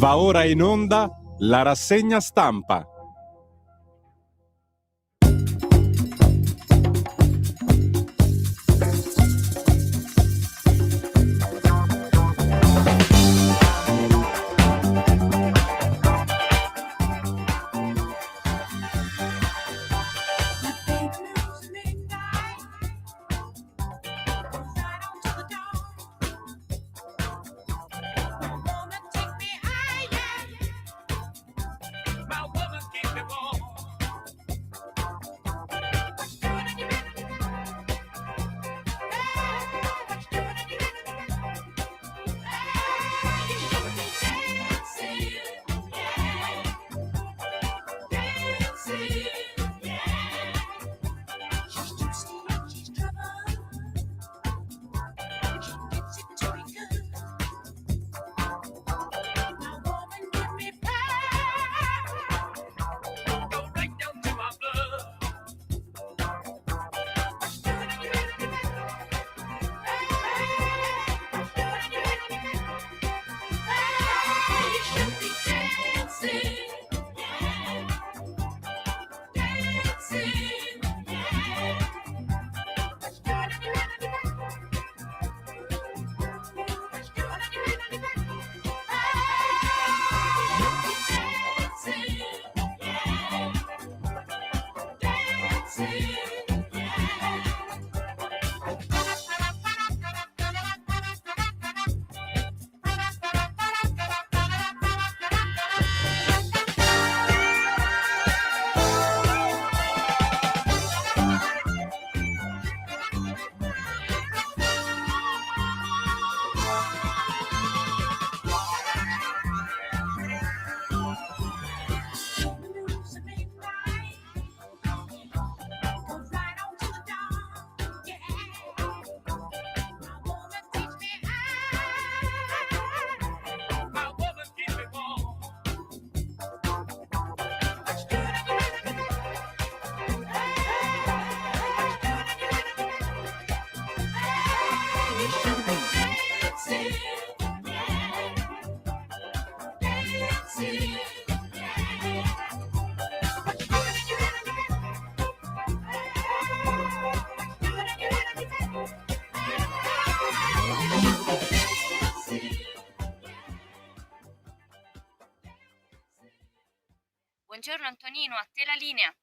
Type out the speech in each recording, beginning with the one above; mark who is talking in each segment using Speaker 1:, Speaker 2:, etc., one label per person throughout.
Speaker 1: Va ora in onda la rassegna stampa.
Speaker 2: Buongiorno Antonino, a te la linea.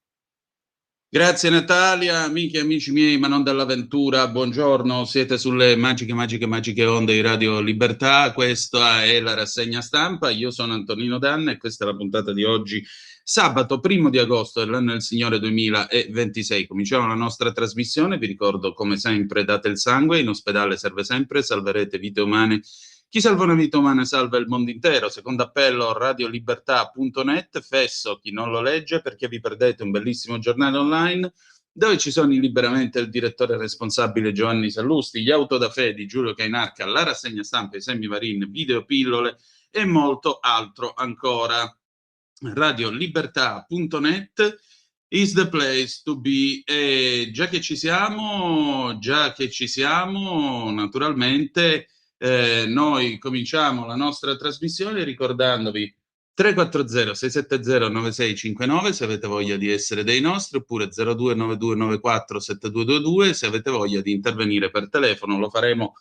Speaker 3: Grazie Natalia, amiche e amici miei, ma non dell'avventura, buongiorno, siete sulle magiche onde di Radio Libertà, questa è la rassegna stampa, io sono Antonino Danna e questa è la puntata di oggi, sabato 1 agosto dell'anno del Signore 2026. Cominciamo la nostra trasmissione, vi ricordo come sempre date il sangue, in ospedale serve sempre, salverete vite umane. Chi salva una vita umana salva il mondo intero. Secondo appello radiolibertà.net, fesso chi non lo legge perché vi perdete un bellissimo giornale online dove ci sono liberamente il direttore responsabile Giovanni Sallusti, gli autodafè di Giulio Cainarca, la rassegna stampa, i semivarin, videopillole e molto altro ancora. Radiolibertà.net is the place to be. E già che ci siamo, naturalmente noi cominciamo la nostra trasmissione ricordandovi 340 670 9659 se avete voglia di essere dei nostri, oppure 029294 7222 se avete voglia di intervenire per telefono. Lo faremo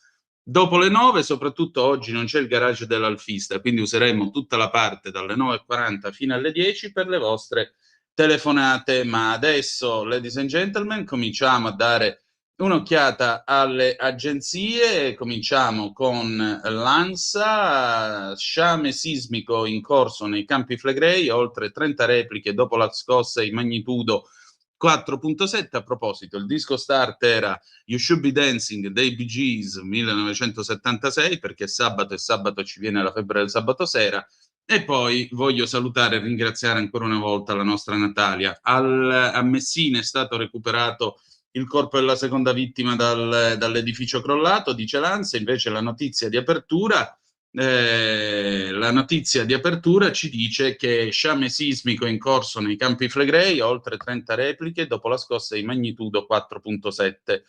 Speaker 3: dopo le 9, soprattutto oggi non c'è il garage dell'Alfista, quindi useremo tutta la parte dalle 9:40 fino alle 10 per le vostre telefonate. Ma adesso, ladies and gentlemen, cominciamo a dare un'occhiata alle agenzie. Cominciamo con l'ANSA, sciame sismico in corso nei Campi Flegrei, oltre 30 repliche dopo la scossa in magnitudo 4.7. A proposito, il disco start era You Should Be Dancing dei Bee Gees 1976, perché sabato e sabato ci viene la febbre del sabato sera. E poi voglio salutare e ringraziare ancora una volta la nostra Natalia. A Messina è stato recuperato il corpo della seconda vittima dall'edificio crollato, dice l'ANSA. Invece la notizia di apertura ci dice che sciame sismico in corso nei Campi Flegrei, oltre 30 repliche dopo la scossa di magnitudo 4.7.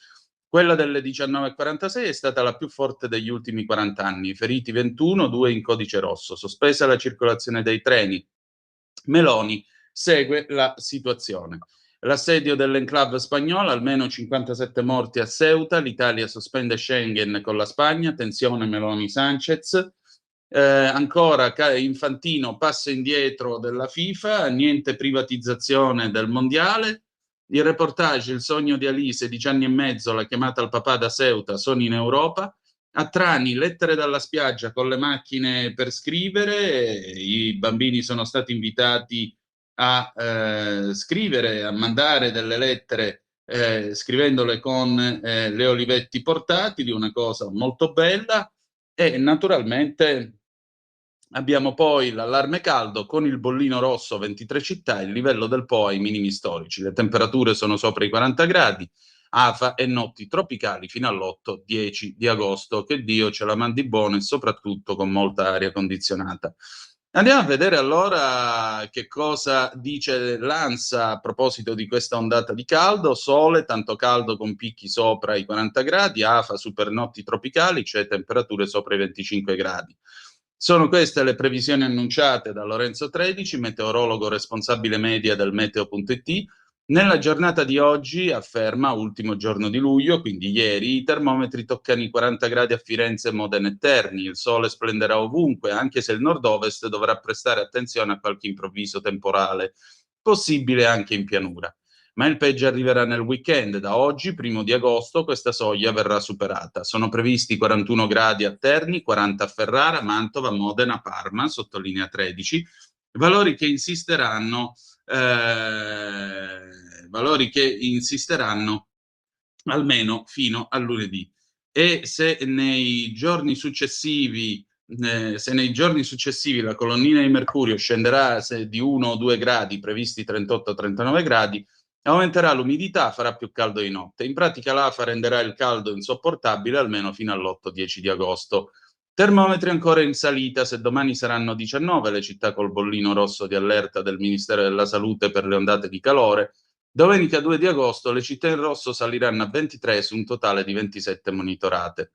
Speaker 3: Quella delle 19.46 è stata la più forte degli ultimi 40 anni, feriti 21, 2 in codice rosso, sospesa la circolazione dei treni. Meloni segue la situazione. L'assedio dell'enclave spagnola, almeno 57 morti a Ceuta, l'Italia sospende Schengen con la Spagna, tensione Meloni-Sanchez. Ancora Infantino, passo indietro della FIFA, niente privatizzazione del mondiale. Il reportage Il sogno di Ali, 16 anni e mezzo, la chiamata al papà da Ceuta, sono in Europa. A Trani, lettere dalla spiaggia con le macchine per scrivere, i bambini sono stati invitati a scrivere, a mandare delle lettere scrivendole con le olivetti portatili, una cosa molto bella. E naturalmente abbiamo poi l'allarme caldo con il bollino rosso, 23 città, il livello del Po ai minimi storici. Le temperature sono sopra i 40 gradi, afa e notti tropicali fino all'8-10 di agosto. Che Dio ce la mandi buona e soprattutto con molta aria condizionata. Andiamo a vedere allora che cosa dice l'ANSA a proposito di questa ondata di caldo. Sole, tanto caldo con picchi sopra i 40 gradi, afa, super notti tropicali, cioè temperature sopra i 25 gradi. Sono queste le previsioni annunciate da Lorenzo Tredici, meteorologo responsabile media del Meteo.it. Nella giornata di oggi, afferma, ultimo giorno di luglio, quindi ieri, i termometri toccano i 40 gradi a Firenze, Modena e Terni. Il sole splenderà ovunque, anche se il nord-ovest dovrà prestare attenzione a qualche improvviso temporale, possibile anche in pianura. Ma il peggio arriverà nel weekend. Da oggi, 1° agosto, questa soglia verrà superata. Sono previsti 41 gradi a Terni, 40 a Ferrara, Mantova, Modena, Parma, sottolinea 13, valori che insisteranno almeno fino a lunedì. E se nei giorni successivi la colonnina di mercurio scenderà di 1 o 2 gradi, previsti 38-39 gradi, aumenterà l'umidità, farà più caldo di notte. In pratica l'AFA renderà il caldo insopportabile almeno fino all'8-10 di agosto. Termometri ancora in salita, se domani saranno 19 le città col bollino rosso di allerta del Ministero della Salute per le ondate di calore, domenica 2 di agosto le città in rosso saliranno a 23 su un totale di 27 monitorate.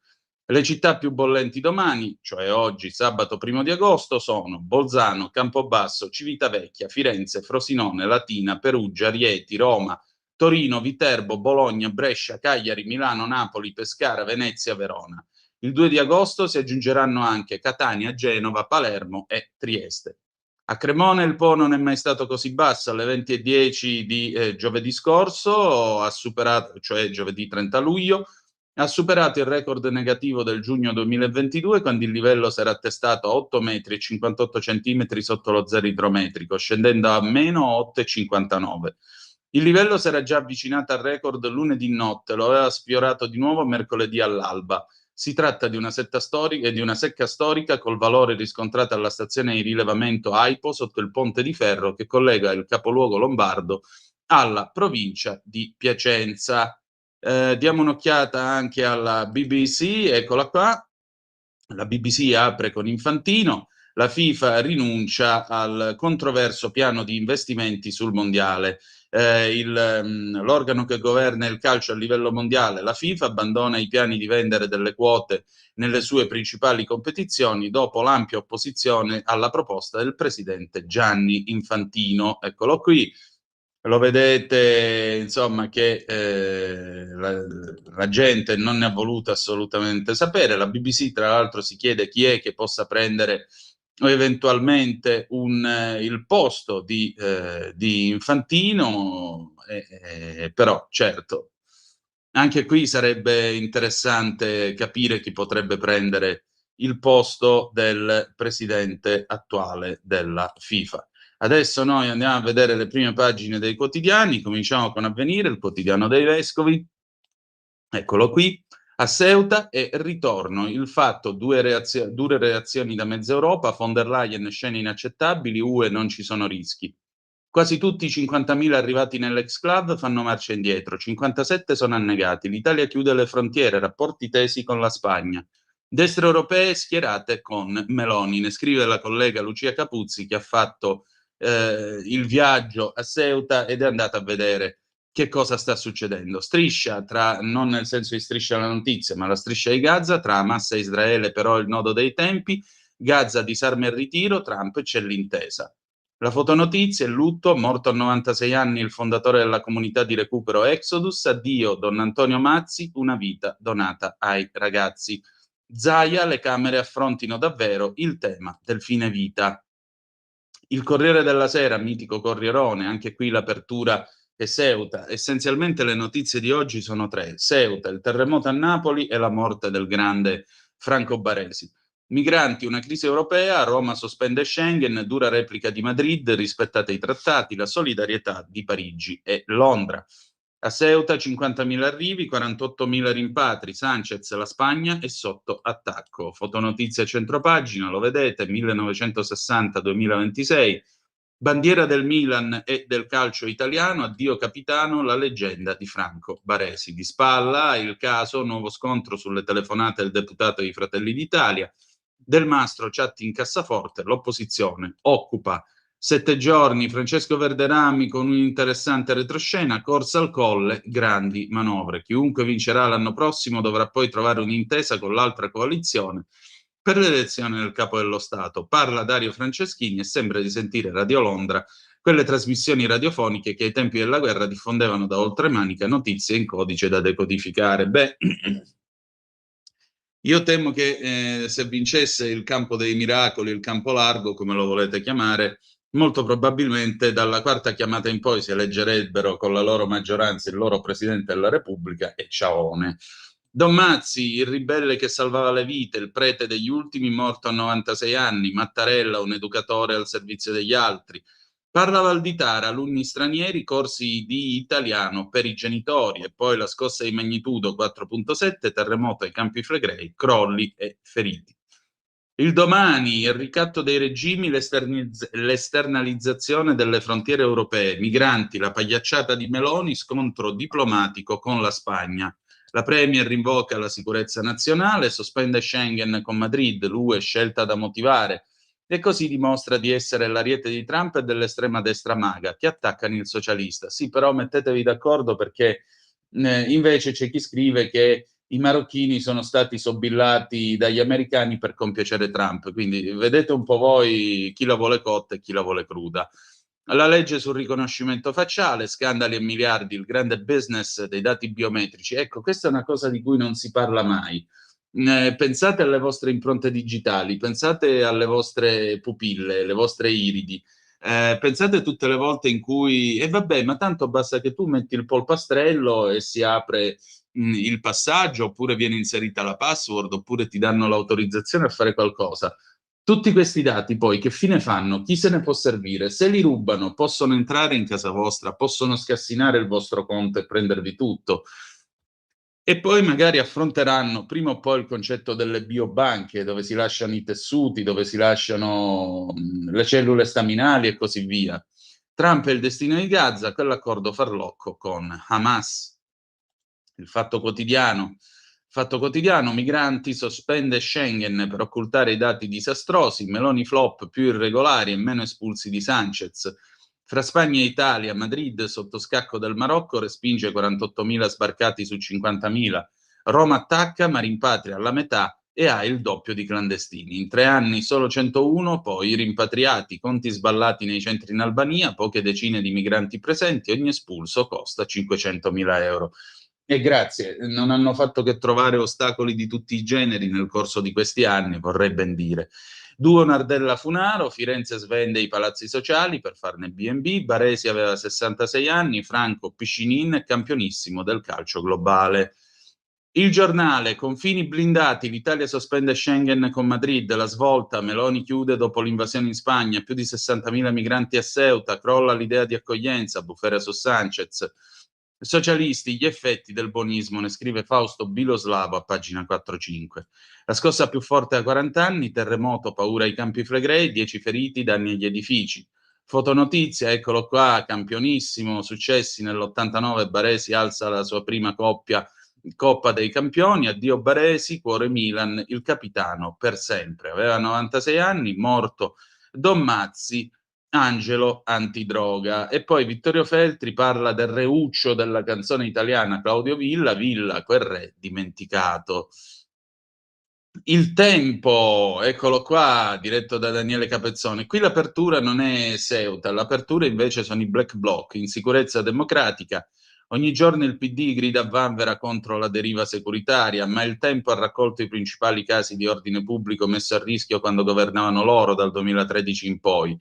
Speaker 3: Le città più bollenti domani, cioè oggi, sabato 1 di agosto, sono Bolzano, Campobasso, Civitavecchia, Firenze, Frosinone, Latina, Perugia, Rieti, Roma, Torino, Viterbo, Bologna, Brescia, Cagliari, Milano, Napoli, Pescara, Venezia, Verona. Il 2 di agosto si aggiungeranno anche Catania, Genova, Palermo e Trieste. A Cremona il Po non è mai stato così basso, alle 20:10 di giovedì scorso, ha superato, cioè giovedì 30 luglio, ha superato il record negativo del giugno 2022, quando il livello si era attestato a 8 metri e 58 centimetri sotto lo zero idrometrico, scendendo a meno 8,59. Il livello si era già avvicinato al record lunedì notte, lo aveva sfiorato di nuovo mercoledì all'alba. Si tratta di una secca storica col valore riscontrato alla stazione di rilevamento AIPO sotto il ponte di ferro che collega il capoluogo lombardo alla provincia di Piacenza. Diamo un'occhiata anche alla BBC, eccola qua. La BBC apre con Infantino, la FIFA rinuncia al controverso piano di investimenti sul mondiale. L'organo che governa il calcio a livello mondiale, la FIFA, abbandona i piani di vendere delle quote nelle sue principali competizioni dopo l'ampia opposizione alla proposta del presidente Gianni Infantino. Eccolo qui. Lo vedete, insomma, che la gente non ne ha voluto assolutamente sapere. La BBC, tra l'altro, si chiede chi è che possa prendere eventualmente il posto di Infantino, però certo, anche qui sarebbe interessante capire chi potrebbe prendere il posto del presidente attuale della FIFA. Adesso noi andiamo a vedere le prime pagine dei quotidiani, cominciamo con Avvenire, il quotidiano dei vescovi, eccolo qui, a Ceuta e ritorno, il fatto, dure reazioni da mezza Europa, von der Leyen, scene inaccettabili, UE non ci sono rischi. Quasi tutti i 50.000 arrivati nell'ex-club fanno marcia indietro, 57 sono annegati, l'Italia chiude le frontiere, rapporti tesi con la Spagna. Destre europee schierate con Meloni, ne scrive la collega Lucia Capuzzi che ha fatto il viaggio a Ceuta ed è andata a vedere che cosa sta succedendo? Striscia non nel senso di striscia la notizia, ma la striscia di Gaza, tra Hamas e Israele però il nodo dei tempi, Gaza disarma e ritiro, Trump c'è l'intesa. La fotonotizia, il lutto, morto a 96 anni il fondatore della comunità di recupero Exodus, addio Don Antonio Mazzi, una vita donata ai ragazzi. Zaia, le Camere affrontino davvero il tema del fine vita. Il Corriere della Sera, mitico Corrierone, anche qui l'apertura è Ceuta. Essenzialmente le notizie di oggi sono tre: Ceuta, il terremoto a Napoli e la morte del grande Franco Baresi. Migranti, una crisi europea, Roma sospende Schengen, dura replica di Madrid, rispettate i trattati, la solidarietà di Parigi e Londra. A Ceuta 50.000 arrivi, 48.000 rimpatri, Sanchez, la Spagna è sotto attacco. Fotonotizia centropagina, lo vedete, 1960-2026, bandiera del Milan e del calcio italiano, addio capitano, la leggenda di Franco Baresi. Di spalla il caso, nuovo scontro sulle telefonate del deputato di Fratelli d'Italia, Del Mastro, chat in cassaforte, l'opposizione occupa 7 giorni, Francesco Verderami con un'interessante retroscena, corsa al colle, grandi manovre. Chiunque vincerà l'anno prossimo dovrà poi trovare un'intesa con l'altra coalizione per l'elezione del capo dello Stato. Parla Dario Franceschini e sembra di sentire Radio Londra, quelle trasmissioni radiofoniche che ai tempi della guerra diffondevano da oltremanica notizie in codice da decodificare. Beh, io temo che se vincesse il campo dei miracoli, il campo largo, come lo volete chiamare, molto probabilmente dalla quarta chiamata in poi si eleggerebbero con la loro maggioranza il loro Presidente della Repubblica e ciaone. Don Mazzi, il ribelle che salvava le vite, il prete degli ultimi, morto a 96 anni, Mattarella, un educatore al servizio degli altri. Parla Valditara, alunni stranieri, corsi di italiano per i genitori e poi la scossa di magnitudo 4.7, terremoto ai Campi Flegrei, crolli e feriti. Il Domani, il ricatto dei regimi, l'esternalizzazione delle frontiere europee, migranti, la pagliacciata di Meloni, scontro diplomatico con la Spagna. La Premier invoca la sicurezza nazionale, sospende Schengen con Madrid, l'UE scelta da motivare, e così dimostra di essere l'ariete di Trump e dell'estrema destra maga che attaccano il socialista. Sì, però mettetevi d'accordo perché invece c'è chi scrive che i marocchini sono stati sobillati dagli americani per compiacere Trump, quindi vedete un po' voi chi la vuole cotta e chi la vuole cruda. La legge sul riconoscimento facciale, scandali e miliardi, il grande business dei dati biometrici. Ecco, questa è una cosa di cui non si parla mai. Pensate alle vostre impronte digitali, pensate alle vostre pupille, le vostre iridi, pensate tutte le volte in cui, e vabbè, ma tanto basta che tu metti il polpastrello e si apre il passaggio, oppure viene inserita la password, oppure ti danno l'autorizzazione a fare qualcosa. Tutti questi dati poi che fine fanno? Chi se ne può servire? Se li rubano, possono entrare in casa vostra, possono scassinare il vostro conto e prendervi tutto. E poi magari affronteranno prima o poi il concetto delle biobanche, dove si lasciano i tessuti, dove si lasciano le cellule staminali e così via. Trump e il destino di Gaza, quell'accordo farlocco con Hamas. Il Fatto Quotidiano. Fatto Quotidiano, migranti, sospende Schengen per occultare i dati disastrosi, Meloni flop più irregolari e meno espulsi di Sanchez. Fra Spagna e Italia, Madrid sotto scacco del Marocco respinge 48.000 sbarcati su 50.000. Roma attacca ma rimpatria alla metà e ha il doppio di clandestini. In 3 anni solo 101, poi rimpatriati, conti sballati nei centri in Albania, poche decine di migranti presenti, ogni espulso costa 500.000 euro. E grazie, non hanno fatto che trovare ostacoli di tutti i generi nel corso di questi anni, vorrei ben dire. Duo Nardella Funaro, Firenze svende i palazzi sociali per farne B&B, Baresi aveva 66 anni, Franco Piscinin campionissimo del calcio globale. Il Giornale, confini blindati, l'Italia sospende Schengen con Madrid, la svolta, Meloni chiude dopo l'invasione in Spagna, più di 60.000 migranti a Ceuta, crolla l'idea di accoglienza, bufera su Sanchez. Socialisti, gli effetti del bonismo, ne scrive Fausto Biloslavo a pagina 4-5. La scossa più forte a 40 anni, terremoto, paura ai Campi Flegrei, 10 feriti, danni agli edifici. Fotonotizia, eccolo qua, campionissimo, successi nell'89, Baresi alza la sua prima Coppa dei Campioni, addio Baresi, cuore Milan, il capitano per sempre. Aveva 96 anni, morto Don Mazzi, Angelo antidroga. E poi Vittorio Feltri parla del reuccio della canzone italiana Claudio Villa, Villa, quel re dimenticato. Il Tempo, eccolo qua, diretto da Daniele Capezzone. Qui l'apertura non è Ceuta, l'apertura invece sono i Black Bloc, insicurezza democratica. Ogni giorno il PD grida a vanvera contro la deriva securitaria, ma il Tempo ha raccolto i principali casi di ordine pubblico messo a rischio quando governavano loro dal 2013 in poi.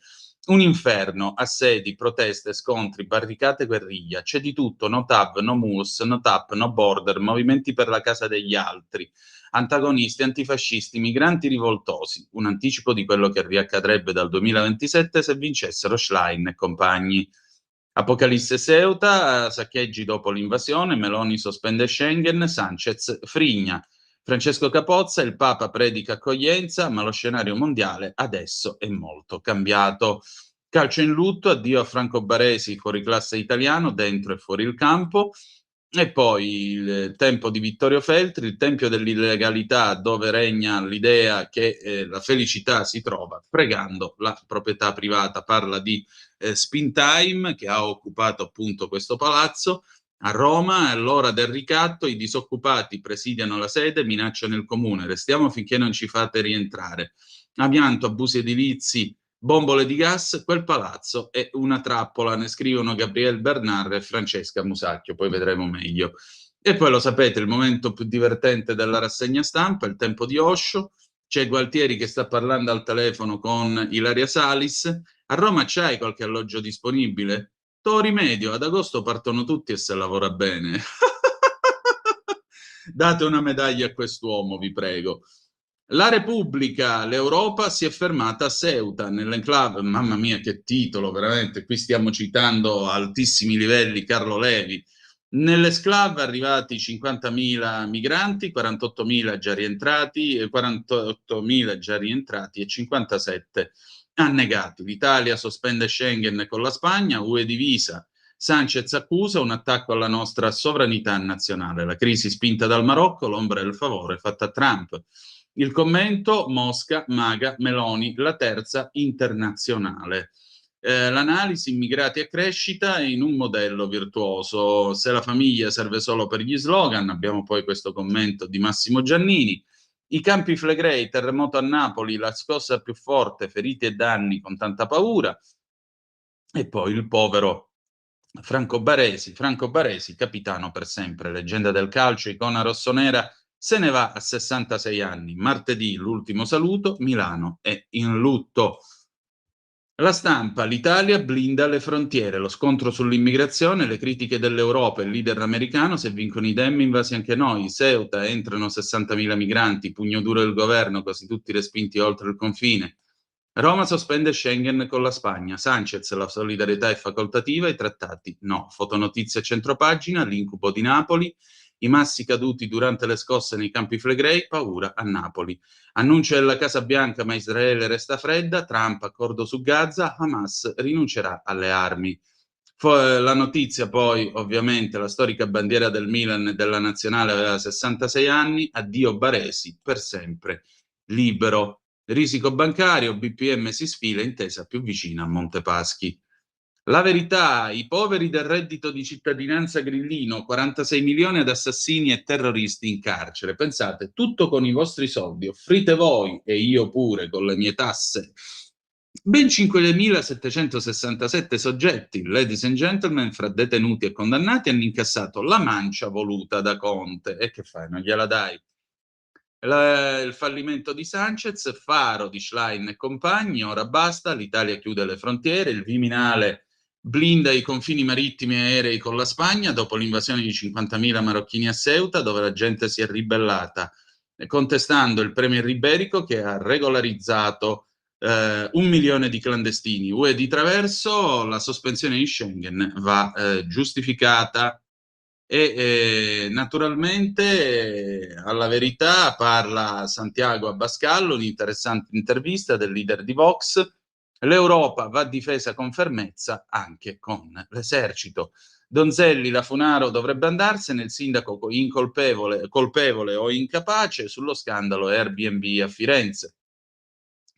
Speaker 3: Un inferno, assedi, proteste, scontri, barricate, guerriglia. C'è di tutto, no TAV, no MULS, no TAP, no border, movimenti per la casa degli altri, antagonisti, antifascisti, migranti rivoltosi. Un anticipo di quello che riaccadrebbe dal 2027 se vincessero Schlein e compagni. Apocalisse Ceuta, saccheggi dopo l'invasione, Meloni sospende Schengen, Sanchez frigna. Francesco Capozza, il Papa predica accoglienza, ma lo scenario mondiale adesso è molto cambiato. Calcio in lutto, addio a Franco Baresi, fuoriclasse italiano, dentro e fuori il campo. E poi il tempo di Vittorio Feltri, il tempio dell'illegalità, dove regna l'idea che la felicità si trova pregando la proprietà privata. Parla di Spintime, che ha occupato appunto questo palazzo a Roma. All'ora del ricatto i disoccupati presidiano la sede, minacciano il comune: restiamo finché non ci fate rientrare. Amianto, abusi edilizi, bombole di gas, quel palazzo è una trappola, ne scrivono Gabriele Bernard e Francesca Musacchio, poi vedremo meglio. E poi lo sapete, il momento più divertente della rassegna stampa, il tempo di Osho, c'è Gualtieri che sta parlando al telefono con Ilaria Salis. A Roma c'hai qualche alloggio disponibile? Tori medio, ad agosto partono tutti e se lavora bene. Date una medaglia a quest'uomo, vi prego. La Repubblica, l'Europa si è fermata a Ceuta, nell'enclave. Mamma mia, che titolo, veramente. Qui stiamo citando a altissimi livelli Carlo Levi. Nell'esclave arrivati 50.000 migranti, 48.000 già rientrati, 48.000 già rientrati e 57 annegati. L'Italia sospende Schengen con la Spagna, UE divisa. Sanchez accusa un attacco alla nostra sovranità nazionale. La crisi spinta dal Marocco, l'ombra del favore fatta a Trump. Il commento: Mosca, Maga, Meloni, la terza internazionale. L'analisi: immigrati a crescita in un modello virtuoso. Se la famiglia serve solo per gli slogan, abbiamo poi questo commento di Massimo Giannini. I Campi Flegrei, terremoto a Napoli, la scossa più forte, feriti e danni con tanta paura. E poi il povero Franco Baresi, capitano per sempre, leggenda del calcio, icona rossonera, se ne va a 66 anni. Martedì l'ultimo saluto, Milano è in lutto. La Stampa: l'Italia blinda le frontiere, lo scontro sull'immigrazione, le critiche dell'Europa, il leader americano: se vincono i Dem invasi anche noi. Ceuta, entrano 60.000 migranti, pugno duro del governo, quasi tutti respinti oltre il confine. Roma sospende Schengen con la Spagna. Sanchez, la solidarietà è facoltativa, i trattati no. Fotonotizia centropagina, l'incubo di Napoli, i massi caduti durante le scosse nei Campi Flegrei, paura a Napoli. Annuncio della Casa Bianca, ma Israele resta fredda. Trump, accordo su Gaza, Hamas rinuncerà alle armi. La notizia poi, ovviamente, la storica bandiera del Milan e della nazionale aveva 66 anni, addio Baresi, per sempre libero. Risico bancario, BPM si sfila, intesa più vicina a Montepaschi. La Verità: i poveri del reddito di cittadinanza grillino, 46 milioni ad assassini e terroristi in carcere. Pensate, tutto con i vostri soldi, offrite voi e io pure con le mie tasse. Ben 5.767 soggetti, ladies and gentlemen, fra detenuti e condannati, hanno incassato la mancia voluta da Conte. E che fai, non gliela dai? Il fallimento di Sanchez, faro di Schlein e compagni, ora basta, l'Italia chiude le frontiere, il Viminale blinda i confini marittimi e aerei con la Spagna dopo l'invasione di 50.000 marocchini a Ceuta, dove la gente si è ribellata contestando il premier iberico che ha regolarizzato 1 milione di clandestini. UE di traverso, la sospensione di Schengen va giustificata. E naturalmente alla Verità parla Santiago Abascal, un'interessante intervista del leader di Vox. L'Europa va difesa con fermezza anche con l'esercito. Donzelli, la Funaro dovrebbe andarsene, il sindaco colpevole o incapace sullo scandalo Airbnb a Firenze.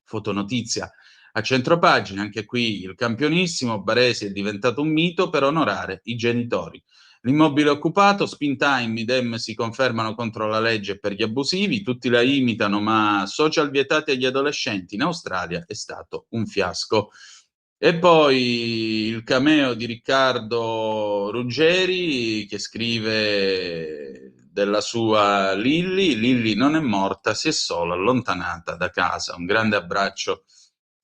Speaker 3: Fotonotizia: A centropagina, anche qui il campionissimo, Baresi è diventato un mito per onorare i genitori. L'immobile occupato, spin time, idem si confermano contro la legge per gli abusivi, tutti la imitano, ma social vietati agli adolescenti in Australia è stato un fiasco. E poi il cameo di Riccardo Ruggeri che scrive della sua Lilli. Lilli non è morta, si è solo allontanata da casa. Un grande abbraccio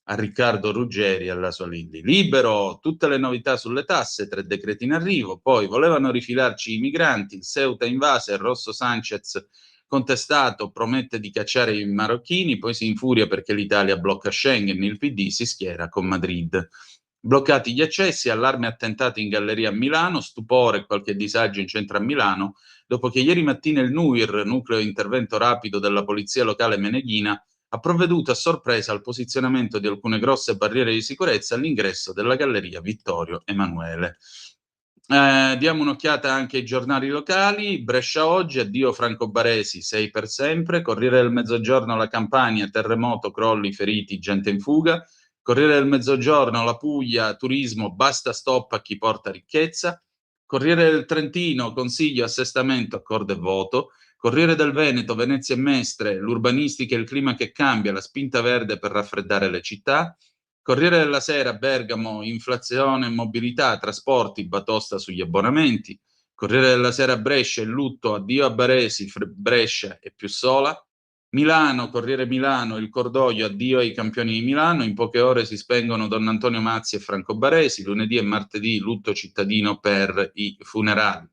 Speaker 3: a Riccardo Ruggeri e alla sua Lilli. Libero, tutte le novità sulle tasse, 3 decreti in arrivo, poi volevano rifilarci i migranti, il Ceuta invasa, il Rosso Sanchez contestato, promette di cacciare i marocchini, poi si infuria perché l'Italia blocca Schengen, il PD si schiera con Madrid. Bloccati gli accessi, allarme attentati in galleria a Milano, stupore e qualche disagio in centro a Milano, dopo che ieri mattina il NUIR, nucleo intervento rapido della polizia locale meneghina, ha provveduto a sorpresa al posizionamento di alcune grosse barriere di sicurezza all'ingresso della galleria Vittorio Emanuele. Diamo un'occhiata anche ai giornali locali. Brescia Oggi, addio Franco Baresi, 6 per sempre. Corriere del Mezzogiorno, la Campania, terremoto, crolli, feriti, gente in fuga. Corriere del Mezzogiorno, la Puglia, turismo, basta stop a chi porta ricchezza. Corriere del Trentino, consiglio, assestamento, accordo e voto. Corriere del Veneto, Venezia e Mestre, l'urbanistica e il clima che cambia, la spinta verde per raffreddare le città. Corriere della Sera, Bergamo, inflazione e mobilità, trasporti, batosta sugli abbonamenti. Corriere della Sera, Brescia, il lutto, addio a Baresi, Brescia è più sola. Milano, Corriere Milano, il cordoglio, addio ai campioni di Milano. In poche ore si spengono Don Antonio Mazzi e Franco Baresi. Lunedì e martedì lutto cittadino per i funerali.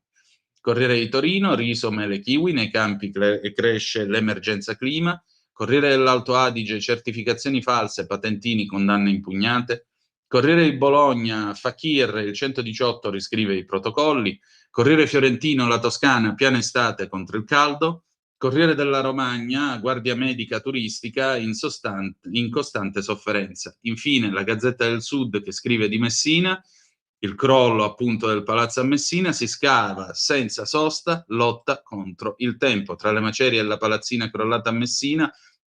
Speaker 3: Corriere di Torino, riso, mele, kiwi, nei campi cresce l'emergenza clima. Corriere dell'Alto Adige, certificazioni false, patentini, condanne impugnate. Corriere di Bologna, Fakir, il 118 riscrive i protocolli. Corriere Fiorentino, la Toscana, piana estate contro il caldo. Corriere della Romagna, guardia medica turistica in costante sofferenza. Infine la Gazzetta del Sud che scrive di Messina, il crollo appunto del palazzo a Messina, si scava senza sosta, lotta contro il tempo. Tra le macerie e la palazzina crollata a Messina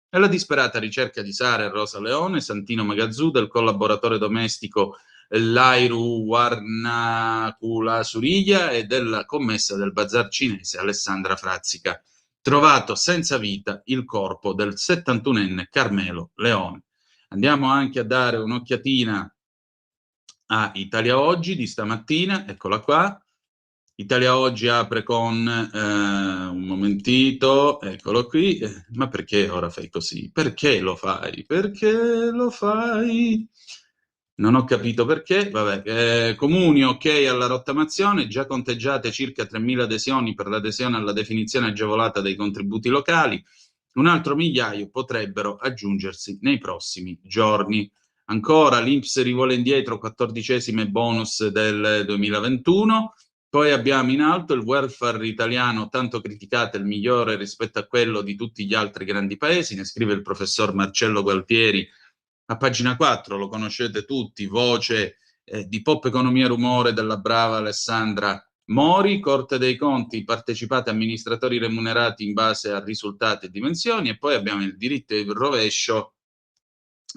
Speaker 3: e la disperata ricerca di Sara e Rosa Leone, Santino Magazzù, del collaboratore domestico Lairu Warnakula Suriglia e della commessa del bazar cinese Alessandra Frazzica. Trovato senza vita il corpo del 71enne Carmelo Leone. Andiamo anche a dare un'occhiatina a Italia Oggi di stamattina, eccola qua. Italia Oggi apre con un momentito, eccolo qui. Ma perché ora fai così? Perché lo fai? Perché lo fai? Non ho capito perché. Vabbè, comuni ok alla rottamazione, già conteggiate circa 3.000 adesioni per l'adesione alla definizione agevolata dei contributi locali. Un altro migliaio potrebbero aggiungersi nei prossimi giorni. Ancora l'INPS rivola indietro 14esime bonus del 2021. Poi abbiamo in alto il welfare italiano tanto criticato, il migliore rispetto a quello di tutti gli altri grandi paesi, ne scrive il professor Marcello Gualtieri a pagina 4, lo conoscete tutti, voce di Pop Economia Rumore della brava Alessandra Mori. Corte dei Conti, partecipate amministratori remunerati in base a risultati e dimensioni. E poi abbiamo il diritto e il rovescio,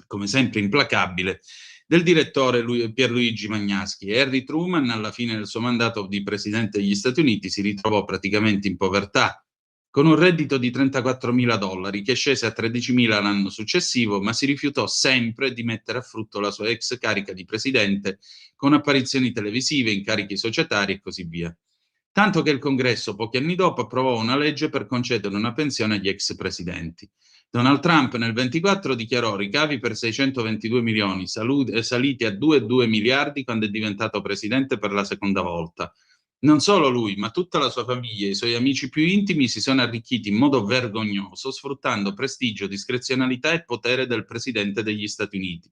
Speaker 3: come sempre implacabile, del direttore Pierluigi Magnaschi. Harry Truman, alla fine del suo mandato di presidente degli Stati Uniti, si ritrovò praticamente in povertà, con un reddito di $34.000 che scese a 13.000 l'anno successivo, ma si rifiutò sempre di mettere a frutto la sua ex carica di presidente con apparizioni televisive, incarichi societari e così via. Tanto che il Congresso, pochi anni dopo, approvò una legge per concedere una pensione agli ex presidenti. Donald Trump nel 24 dichiarò ricavi per 622 milioni, saliti a 2,2 miliardi quando è diventato presidente per la seconda volta. Non solo lui, ma tutta la sua famiglia e i suoi amici più intimi si sono arricchiti in modo vergognoso, sfruttando prestigio, discrezionalità e potere del presidente degli Stati Uniti.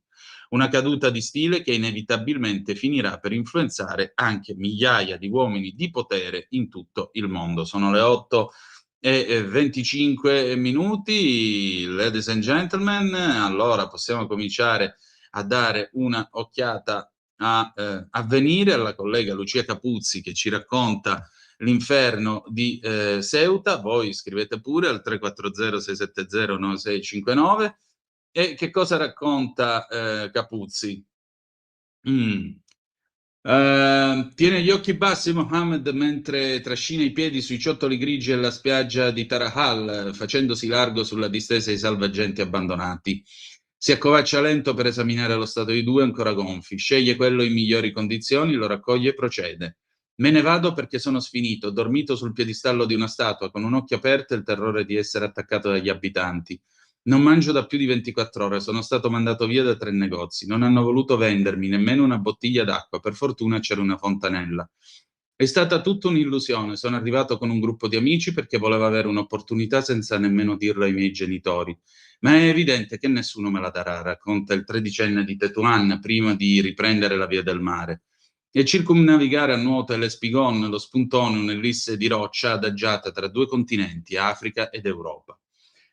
Speaker 3: Una caduta di stile che inevitabilmente finirà per influenzare anche migliaia di uomini di potere in tutto il mondo. Sono le 8:25, ladies and gentlemen. Allora possiamo cominciare a dare una occhiata a Avvenire, alla collega Lucia Capuzzi che ci racconta l'inferno di Ceuta. Voi scrivete pure al 340 670 9659. E che cosa racconta Capuzzi? Tiene gli occhi bassi Mohammed mentre trascina i piedi sui ciottoli grigi alla spiaggia di Tarahal, facendosi largo sulla distesa di salvagenti abbandonati. Si accovaccia lento per esaminare lo stato di due ancora gonfi, sceglie quello in migliori condizioni, lo raccoglie e procede. Me ne vado perché sono sfinito, ho dormito sul piedistallo di una statua, con un occhio aperto e il terrore di essere attaccato dagli abitanti. Non mangio da più di 24 ore, sono stato mandato via da 3 negozi, non hanno voluto vendermi nemmeno una bottiglia d'acqua, per fortuna c'era una fontanella. È stata tutta un'illusione, sono arrivato con un gruppo di amici perché volevo avere un'opportunità senza nemmeno dirlo ai miei genitori. Ma è evidente che nessuno me la darà, racconta il 13enne di Tetuan prima di riprendere la via del mare. E circumnavigare a nuoto l'Espigon, lo spuntone, un'ellisse di roccia adagiata tra due continenti, Africa ed Europa.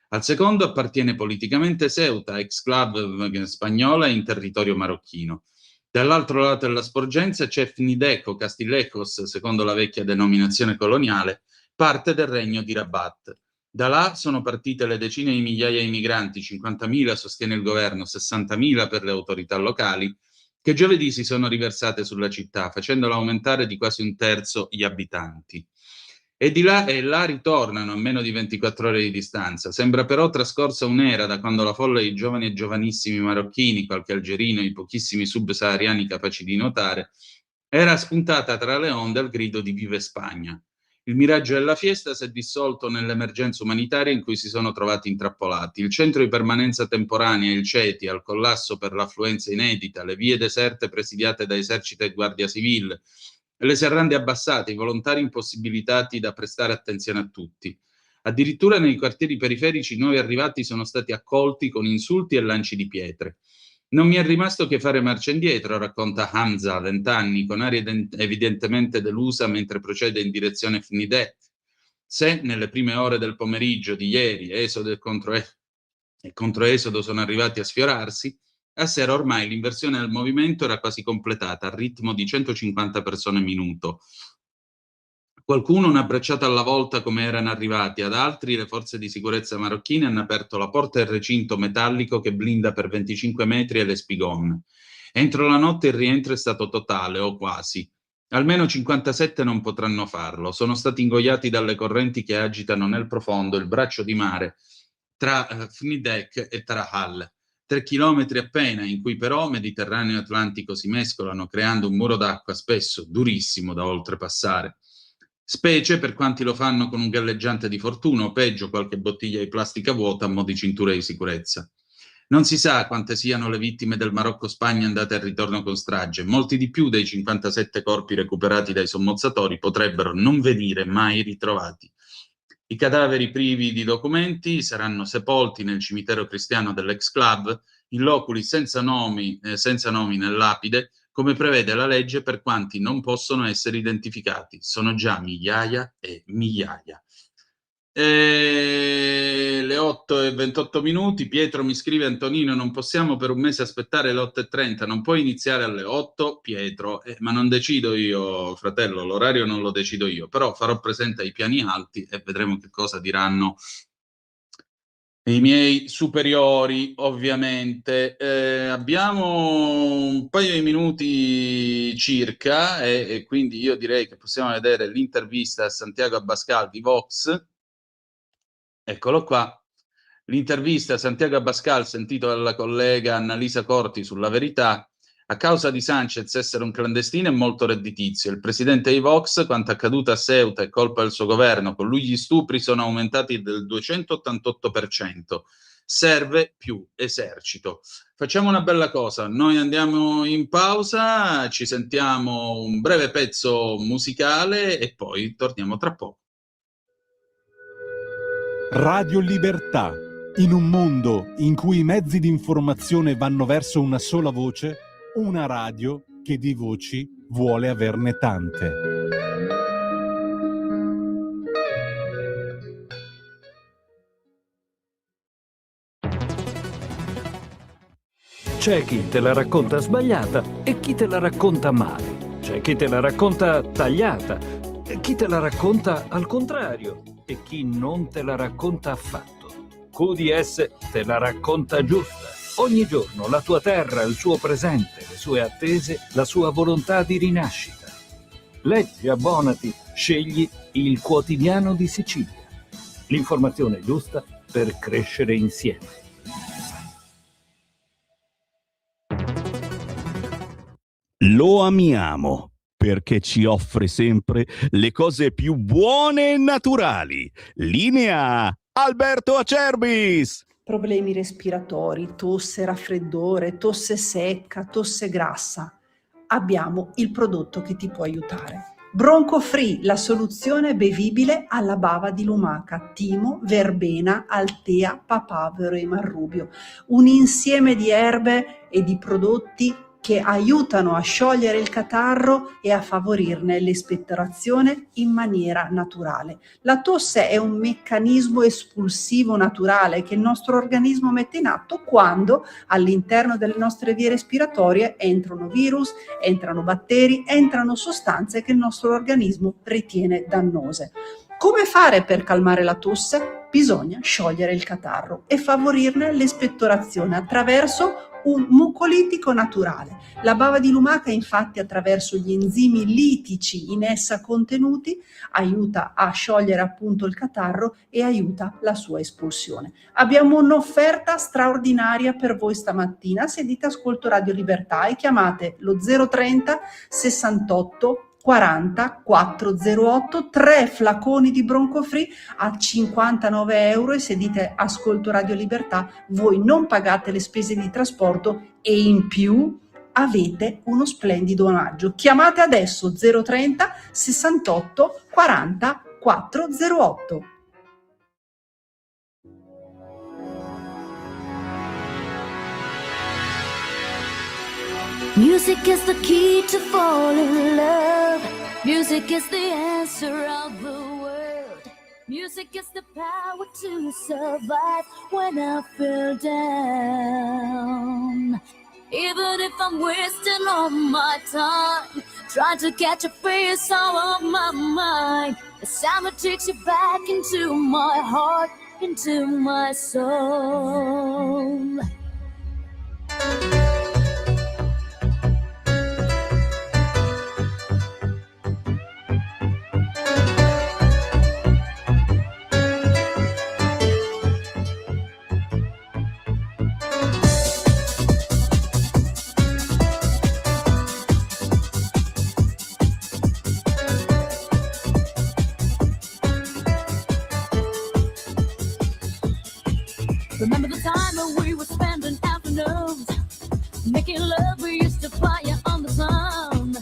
Speaker 3: Al secondo appartiene politicamente Ceuta, ex-club spagnola in territorio marocchino. Dall'altro lato della sporgenza c'è Fnideco, Castillejos, secondo la vecchia denominazione coloniale, parte del regno di Rabat. Da là sono partite le decine di migliaia di migranti, 50.000 sostiene il governo, 60.000 per le autorità locali, che giovedì si sono riversate sulla città, facendola aumentare di quasi un terzo gli abitanti. E di là e là ritornano a meno di 24 ore di distanza. Sembra però trascorsa un'era da quando la folla di giovani e giovanissimi marocchini, qualche algerino e i pochissimi subsahariani capaci di nuotare, era spuntata tra le onde al grido di Vive Spagna. Il miraggio della fiesta si è dissolto nell'emergenza umanitaria in cui si sono trovati intrappolati. Il centro di permanenza temporanea, il CETI, al collasso per l'affluenza inedita, le vie deserte presidiate da esercito e guardia civile, le serrande abbassate, i volontari impossibilitati da prestare attenzione a tutti. Addirittura nei quartieri periferici i nuovi arrivati sono stati accolti con insulti e lanci di pietre. Non mi è rimasto che fare marcia indietro, racconta Hamza, 20 anni, con aria evidentemente delusa mentre procede in direzione Fnidet. Se nelle prime ore del pomeriggio di ieri esodo e controesodo sono arrivati a sfiorarsi, a sera ormai l'inversione del movimento era quasi completata, al ritmo di 150 persone minuto. Qualcuno una bracciata alla volta come erano arrivati, ad altri le forze di sicurezza marocchine hanno aperto la porta del recinto metallico che blinda per 25 metri l'Espigon. Entro la notte il rientro è stato totale, o quasi. Almeno 57 non potranno farlo, sono stati ingoiati dalle correnti che agitano nel profondo il braccio di mare tra Fnidek e Tarahal. 3 chilometri appena, in cui però Mediterraneo e Atlantico si mescolano, creando un muro d'acqua spesso durissimo da oltrepassare. Specie per quanti lo fanno con un galleggiante di fortuna o peggio qualche bottiglia di plastica vuota a mo' di cintura di sicurezza. Non si sa quante siano le vittime del Marocco-Spagna andate al ritorno con strage, molti di più dei 57 corpi recuperati dai sommozzatori potrebbero non venire mai ritrovati. I cadaveri privi di documenti saranno sepolti nel cimitero cristiano dell'ex club, in loculi senza nomi nel lapide, come prevede la legge per quanti non possono essere identificati. Sono già migliaia e migliaia. Le 8:28. Pietro mi scrive: Antonino, non possiamo per un mese aspettare le 8:30, non puoi iniziare alle 8, Pietro, ma non decido io, fratello, l'orario non lo decido io, però farò presente ai piani alti e vedremo che cosa diranno i miei superiori, ovviamente. Abbiamo un paio di minuti circa e quindi io direi che possiamo vedere l'intervista a Santiago Abascal di Vox. Eccolo qua. L'intervista a Santiago Abascal sentito dalla collega Annalisa Corti sulla Verità. A causa di Sanchez essere un clandestino è molto redditizio. Il presidente di Vox, quanto accaduto a Ceuta è colpa del suo governo, con lui gli stupri sono aumentati del 288%. Serve più esercito. Facciamo una bella cosa, noi andiamo in pausa, ci sentiamo un breve pezzo musicale e poi torniamo tra poco.
Speaker 1: Radio Libertà. In un mondo in cui i mezzi di informazione vanno verso una sola voce, una radio che di voci vuole averne tante.
Speaker 4: C'è chi te la racconta sbagliata e chi te la racconta male. C'è chi te la racconta tagliata e chi te la racconta al contrario e chi non te la racconta affatto. QDS te la racconta giusta. Ogni giorno la tua terra, il suo presente, le sue attese, la sua volontà di rinascita. Leggi, abbonati, scegli il Quotidiano di Sicilia. L'informazione giusta per crescere insieme.
Speaker 5: Lo amiamo perché ci offre sempre le cose più buone e naturali. Linea Alberto Acerbis.
Speaker 6: Problemi respiratori, tosse, raffreddore, tosse secca, tosse grassa. Abbiamo il prodotto che ti può aiutare. Bronco Free, la soluzione bevibile alla bava di lumaca, timo, verbena, altea, papavero e marrubio. Un insieme di erbe e di prodotti che aiutano a sciogliere il catarro e a favorirne l'espettorazione in maniera naturale. La tosse è un meccanismo espulsivo naturale che il nostro organismo mette in atto quando all'interno delle nostre vie respiratorie entrano virus, entrano batteri, entrano sostanze che il nostro organismo ritiene dannose. Come fare per calmare la tosse? Bisogna sciogliere il catarro e favorirne l'espettorazione attraverso un mucolitico naturale. La bava di lumaca, infatti, attraverso gli enzimi litici in essa contenuti, aiuta a sciogliere appunto il catarro e aiuta la sua espulsione. Abbiamo un'offerta straordinaria per voi stamattina. Se dite ascolto Radio Libertà e chiamate lo 030 68 40 408, 3 flaconi di Bronco Free a 59 euro, e se dite ascolto Radio Libertà voi non pagate le spese di trasporto e in più avete uno splendido omaggio. Chiamate adesso 030 68 40 408.
Speaker 7: Music is the key to fall in love. Music is the answer of the world. Music is the power to survive when I feel down. Even if I'm wasting all my time trying to catch a face out of my mind, the sound that takes you back into my heart, into my soul. Remember the time when we were spending afternoons making love, we used to fire on the sun.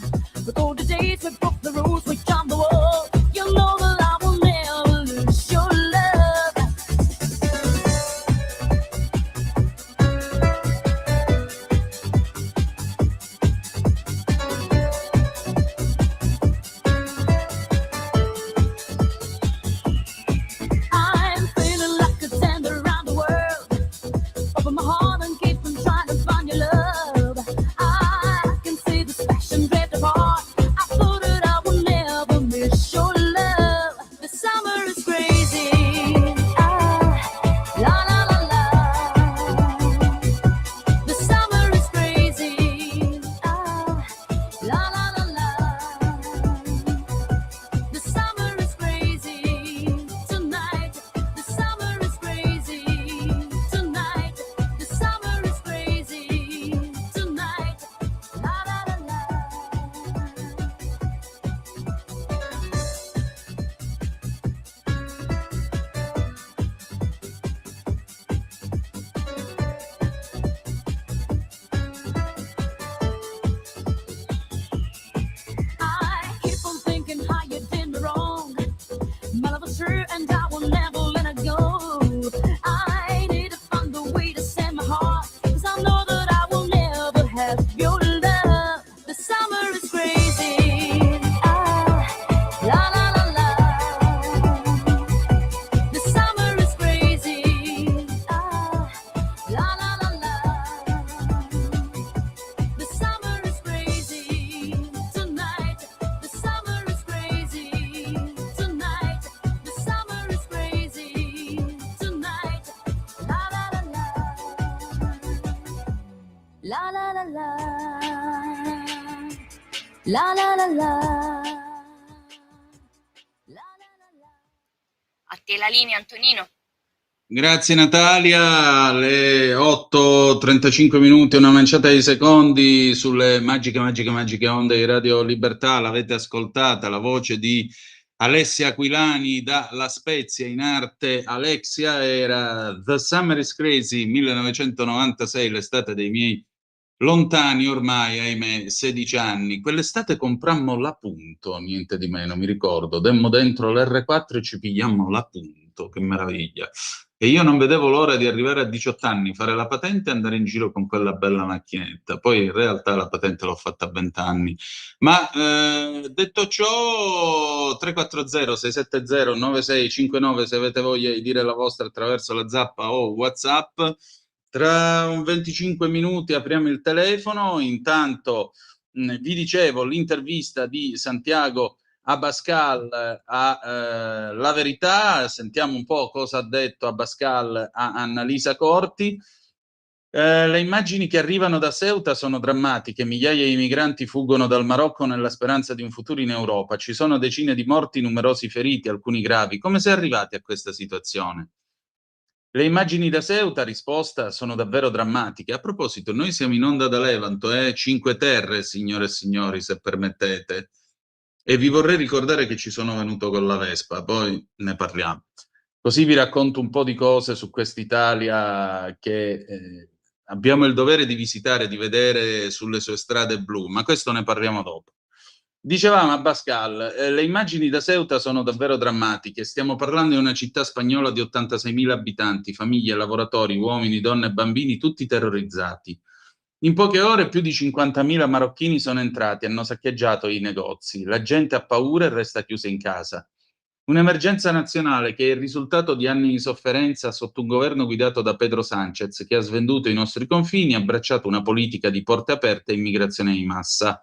Speaker 7: With all the days we broke the rules, we jumped the wall. You know that I will never lose your love. I'm feeling like a tender around the world. Open my heart and keep on trying to find your love. I can La la la la. La la la la. La la la la.
Speaker 2: A te la linea, Antonino.
Speaker 3: Grazie Natalia, alle 8:35 minuti, una manciata di secondi sulle magiche onde di Radio Libertà. L'avete ascoltata, la voce di Alessia Aquilani da La Spezia, in arte Alexia, era The Summer is Crazy, 1996, l'estate dei miei lontani ormai, ahimè, 16 anni. Quell'estate comprammo l'appunto, niente di meno, mi ricordo, demmo dentro l'R4 e ci pigliammo l'appunto, che meraviglia. E io non vedevo l'ora di arrivare a 18 anni, fare la patente e andare in giro con quella bella macchinetta. Poi in realtà la patente l'ho fatta a 20 anni. Ma detto ciò, 340-670-9659 se avete voglia di dire la vostra attraverso la zappa o WhatsApp. Tra un 25 minuti apriamo il telefono. Intanto vi dicevo l'intervista di Santiago Abascal a La Verità. Sentiamo un po' cosa ha detto Abascal a Annalisa Corti. Le immagini che arrivano da Ceuta sono drammatiche, migliaia di migranti fuggono dal Marocco nella speranza di un futuro in Europa, ci sono decine di morti, numerosi feriti, alcuni gravi. Come si è arrivati a questa situazione? Le immagini da Ceuta, risposta, sono davvero drammatiche. A proposito, noi siamo in onda da Levanto, Cinque Terre, signore e signori, se permettete. E vi vorrei ricordare che ci sono venuto con la Vespa, poi ne parliamo. Così vi racconto un po' di cose su quest'Italia che abbiamo il dovere di visitare, di vedere sulle sue strade blu, ma questo ne parliamo dopo. Dicevamo a Abascal, le immagini da Ceuta sono davvero drammatiche. Stiamo parlando di una città spagnola di 86.000 abitanti, famiglie, lavoratori, uomini, donne e bambini, tutti terrorizzati. In poche ore più di 50.000 marocchini sono entrati, hanno saccheggiato i negozi. La gente ha paura e resta chiusa in casa. Un'emergenza nazionale che è il risultato di anni di sofferenza sotto un governo guidato da Pedro Sánchez, che ha svenduto i nostri confini e ha abbracciato una politica di porte aperte e immigrazione di massa.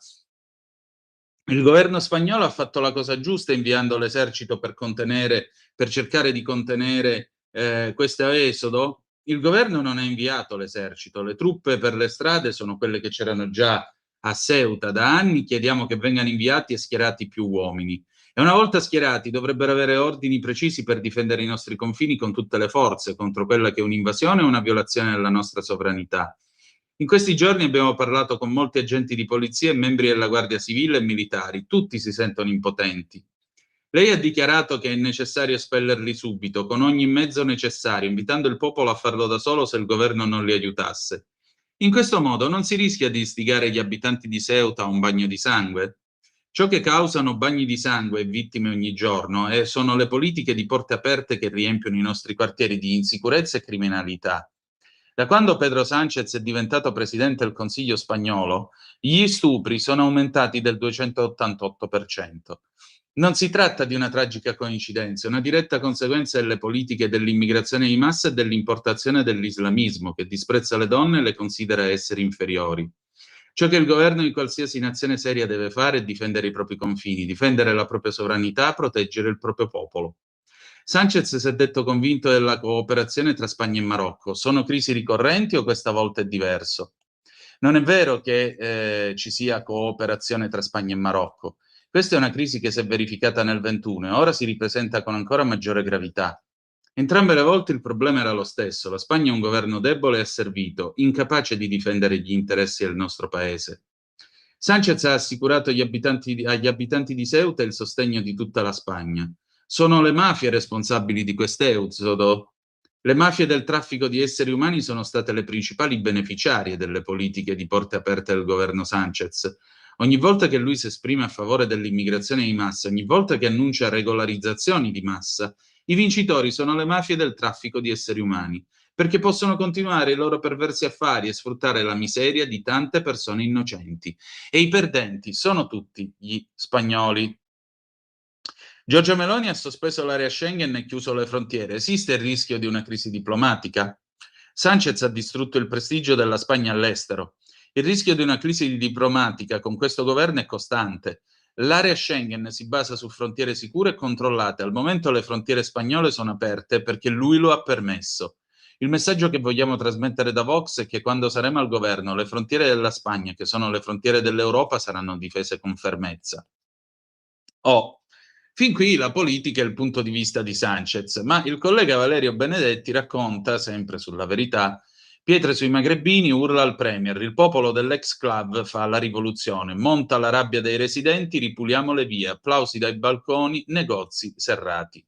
Speaker 3: Il governo spagnolo ha fatto la cosa giusta inviando l'esercito per cercare di contenere questo esodo. Il governo non ha inviato l'esercito, le truppe per le strade sono quelle che c'erano già a Ceuta da anni, chiediamo che vengano inviati e schierati più uomini. E una volta schierati dovrebbero avere ordini precisi per difendere i nostri confini con tutte le forze contro quella che è un'invasione e una violazione della nostra sovranità. In questi giorni abbiamo parlato con molti agenti di polizia e membri della Guardia Civile e militari, tutti si sentono impotenti. Lei ha dichiarato che è necessario espellerli subito, con ogni mezzo necessario, invitando il popolo a farlo da solo se il governo non li aiutasse. In questo modo non si rischia di istigare gli abitanti di Ceuta a un bagno di sangue? Ciò che causano bagni di sangue e vittime ogni giorno sono le politiche di porte aperte che riempiono i nostri quartieri di insicurezza e criminalità. Da quando Pedro Sánchez è diventato presidente del Consiglio spagnolo, gli stupri sono aumentati del 288%. Non si tratta di una tragica coincidenza, è una diretta conseguenza delle politiche dell'immigrazione di massa e dell'importazione dell'islamismo, che disprezza le donne e le considera esseri inferiori. Ciò che il governo di qualsiasi nazione seria deve fare è difendere i propri confini, difendere la propria sovranità, proteggere il proprio popolo. Sánchez si è detto convinto della cooperazione tra Spagna e Marocco. Sono crisi ricorrenti o questa volta è diverso? Non è vero che ci sia cooperazione tra Spagna e Marocco. Questa è una crisi che si è verificata nel 21 e ora si ripresenta con ancora maggiore gravità. Entrambe le volte il problema era lo stesso. La Spagna è un governo debole e asservito, incapace di difendere gli interessi del nostro paese. Sánchez ha assicurato agli abitanti di Ceuta il sostegno di tutta la Spagna. Sono le mafie responsabili di quest'esodo? Le mafie del traffico di esseri umani sono state le principali beneficiarie delle politiche di porte aperte del governo Sánchez. Ogni volta che lui si esprime a favore dell'immigrazione di massa, ogni volta che annuncia regolarizzazioni di massa, i vincitori sono le mafie del traffico di esseri umani, perché possono continuare i loro perversi affari e sfruttare la miseria di tante persone innocenti. E i perdenti sono tutti gli spagnoli. Giorgia Meloni ha sospeso l'area Schengen e chiuso le frontiere. Esiste il rischio di una crisi diplomatica? Sánchez ha distrutto il prestigio della Spagna all'estero. Il rischio di una crisi diplomatica con questo governo è costante. L'area Schengen si basa su frontiere sicure e controllate. Al momento le frontiere spagnole sono aperte perché lui lo ha permesso. Il messaggio che vogliamo trasmettere da Vox è che quando saremo al governo, le frontiere della Spagna, che sono le frontiere dell'Europa, saranno difese con fermezza. Fin qui la politica e il punto di vista di Sanchez, ma il collega Valerio Benedetti racconta, sempre sulla Verità, pietre sui magrebini, urla al premier, il popolo dell'ex club fa la rivoluzione, monta la rabbia dei residenti, ripuliamo le vie, applausi dai balconi, negozi serrati.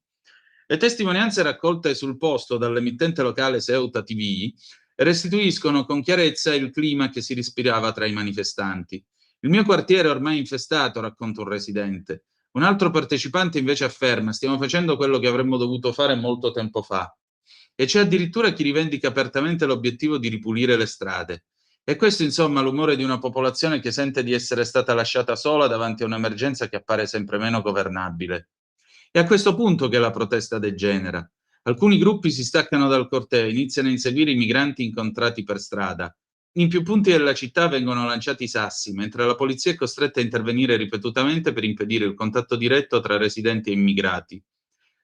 Speaker 3: Le testimonianze raccolte sul posto dall'emittente locale Ceuta TV restituiscono con chiarezza il clima che si respirava tra i manifestanti. Il mio quartiere è ormai infestato, racconta un residente. Un altro partecipante invece afferma: stiamo facendo quello che avremmo dovuto fare molto tempo fa. E c'è addirittura chi rivendica apertamente l'obiettivo di ripulire le strade. E questo, insomma, l'umore di una popolazione che sente di essere stata lasciata sola davanti a un'emergenza che appare sempre meno governabile. È a questo punto che la protesta degenera. Alcuni gruppi si staccano dal corteo e iniziano a inseguire i migranti incontrati per strada. In più punti della città vengono lanciati sassi, mentre la polizia è costretta a intervenire ripetutamente per impedire il contatto diretto tra residenti e immigrati.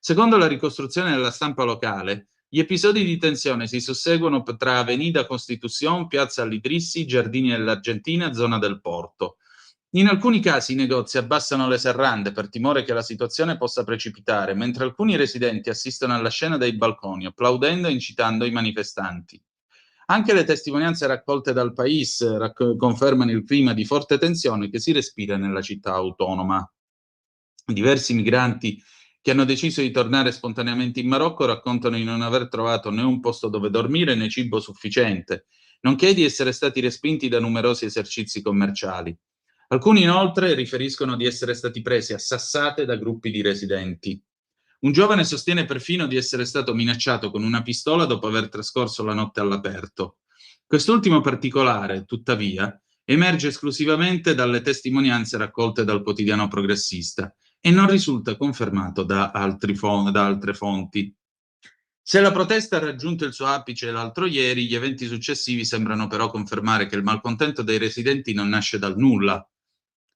Speaker 3: Secondo la ricostruzione della stampa locale, gli episodi di tensione si susseguono tra Avenida Constitución, Piazza Lidrissi, Giardini dell'Argentina, zona del Porto. In alcuni casi i negozi abbassano le serrande per timore che la situazione possa precipitare, mentre alcuni residenti assistono alla scena dai balconi, applaudendo e incitando i manifestanti. Anche le testimonianze raccolte dal País confermano il clima di forte tensione che si respira nella città autonoma. Diversi migranti che hanno deciso di tornare spontaneamente in Marocco raccontano di non aver trovato né un posto dove dormire né cibo sufficiente, nonché di essere stati respinti da numerosi esercizi commerciali. Alcuni inoltre riferiscono di essere stati presi a sassate da gruppi di residenti. Un giovane sostiene perfino di essere stato minacciato con una pistola dopo aver trascorso la notte all'aperto. Quest'ultimo particolare, tuttavia, emerge esclusivamente dalle testimonianze raccolte dal quotidiano progressista e non risulta confermato da altre fonti. Se la protesta ha raggiunto il suo apice l'altro ieri, gli eventi successivi sembrano però confermare che il malcontento dei residenti non nasce dal nulla.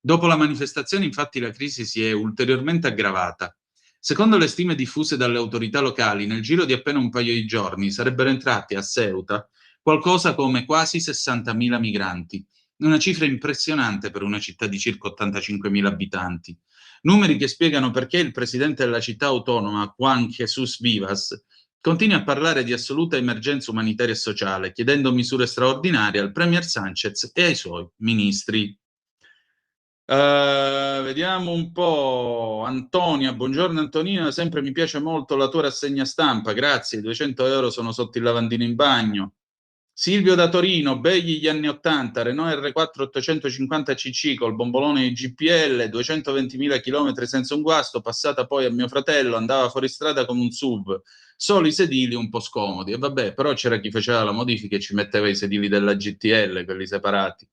Speaker 3: Dopo la manifestazione, infatti, la crisi si è ulteriormente aggravata. Secondo le stime diffuse dalle autorità locali, nel giro di appena un paio di giorni sarebbero entrati a Ceuta qualcosa come quasi 60.000 migranti, una cifra impressionante per una città di circa 85.000 abitanti. Numeri che spiegano perché il presidente della città autonoma, Juan Jesús Vivas, continua a parlare di assoluta emergenza umanitaria e sociale, chiedendo misure straordinarie al premier Sanchez e ai suoi ministri. Vediamo un po'. Antonia, buongiorno Antonina, sempre mi piace molto la tua rassegna stampa, grazie, 200 euro sono sotto il lavandino in bagno. Silvio da Torino, begli gli anni 80, Renault R4 850 cc col bombolone di GPL, 220.000 km senza un guasto, passata poi a mio fratello, andava fuori strada come un SUV, solo i sedili un po' scomodi, e vabbè, però c'era chi faceva la modifica e ci metteva i sedili della GTL, quelli separati.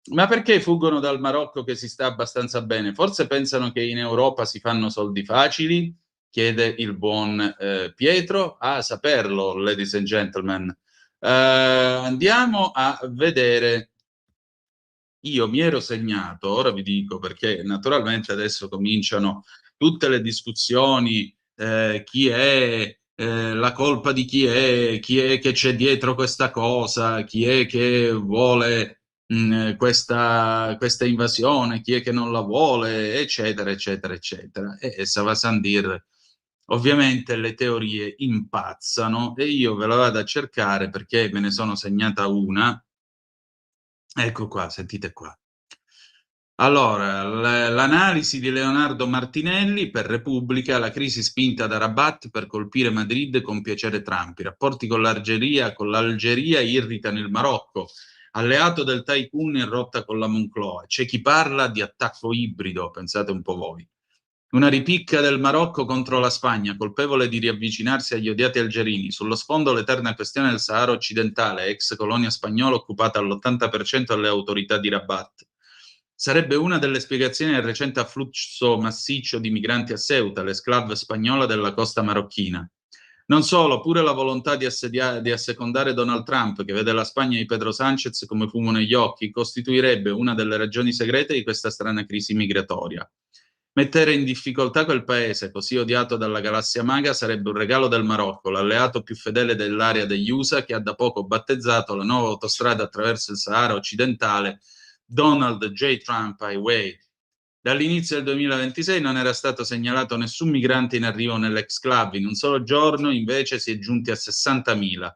Speaker 3: Ma perché fuggono dal Marocco che si sta abbastanza bene? Forse pensano che in Europa si fanno soldi facili? Chiede il buon Pietro. A saperlo, ladies and gentlemen. Andiamo a vedere. Io mi ero segnato, ora vi dico perché naturalmente adesso cominciano tutte le discussioni, chi è, la colpa di chi è che c'è dietro questa cosa, chi è che vuole questa invasione, chi è che non la vuole, eccetera, eccetera, eccetera. E Savasandir, ovviamente le teorie impazzano e io ve la vado a cercare perché me ne sono segnata una. Ecco qua, sentite qua. Allora, l'analisi di Leonardo Martinelli per Repubblica, la crisi spinta da Rabat per colpire Madrid e compiacere Trump. I rapporti con l'Algeria irritano il Marocco, alleato del tycoon in rotta con la Moncloa. C'è chi parla di attacco ibrido, pensate un po' voi. Una ripicca del Marocco contro la Spagna, colpevole di riavvicinarsi agli odiati algerini. Sullo sfondo l'eterna questione del Sahara occidentale, ex colonia spagnola occupata all'80% dalle autorità di Rabat. Sarebbe una delle spiegazioni del recente afflusso massiccio di migranti a Ceuta, l'esclave spagnola della costa marocchina. Non solo, pure la volontà di assecondare Donald Trump, che vede la Spagna di Pedro Sánchez come fumo negli occhi, costituirebbe una delle ragioni segrete di questa strana crisi migratoria. Mettere in difficoltà quel paese così odiato dalla galassia maga sarebbe un regalo del Marocco, l'alleato più fedele dell'area degli USA, che ha da poco battezzato la nuova autostrada attraverso il Sahara occidentale Donald J. Trump Highway. Dall'inizio del 2026 non era stato segnalato nessun migrante in arrivo nell'ex-club, in un solo giorno invece si è giunti a 60.000.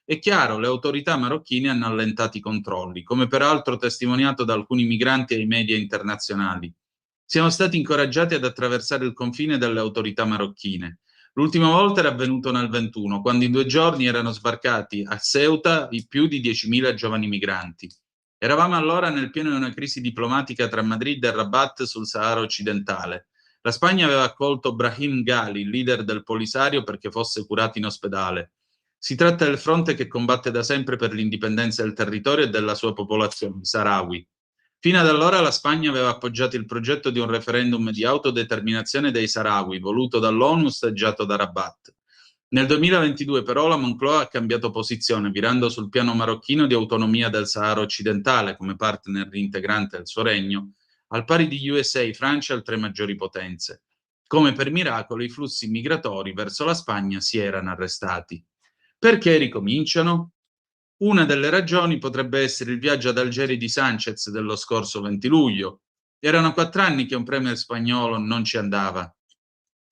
Speaker 3: È chiaro, le autorità marocchine hanno allentato i controlli, come peraltro testimoniato da alcuni migranti ai media internazionali. Siamo stati incoraggiati ad attraversare il confine dalle autorità marocchine. L'ultima volta era avvenuto nel 21, quando in 2 giorni erano sbarcati a Ceuta più di 10.000 giovani migranti. Eravamo allora nel pieno di una crisi diplomatica tra Madrid e Rabat sul Sahara occidentale. La Spagna aveva accolto Brahim Ghali, il leader del Polisario, perché fosse curato in ospedale. Si tratta del fronte che combatte da sempre per l'indipendenza del territorio e della sua popolazione, Sahrawi. Fino ad allora la Spagna aveva appoggiato il progetto di un referendum di autodeterminazione dei Sahrawi, voluto dall'ONU, osteggiato da Rabat. Nel 2022 però la Moncloa ha cambiato posizione, virando sul piano marocchino di autonomia del Sahara occidentale come partner integrante del suo regno, al pari di USA, Francia e altre maggiori potenze. Come per miracolo i flussi migratori verso la Spagna si erano arrestati. Perché ricominciano? Una delle ragioni potrebbe essere il viaggio ad Algeri di Sanchez dello scorso 20 luglio. Erano 4 anni che un premier spagnolo non ci andava.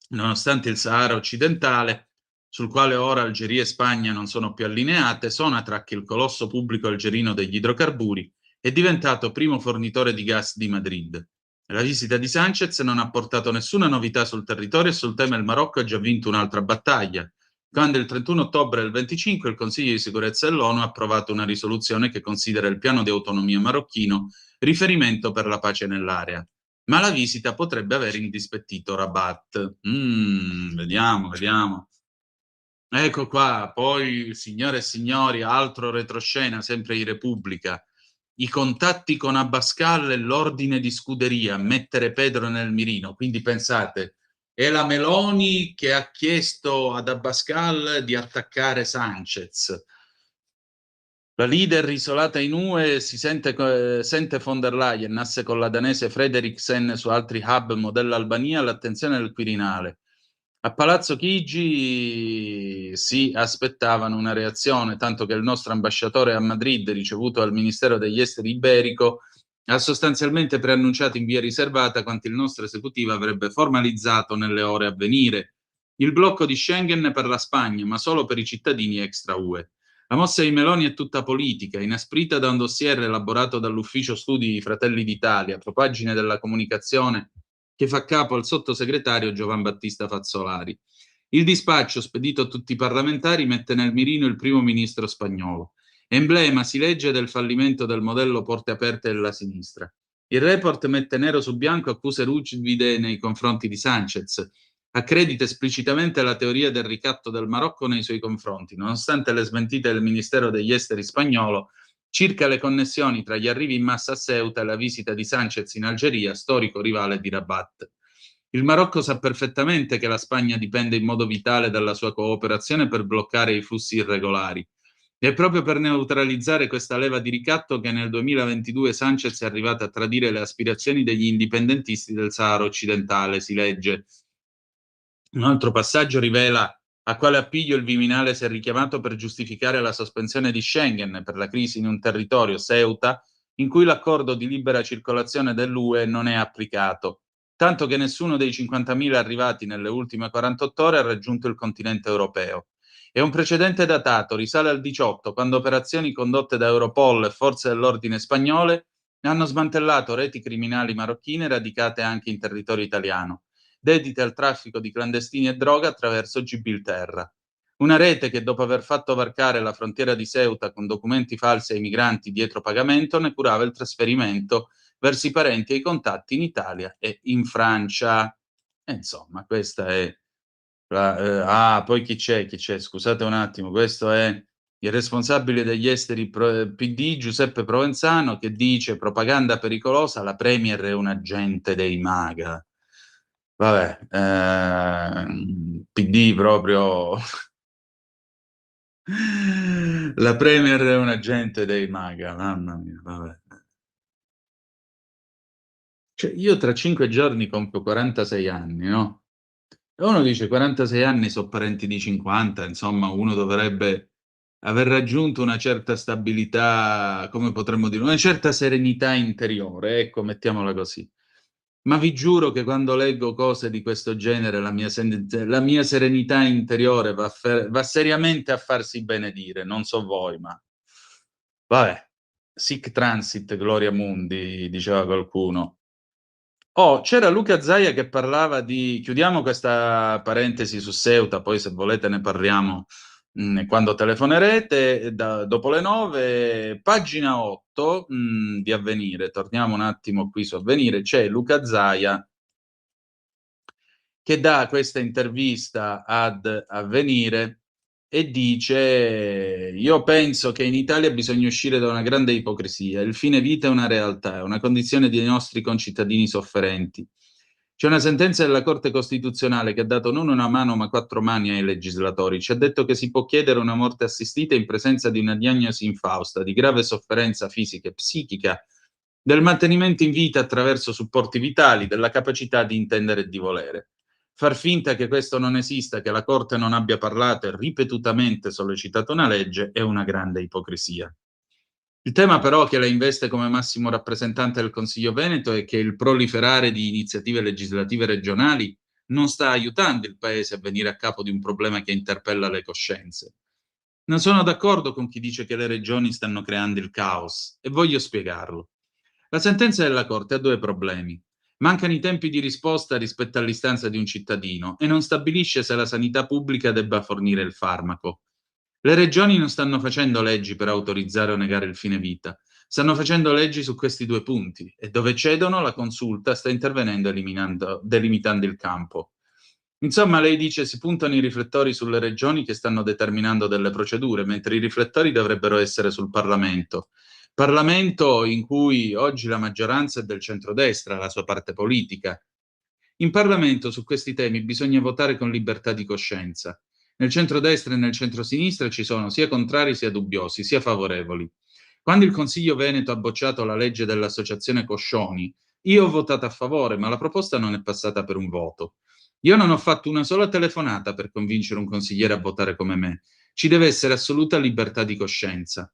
Speaker 3: Nonostante il Sahara occidentale, sul quale ora Algeria e Spagna non sono più allineate, Sonatrach, il colosso pubblico algerino degli idrocarburi, è diventato primo fornitore di gas di Madrid. La visita di Sanchez non ha portato nessuna novità sul territorio e sul tema il Marocco ha già vinto un'altra battaglia, quando il 31 ottobre del 25 il Consiglio di sicurezza dell'ONU ha approvato una risoluzione che considera il piano di autonomia marocchino riferimento per la pace nell'area. Ma la visita potrebbe aver indispettito Rabat. Vediamo. Ecco qua, poi, signore e signori, altro retroscena, sempre di Repubblica. I contatti con Abascal e l'ordine di scuderia, mettere Pedro nel mirino. Quindi pensate, è la Meloni che ha chiesto ad Abascal di attaccare Sanchez. La leader isolata in UE sente von der Leyen, asse con la danese Frederiksen su altri hub modello Albania, l'attenzione del Quirinale. A Palazzo Chigi si aspettavano una reazione, tanto che il nostro ambasciatore a Madrid, ricevuto dal Ministero degli Esteri iberico, ha sostanzialmente preannunciato in via riservata quanto il nostro esecutivo avrebbe formalizzato nelle ore a venire. Il blocco di Schengen per la Spagna, ma solo per i cittadini extra UE. La mossa di Meloni è tutta politica, inasprita da un dossier elaborato dall'Ufficio Studi di Fratelli d'Italia, propagine della comunicazione che fa capo al sottosegretario Giovan Battista Fazzolari. Il dispaccio spedito a tutti i parlamentari mette nel mirino il primo ministro spagnolo. Emblema, si legge, del fallimento del modello porte aperte della sinistra. Il report mette nero su bianco accuse rugide nei confronti di Sanchez, accredita esplicitamente la teoria del ricatto del Marocco nei suoi confronti, nonostante le smentite del Ministero degli Esteri spagnolo circa le connessioni tra gli arrivi in massa a Ceuta e la visita di Sanchez in Algeria, storico rivale di Rabat. Il Marocco sa perfettamente che la Spagna dipende in modo vitale dalla sua cooperazione per bloccare i flussi irregolari. È proprio per neutralizzare questa leva di ricatto che nel 2022 Sanchez è arrivato a tradire le aspirazioni degli indipendentisti del Sahara occidentale, si legge. Un altro passaggio rivela a quale appiglio il Viminale si è richiamato per giustificare la sospensione di Schengen per la crisi in un territorio, Ceuta, in cui l'accordo di libera circolazione dell'UE non è applicato, tanto che nessuno dei 50.000 arrivati nelle ultime 48 ore ha raggiunto il continente europeo. È un precedente datato, risale al 18, quando operazioni condotte da Europol e forze dell'ordine spagnole hanno smantellato reti criminali marocchine radicate anche in territorio italiano, dedite al traffico di clandestini e droga attraverso Gibilterra. Una rete che, dopo aver fatto varcare la frontiera di Ceuta con documenti falsi ai migranti dietro pagamento, ne curava il trasferimento verso i parenti e i contatti in Italia e in Francia. Insomma, questa è poi chi c'è? Scusate un attimo, questo è il responsabile degli esteri PD, Giuseppe Provenzano, che dice: propaganda pericolosa, la Premier è un agente dei MAGA. Vabbè, PD proprio. La Premier è un agente dei MAGA, mamma mia, vabbè. Cioè, io tra 5 giorni compio 46 anni, no? E uno dice 46 anni sono parenti di 50, insomma, uno dovrebbe aver raggiunto una certa stabilità, come potremmo dire, una certa serenità interiore, ecco, mettiamola così. Ma vi giuro che quando leggo cose di questo genere, la mia serenità interiore va seriamente a farsi benedire, non so voi, ma vabbè, sic transit gloria mundi, diceva qualcuno. Oh, c'era Luca Zaia che parlava di... Chiudiamo questa parentesi su Ceuta, poi se volete ne parliamo quando telefonerete, dopo le 9, pagina 8 di Avvenire. Torniamo un attimo qui su Avvenire. C'è Luca Zaia che dà questa intervista ad Avvenire e dice: io penso che in Italia bisogna uscire da una grande ipocrisia. Il fine vita è una realtà, è una condizione dei nostri concittadini sofferenti. C'è una sentenza della Corte Costituzionale che ha dato non una mano ma 4 mani ai legislatori. Ci ha detto che si può chiedere una morte assistita in presenza di una diagnosi infausta, di grave sofferenza fisica e psichica, del mantenimento in vita attraverso supporti vitali, della capacità di intendere e di volere. Far finta che questo non esista, che la Corte non abbia parlato e ripetutamente sollecitato una legge è una grande ipocrisia. Il tema però che la investe come massimo rappresentante del Consiglio Veneto è che il proliferare di iniziative legislative regionali non sta aiutando il Paese a venire a capo di un problema che interpella le coscienze. Non sono d'accordo con chi dice che le regioni stanno creando il caos e voglio spiegarlo. La sentenza della Corte ha 2 problemi. Mancano i tempi di risposta rispetto all'istanza di un cittadino e non stabilisce se la sanità pubblica debba fornire il farmaco. Le regioni non stanno facendo leggi per autorizzare o negare il fine vita, stanno facendo leggi su questi 2 punti e dove cedono la consulta sta intervenendo delimitando il campo. Insomma, lei dice si puntano i riflettori sulle regioni che stanno determinando delle procedure, mentre i riflettori dovrebbero essere sul Parlamento. Parlamento in cui oggi la maggioranza è del centrodestra, la sua parte politica. In Parlamento su questi temi bisogna votare con libertà di coscienza. Nel centrodestra e nel centrosinistra ci sono sia contrari sia dubbiosi, sia favorevoli. Quando il Consiglio Veneto ha bocciato la legge dell'associazione Coscioni, io ho votato a favore, ma la proposta non è passata per un voto. Io non ho fatto una sola telefonata per convincere un consigliere a votare come me. Ci deve essere assoluta libertà di coscienza.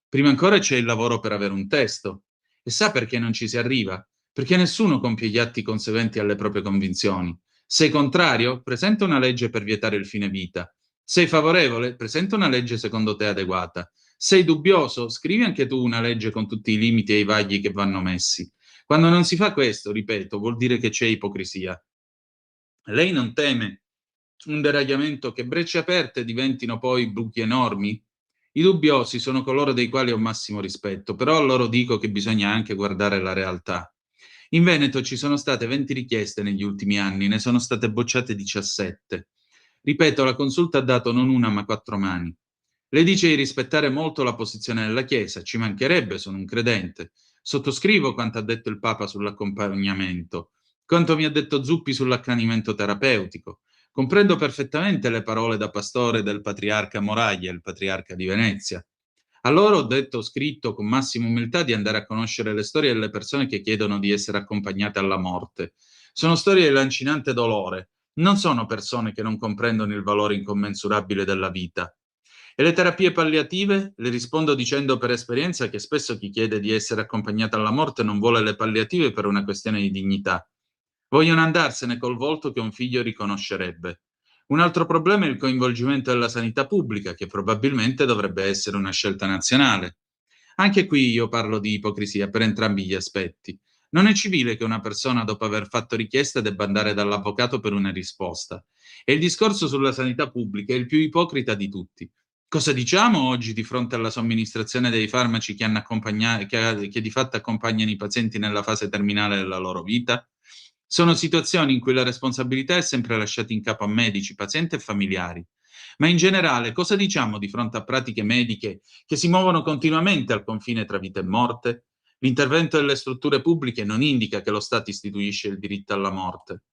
Speaker 3: Prima ancora c'è il lavoro per avere un testo. E sa perché non ci si arriva? Perché nessuno compie gli atti conseguenti alle proprie convinzioni. Sei contrario? Presenta una legge per vietare il fine vita. Sei favorevole? Presenta una legge secondo te adeguata. Sei dubbioso? Scrivi anche tu una legge con tutti i limiti e i vagli che vanno messi. Quando non si fa questo, ripeto, vuol dire che c'è ipocrisia. Lei non teme un deragliamento che brecce aperte diventino poi buchi enormi? I dubbiosi sono coloro dei quali ho massimo rispetto, però a loro dico che bisogna anche guardare la realtà. In Veneto ci sono state 20 richieste negli ultimi anni, ne sono state bocciate 17. Ripeto, la consulta ha dato non una ma 4 mani. Lei dice di rispettare molto la posizione della Chiesa, ci mancherebbe, sono un credente. Sottoscrivo quanto ha detto il Papa sull'accompagnamento, quanto mi ha detto Zuppi sull'accanimento terapeutico. Comprendo perfettamente le parole da pastore del patriarca Moraglia, il patriarca di Venezia. A loro ho detto, ho scritto con massima umiltà di andare a conoscere le storie delle persone che chiedono di essere accompagnate alla morte. Sono storie di lancinante dolore, non sono persone che non comprendono il valore incommensurabile della vita. E le terapie palliative? Le rispondo dicendo per esperienza che spesso chi chiede di essere accompagnato alla morte non vuole le palliative per una questione di dignità. Vogliono andarsene col volto che un figlio riconoscerebbe. Un altro problema è il coinvolgimento della sanità pubblica, che probabilmente dovrebbe essere una scelta nazionale. Anche qui io parlo di ipocrisia per entrambi gli aspetti. Non è civile che una persona, dopo aver fatto richiesta, debba andare dall'avvocato per una risposta. E il discorso sulla sanità pubblica è il più ipocrita di tutti. Cosa diciamo oggi di fronte alla somministrazione dei farmaci che di fatto accompagnano i pazienti nella fase terminale della loro vita? Sono situazioni in cui la responsabilità è sempre lasciata in capo a medici, pazienti e familiari. Ma in generale, cosa diciamo di fronte a pratiche mediche che si muovono continuamente al confine tra vita e morte? L'intervento delle strutture pubbliche non indica che lo Stato istituisce il diritto alla morte.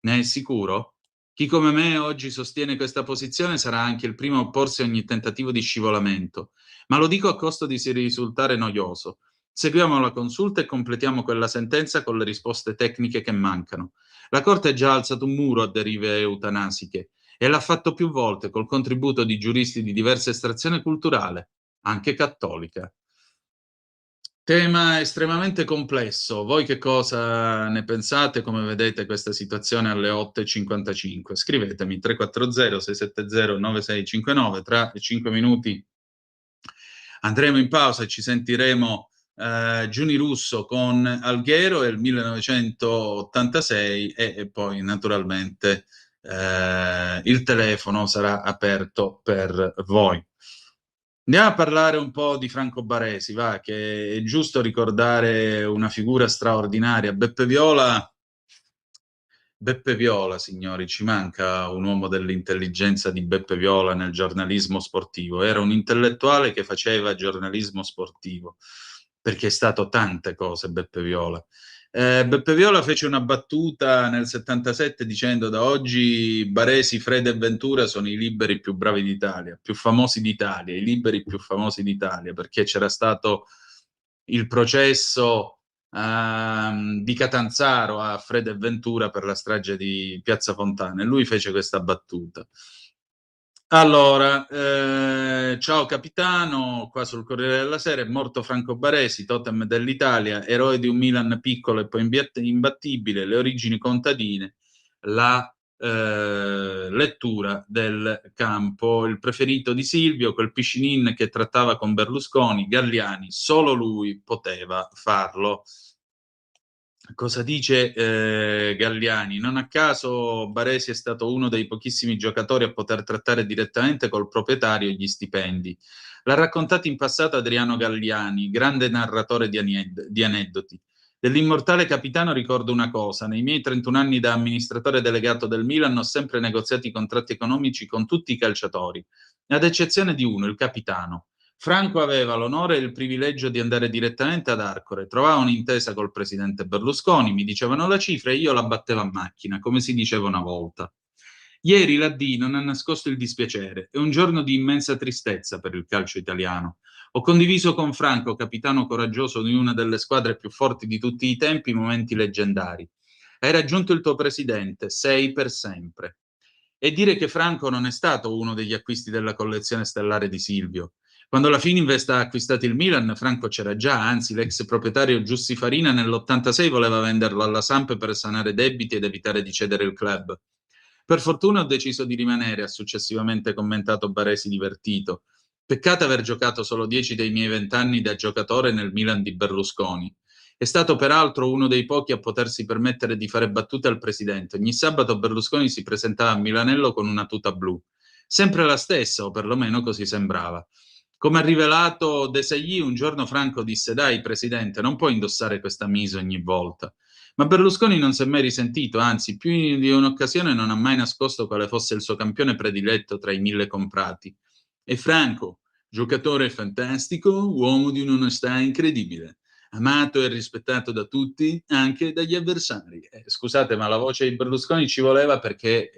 Speaker 3: Ne è sicuro? Chi come me oggi sostiene questa posizione sarà anche il primo a opporsi a ogni tentativo di scivolamento, ma lo dico a costo di risultare noioso. Seguiamo la consulta e completiamo quella sentenza con le risposte tecniche che mancano. La Corte ha già alzato un muro a derive eutanasiche e l'ha fatto più volte col contributo di giuristi di diversa estrazione culturale, anche cattolica. Tema estremamente complesso. Voi che cosa ne pensate? Come vedete questa situazione alle 8:55? Scrivetemi 340-670-9659. Tra 5 minuti andremo in pausa e ci sentiremo Giuni Russo con Alghero e il 1986 e poi naturalmente il telefono sarà aperto per voi. Andiamo a parlare un po' di Franco Baresi, va, che è giusto ricordare una figura straordinaria. Beppe Viola, signori, ci manca un uomo dell'intelligenza di Beppe Viola nel giornalismo sportivo. Era un intellettuale che faceva giornalismo sportivo, perché è stato tante cose Beppe Viola. Beppe Viola fece una battuta nel 77 dicendo: da oggi Baresi, Frede e Ventura sono i liberi più bravi d'Italia, più famosi d'Italia, i liberi più famosi d'Italia, perché c'era stato il processo di Catanzaro a Frede e Ventura per la strage di Piazza Fontana e lui fece questa battuta. Allora, ciao capitano, qua sul Corriere della Sera, è morto Franco Baresi, totem dell'Italia, eroe di un Milan piccolo e poi imbattibile, le origini contadine, la lettura del campo, il preferito di Silvio, quel piscinin che trattava con Berlusconi, Galliani, solo lui poteva farlo. Cosa dice Galliani? Non a caso Baresi è stato uno dei pochissimi giocatori a poter trattare direttamente col proprietario gli stipendi. L'ha raccontato in passato Adriano Galliani, grande narratore di aneddoti. Dell'immortale capitano ricordo una cosa: nei miei 31 anni da amministratore delegato del Milan ho sempre negoziato i contratti economici con tutti i calciatori, ad eccezione di uno, il capitano. Franco aveva l'onore e il privilegio di andare direttamente ad Arcore, trovava un'intesa col presidente Berlusconi, mi dicevano la cifra e io la battevo a macchina, come si diceva una volta. Ieri la D non ha nascosto il dispiacere, è un giorno di immensa tristezza per il calcio italiano. Ho condiviso con Franco, capitano coraggioso di una delle squadre più forti di tutti i tempi, momenti leggendari. Hai raggiunto il tuo presidente, sei per sempre. E dire che Franco non è stato uno degli acquisti della collezione stellare di Silvio. Quando la Fininvest ha acquistato il Milan, Franco c'era già, anzi l'ex proprietario Giussi Farina nell'86 voleva venderlo alla Samp per sanare debiti ed evitare di cedere il club. Per fortuna ho deciso di rimanere, ha successivamente commentato Baresi divertito. Peccato aver giocato solo 10 dei miei 20 anni da giocatore nel Milan di Berlusconi. È stato peraltro uno dei pochi a potersi permettere di fare battute al presidente. Ogni sabato Berlusconi si presentava a Milanello con una tuta blu. Sempre la stessa, o perlomeno così sembrava. Come ha rivelato Desagli, un giorno Franco disse: dai, presidente, non puoi indossare questa mise ogni volta. Ma Berlusconi non si è mai risentito, anzi, più di un'occasione non ha mai nascosto quale fosse il suo campione prediletto tra i 1000 comprati. E Franco, giocatore fantastico, uomo di un'onestà incredibile, amato e rispettato da tutti, anche dagli avversari. Scusate, ma la voce di Berlusconi ci voleva perché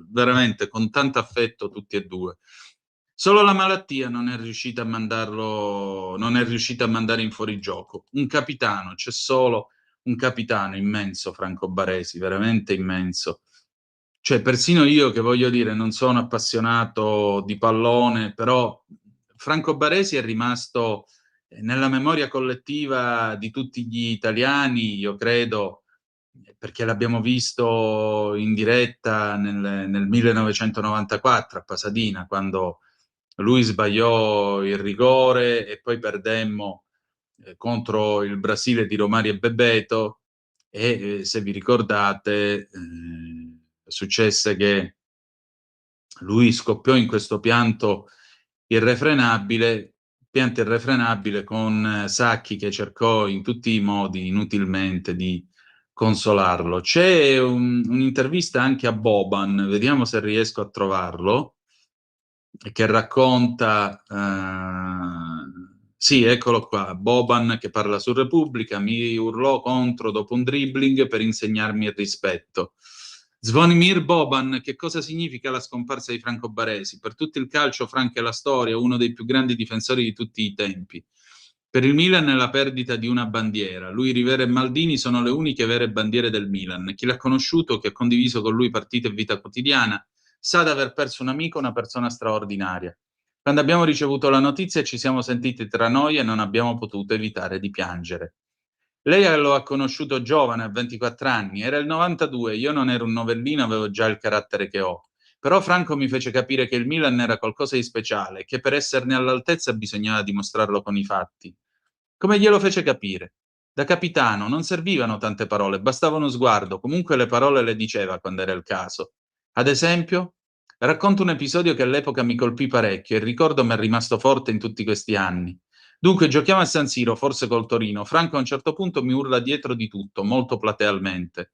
Speaker 3: veramente con tanto affetto tutti e due. Solo la malattia non è riuscita a mandare in fuorigioco. Un capitano, c'è solo un capitano immenso, Franco Baresi, veramente immenso. Cioè, persino io, che voglio dire, non sono appassionato di pallone, però Franco Baresi è rimasto nella memoria collettiva di tutti gli italiani, io credo, perché l'abbiamo visto in diretta nel 1994 a Pasadena, quando lui sbagliò il rigore e poi perdemmo contro il Brasile di Romario e Bebeto e se vi ricordate successe che lui scoppiò in questo pianto irrefrenabile con Sacchi che cercò in tutti i modi inutilmente di consolarlo. C'è un'intervista anche a Boban, vediamo se riesco a trovarlo, che racconta, sì, eccolo qua, Boban che parla su Repubblica, mi urlò contro dopo un dribbling per insegnarmi il rispetto. Zvonimir Boban, che cosa significa la scomparsa di Franco Baresi? Per tutto il calcio, Franco è la storia, uno dei più grandi difensori di tutti i tempi. Per il Milan è la perdita di una bandiera. Lui, Rivera e Maldini sono le uniche vere bandiere del Milan. Chi l'ha conosciuto, che ha condiviso con lui partite e vita quotidiana, sa di aver perso un amico, una persona straordinaria. Quando abbiamo ricevuto la notizia ci siamo sentiti tra noi e non abbiamo potuto evitare di piangere. Lei lo ha conosciuto giovane, a 24 anni, era il 92, io non ero un novellino, avevo già il carattere che ho. Però Franco mi fece capire che il Milan era qualcosa di speciale, che per esserne all'altezza bisognava dimostrarlo con i fatti. Come glielo fece capire? Da capitano non servivano tante parole, bastava uno sguardo, comunque le parole le diceva quando era il caso. Ad esempio, racconto un episodio che all'epoca mi colpì parecchio e il ricordo mi è rimasto forte in tutti questi anni. Dunque, giochiamo a San Siro, forse col Torino. Franco a un certo punto mi urla dietro di tutto, molto platealmente.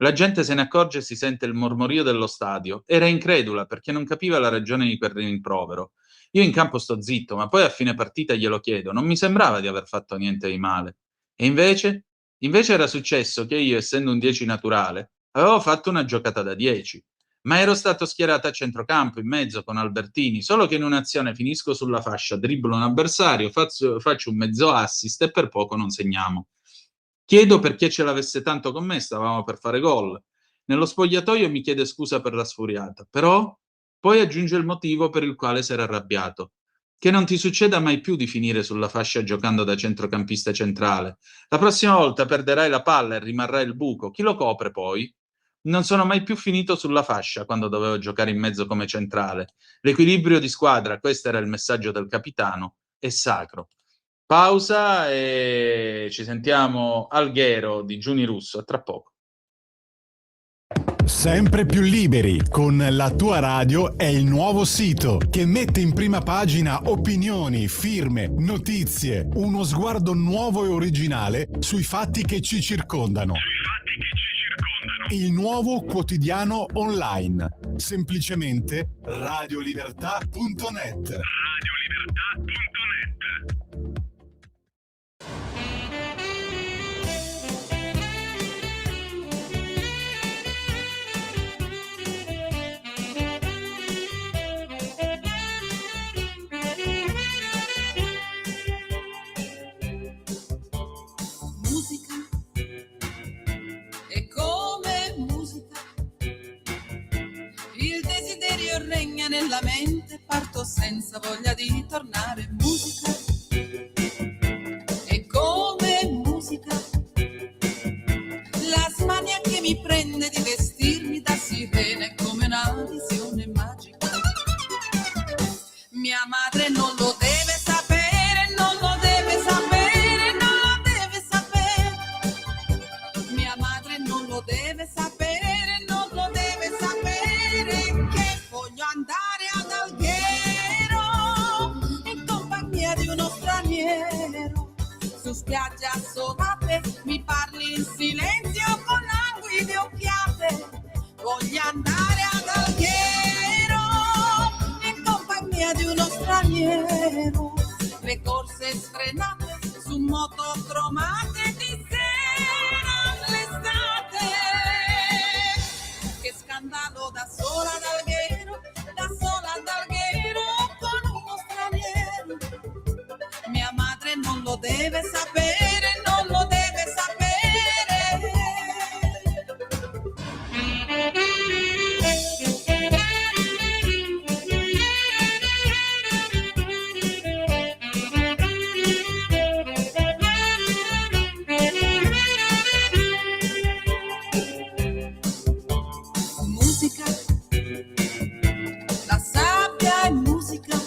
Speaker 3: La gente se ne accorge e si sente il mormorio dello stadio. Era incredula perché non capiva la ragione di quel rimprovero. Io in campo sto zitto, ma poi a fine partita glielo chiedo. Non mi sembrava di aver fatto niente di male. E invece? Invece era successo che io, essendo un 10 naturale, avevo fatto una giocata da 10. Ma ero stato schierato a centrocampo, in mezzo con Albertini, solo che in un'azione finisco sulla fascia, dribblo un avversario, faccio un mezzo assist e per poco non segniamo. Chiedo perché ce l'avesse tanto con me, stavamo per fare gol. Nello spogliatoio mi chiede scusa per la sfuriata, però poi aggiunge il motivo per il quale si era arrabbiato. Che non ti succeda mai più di finire sulla fascia giocando da centrocampista centrale. La prossima volta perderai la palla e rimarrà il buco. Chi lo copre poi? Non sono mai più finito sulla fascia quando dovevo giocare in mezzo come centrale. L'equilibrio di squadra, questo era il messaggio del capitano, è sacro. Pausa e ci sentiamo Alghero di Giuni Russo, a tra poco.
Speaker 1: Sempre più liberi con La Tua Radio è il nuovo sito che mette in prima pagina opinioni, firme, notizie, uno sguardo nuovo e originale sui fatti che ci circondano. Il nuovo quotidiano online, semplicemente radiolibertà.net.
Speaker 8: Musica è come musica, il desiderio regna nella mente, parto senza voglia di tornare. Musica è come musica, la smania che mi prende di vestirmi da sirena è come una visione magica. Mia madre non lo deve sapere, non lo deve sapere, non lo deve sapere. Mia madre non lo deve sapere, non lo deve sapere, che voglio andare ad Alghero in compagnia di uno straniero. Su spiagge assolate mi parli in silenzio con languide occhiate. Voglio andare ad Alghero in compagnia di uno straniero. Le corse sfrenate su moto cromate di sera all'estate. Che scandalo da sola ad Alghero, da sola ad Alghero con uno straniero. Mia madre non lo deve sapere, non lo deve sapere. Musica, la sabbia è musica,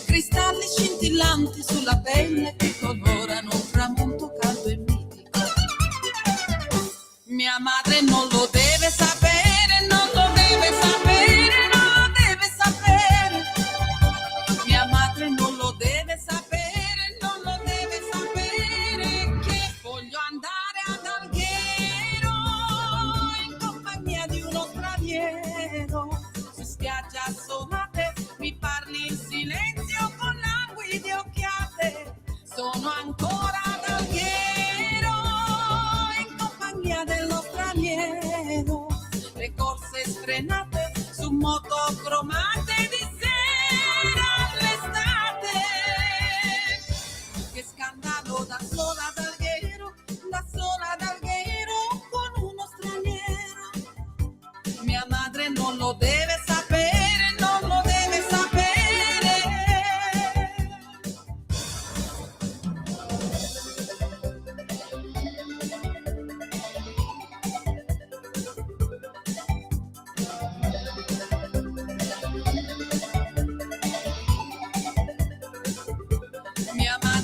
Speaker 8: cristalli scintillanti sulla pelle che colorano un tramonto caldo e mitico. Mia madre non lo deve sapere, non lo deve sapere, non lo deve sapere. Mia madre non lo deve sapere, non lo deve sapere, che voglio andare ad Alghero in compagnia di uno straniero. Su spiagge assolate mi parli in silenzio con languide occhiate. Sono ancora ad Alghero in compagnia dello straniero. Le corse sfrenate su moto cromate di sera all'estate.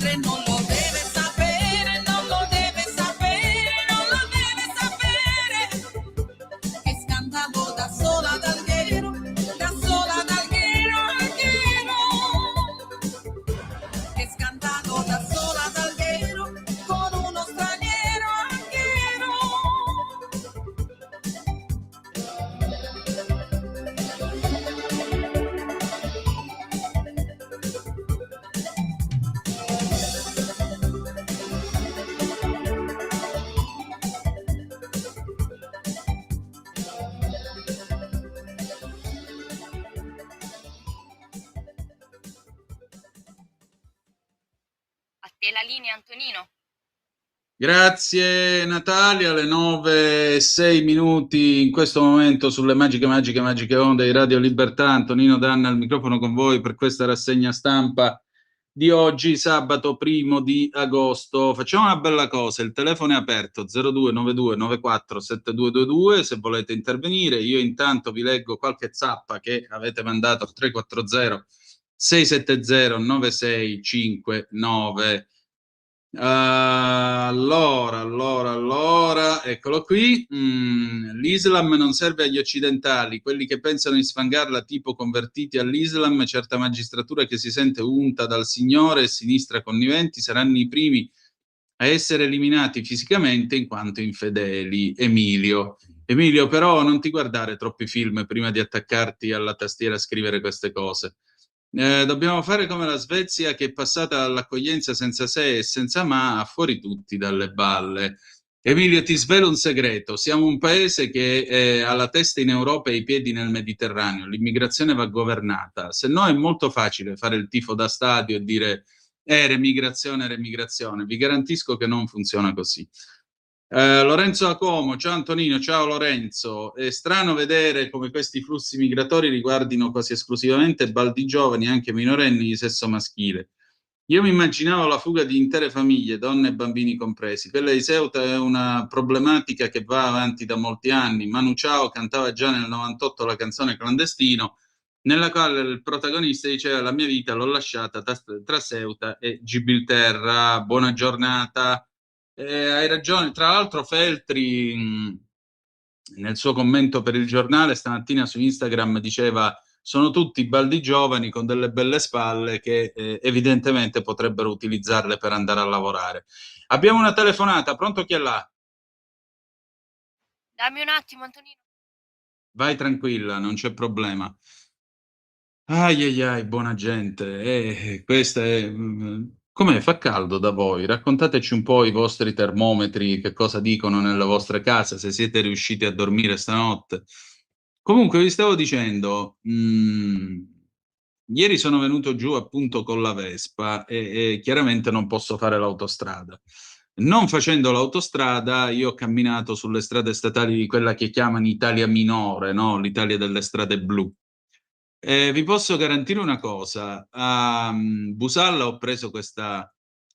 Speaker 8: madre non lo deve sapere, non lo deve sapere, non lo deve sapere. Che scandalo da sola ad Alghero, da sola ad Alghero, Alghero. Che scandalo da sola ad Alghero, con uno straniero, Alghero.
Speaker 2: A te la linea, Antonino.
Speaker 3: Grazie Natalia, alle 9:06 in questo momento sulle magiche onde di Radio Libertà. Antonino Danna al microfono con voi per questa rassegna stampa di oggi, sabato 1 agosto. Facciamo una bella cosa, il telefono è aperto 0292 94 7222 se volete intervenire. Io intanto vi leggo qualche zappa che avete mandato al 340 670 9659. Allora, eccolo qui. L'Islam non serve agli occidentali, quelli che pensano di sfangarla tipo convertiti all'Islam, certa magistratura che si sente unta dal Signore e sinistra conniventi saranno i primi a essere eliminati fisicamente in quanto infedeli. Emilio, però non ti guardare troppi film prima di attaccarti alla tastiera a scrivere queste cose. Dobbiamo fare come la Svezia, che è passata dall'accoglienza senza se e senza ma a fuori tutti dalle balle. Emilio, ti svelo un segreto: siamo un paese che ha la testa in Europa e i piedi nel Mediterraneo. L'immigrazione va governata, se no è molto facile fare il tifo da stadio e dire remigrazione. Vi garantisco che non funziona così. Lorenzo Acomo, ciao Antonino, ciao Lorenzo. È strano vedere come questi flussi migratori riguardino quasi esclusivamente baldi giovani, anche minorenni di sesso maschile. Io mi immaginavo la fuga di intere famiglie, donne e bambini compresi. Quella di Ceuta è una problematica che va avanti da molti anni. Manu Chao cantava già nel 98 la canzone Clandestino, nella quale il protagonista diceva: la mia vita l'ho lasciata tra Ceuta e Gibilterra. Buona giornata. Hai ragione, tra l'altro Feltri nel suo commento per il giornale stamattina su Instagram diceva: sono tutti baldi giovani con delle belle spalle che evidentemente potrebbero utilizzarle per andare a lavorare. Abbiamo una telefonata, pronto, chi è là?
Speaker 2: Dammi un attimo, Antonino.
Speaker 3: Vai tranquilla, non c'è problema. Ai, buona gente. Questa è... Com'è? Fa caldo da voi? Raccontateci un po' i vostri termometri, che cosa dicono nelle vostre case, se siete riusciti a dormire stanotte. Comunque vi stavo dicendo, ieri sono venuto giù appunto con la Vespa e chiaramente non posso fare l'autostrada. Non facendo l'autostrada, io ho camminato sulle strade statali di quella che chiamano Italia minore, no? L'Italia delle strade blu. Vi posso garantire una cosa: a Busalla ho preso questa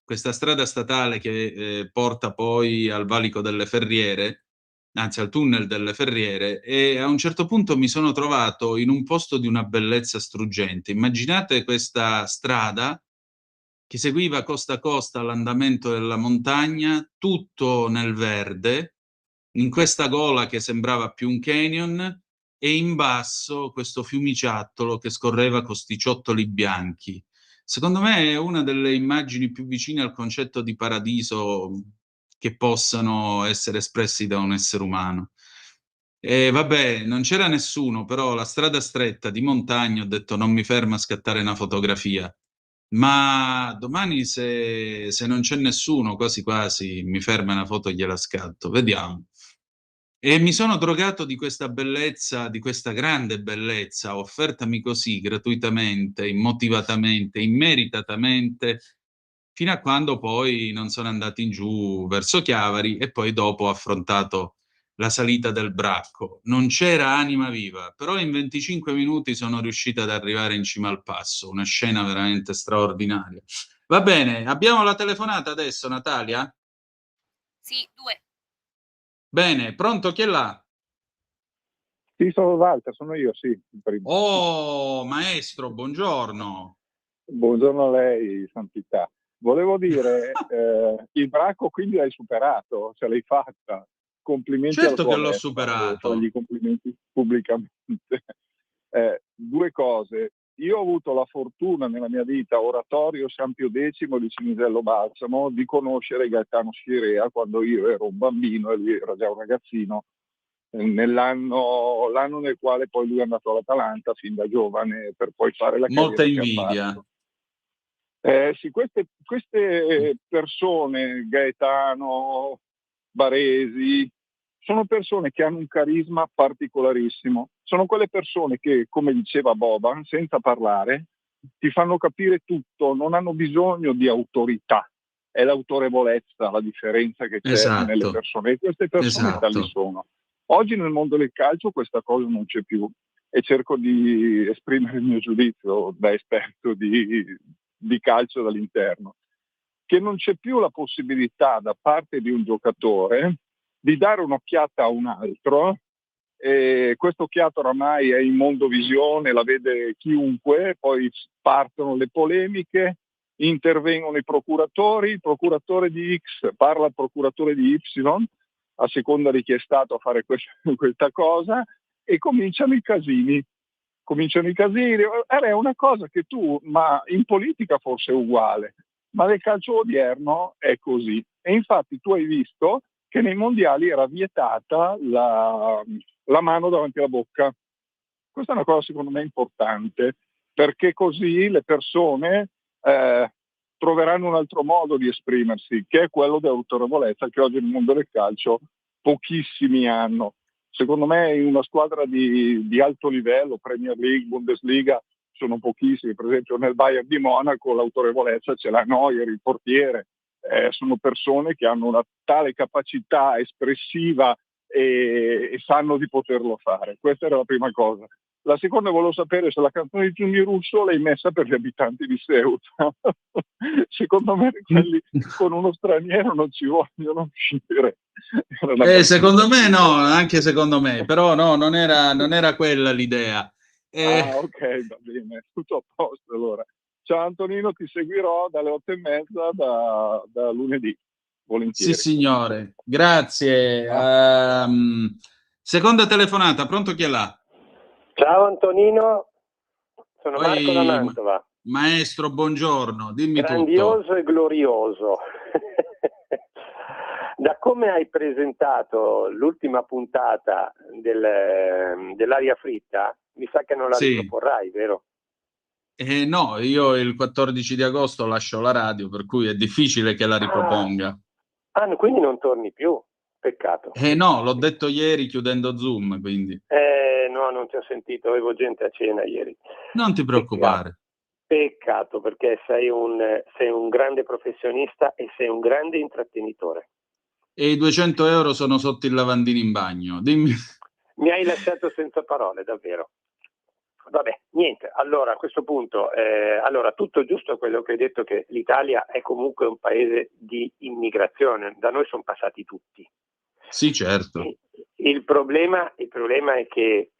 Speaker 3: strada statale che porta poi al valico delle Ferriere, anzi al tunnel delle Ferriere, e a un certo punto mi sono trovato in un posto di una bellezza struggente. Immaginate questa strada che seguiva costa a costa l'andamento della montagna, tutto nel verde, in questa gola che sembrava più un canyon, e in basso questo fiumiciattolo che scorreva con sti ciottoli bianchi. Secondo me è una delle immagini più vicine al concetto di paradiso che possano essere espressi da un essere umano. E vabbè, non c'era nessuno, però la strada stretta di montagna, ho detto non mi fermo a scattare una fotografia. Ma domani se non c'è nessuno, quasi quasi mi ferma una foto e gliela scatto, vediamo. E mi sono drogato di questa bellezza, di questa grande bellezza, offertami così, gratuitamente, immotivatamente, immeritatamente, fino a quando poi non sono andati in giù verso Chiavari e poi dopo ho affrontato la salita del Bracco. Non c'era anima viva, però in 25 minuti sono riuscito ad arrivare in cima al passo, una scena veramente straordinaria. Va bene, abbiamo la telefonata adesso, Natalia?
Speaker 2: Sì, 2.
Speaker 3: Bene, pronto, chi è là?
Speaker 9: Sì, sono Walter, sono io, sì. Il primo.
Speaker 3: Oh, maestro, buongiorno.
Speaker 9: Buongiorno a lei, Santità. Volevo dire, il bracco quindi l'hai superato, ce l'hai fatta. Complimenti alla
Speaker 3: Certo
Speaker 9: tua
Speaker 3: che l'ho
Speaker 9: Vespa, devo
Speaker 3: superato.
Speaker 9: fargli i complimenti pubblicamente. Due cose. Io ho avuto la fortuna nella mia vita, oratorio San Pio X di Cinisello Balsamo, di conoscere Gaetano Scirea quando io ero un bambino e lui era già un ragazzino, l'anno nel quale poi lui è andato all'Atalanta fin da giovane per poi fare la
Speaker 3: Molta
Speaker 9: carriera che ha
Speaker 3: invidia.
Speaker 9: fatto. Sì, queste persone, Gaetano, Baresi, sono persone che hanno un carisma particolarissimo. Sono quelle persone che, come diceva Boban, senza parlare, ti fanno capire tutto, non hanno bisogno di autorità. È l'autorevolezza la differenza che c'è nelle
Speaker 3: Esatto,
Speaker 9: persone. E queste persone tali
Speaker 3: esatto.
Speaker 9: sono. Oggi nel mondo del calcio questa cosa non c'è più e cerco di esprimere il mio giudizio da esperto di calcio dall'interno, che non c'è più la possibilità da parte di un giocatore di dare un'occhiata a un altro, e questo occhiato oramai è in mondovisione, la vede chiunque, poi partono le polemiche, intervengono i procuratori, il procuratore di X parla al procuratore di Y, a seconda di chi è stato a fare questa cosa, e cominciano i casini. È una cosa che ma in politica forse è uguale, ma nel calcio odierno è così. E infatti tu hai visto che nei mondiali era vietata la mano davanti alla bocca. Questa è una cosa secondo me importante, perché così le persone troveranno un altro modo di esprimersi, che è quello dell'autorevolezza che oggi nel mondo del calcio pochissimi hanno. Secondo me in una squadra di alto livello, Premier League, Bundesliga, sono pochissimi. Per esempio nel Bayern di Monaco l'autorevolezza ce l'ha Neuer, il portiere. Sono persone che hanno una tale capacità espressiva e sanno di poterlo fare. Questa era la prima cosa. La seconda, volevo sapere se la canzone di Giuni Russo l'hai messa per gli abitanti di Ceuta. Secondo me quelli con uno straniero non ci vogliono uscire.
Speaker 3: Secondo me no, anche secondo me, però no, non era quella l'idea.
Speaker 9: Ok, va bene, tutto a posto allora. Ciao Antonino, ti seguirò dalle 8:30 da lunedì, volentieri.
Speaker 3: Sì, signore, grazie. Seconda telefonata, pronto, chi è là?
Speaker 10: Ciao Antonino, sono
Speaker 3: Poi,
Speaker 10: Marco da Mantova.
Speaker 3: Maestro, buongiorno, dimmi
Speaker 10: Grandioso
Speaker 3: tutto.
Speaker 10: e glorioso. Da come hai presentato l'ultima puntata dell'Aria Fritta, mi sa che non la
Speaker 3: Sì.
Speaker 10: riproporrai, vero?
Speaker 3: No, io il 14 di agosto lascio la radio, per cui è difficile che la riproponga.
Speaker 10: Quindi non torni più, peccato.
Speaker 3: No, l'ho detto ieri chiudendo Zoom, quindi.
Speaker 10: No, non ti ho sentito, avevo gente a cena ieri.
Speaker 3: Non ti preoccupare.
Speaker 10: Peccato, perché sei un grande professionista e sei un grande intrattenitore.
Speaker 3: E i 200 euro sono sotto il lavandino in bagno, dimmi.
Speaker 10: Mi hai lasciato senza parole, davvero. Vabbè, niente, allora a questo punto, tutto giusto quello che hai detto, che l'Italia è comunque un paese di immigrazione, da noi sono passati tutti.
Speaker 3: Sì, certo.
Speaker 10: Il problema è che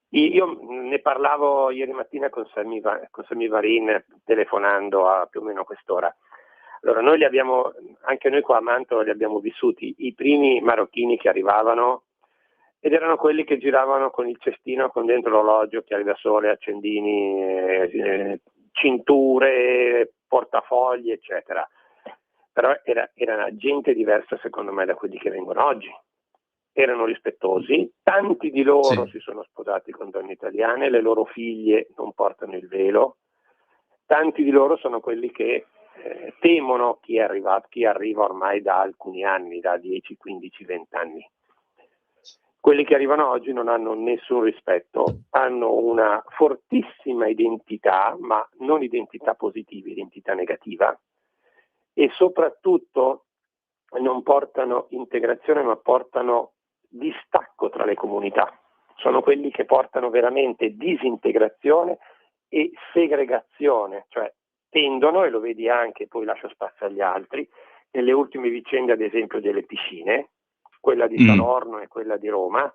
Speaker 10: io ne parlavo ieri mattina con Sami Varin, telefonando a più o meno a quest'ora. Allora, anche noi qua a Mantova li abbiamo vissuti, i primi marocchini che arrivavano, ed erano quelli che giravano con il cestino con dentro l'orologio, occhiali da sole, accendini, cinture, portafogli, eccetera. Però era gente diversa secondo me da quelli che vengono oggi. Erano rispettosi, tanti di loro si sono sposati con donne italiane, le loro figlie non portano il velo, tanti di loro sono quelli che temono chi arriva ormai da alcuni anni, da 10, 15, 20 anni. Quelli che arrivano oggi non hanno nessun rispetto, hanno una fortissima identità, ma non identità positiva, identità negativa, e soprattutto non portano integrazione, ma portano distacco tra le comunità. Sono quelli che portano veramente disintegrazione e segregazione, cioè tendono, e lo vedi anche, poi lascio spazio agli altri, nelle ultime vicende ad esempio delle piscine, quella di Salerno e quella di Roma,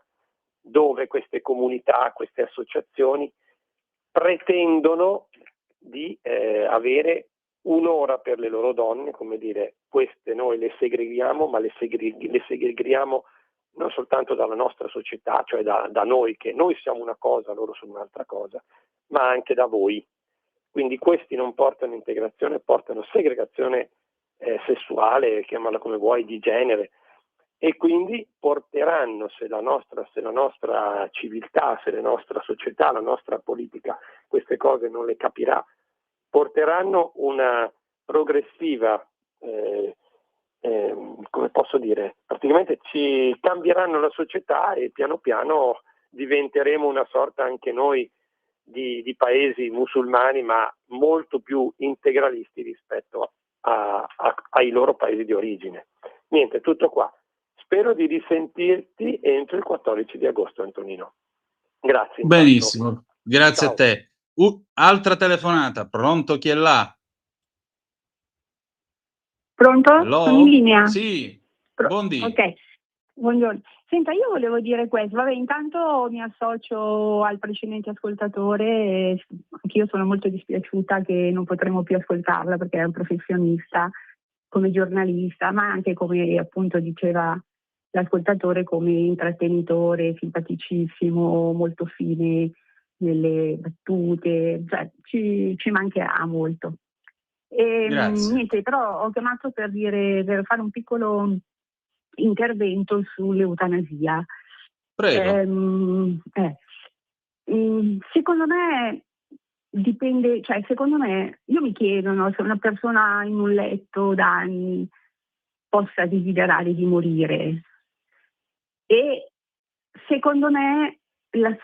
Speaker 10: dove queste comunità, queste associazioni pretendono di avere un'ora per le loro donne, come dire, queste noi le segreghiamo, ma le segreghiamo non soltanto dalla nostra società, cioè da noi, che noi siamo una cosa, loro sono un'altra cosa, ma anche da voi. Quindi questi non portano integrazione, portano segregazione sessuale, chiamala come vuoi, di genere, e quindi porteranno, se la nostra civiltà, se la nostra società, la nostra politica queste cose non le capirà, porteranno una progressiva, come posso dire, praticamente ci cambieranno la società e piano piano diventeremo una sorta anche noi di paesi musulmani, ma molto più integralisti rispetto ai loro paesi di origine. Niente, tutto qua. Spero di risentirti entro il 14 di agosto, Antonino. Grazie. Intanto.
Speaker 3: Benissimo, grazie
Speaker 10: Ciao.
Speaker 3: a te. Altra telefonata, pronto, chi è là?
Speaker 11: Pronto?
Speaker 3: Hello?
Speaker 11: Sono in linea?
Speaker 3: Sì, buondì.
Speaker 11: Ok, buongiorno. Senta, io volevo dire questo. Vabbè, intanto mi associo al precedente ascoltatore. Anch'io sono molto dispiaciuta che non potremo più ascoltarla perché è un professionista come giornalista, ma anche come appunto diceva l'ascoltatore, come intrattenitore simpaticissimo, molto fine nelle battute, cioè ci mancherà molto.
Speaker 3: Grazie.
Speaker 11: Niente, però ho chiamato per fare un piccolo intervento sull'eutanasia.
Speaker 3: Prego.
Speaker 11: Secondo me dipende, cioè secondo me, io mi chiedo, no, se una persona in un letto da anni possa desiderare di morire, e secondo me la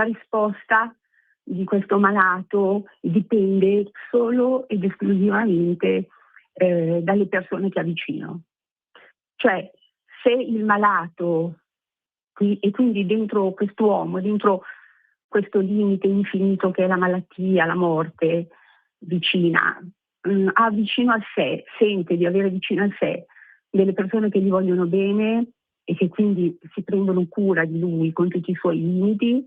Speaker 11: risposta di questo malato dipende solo ed esclusivamente dalle persone che ha vicino. Cioè, se il malato, e quindi dentro quest'uomo, dentro questo limite infinito che è la malattia, la morte vicina, ha vicino a sé, sente di avere vicino a sé delle persone che gli vogliono bene e che quindi si prendono cura di lui con tutti i suoi limiti,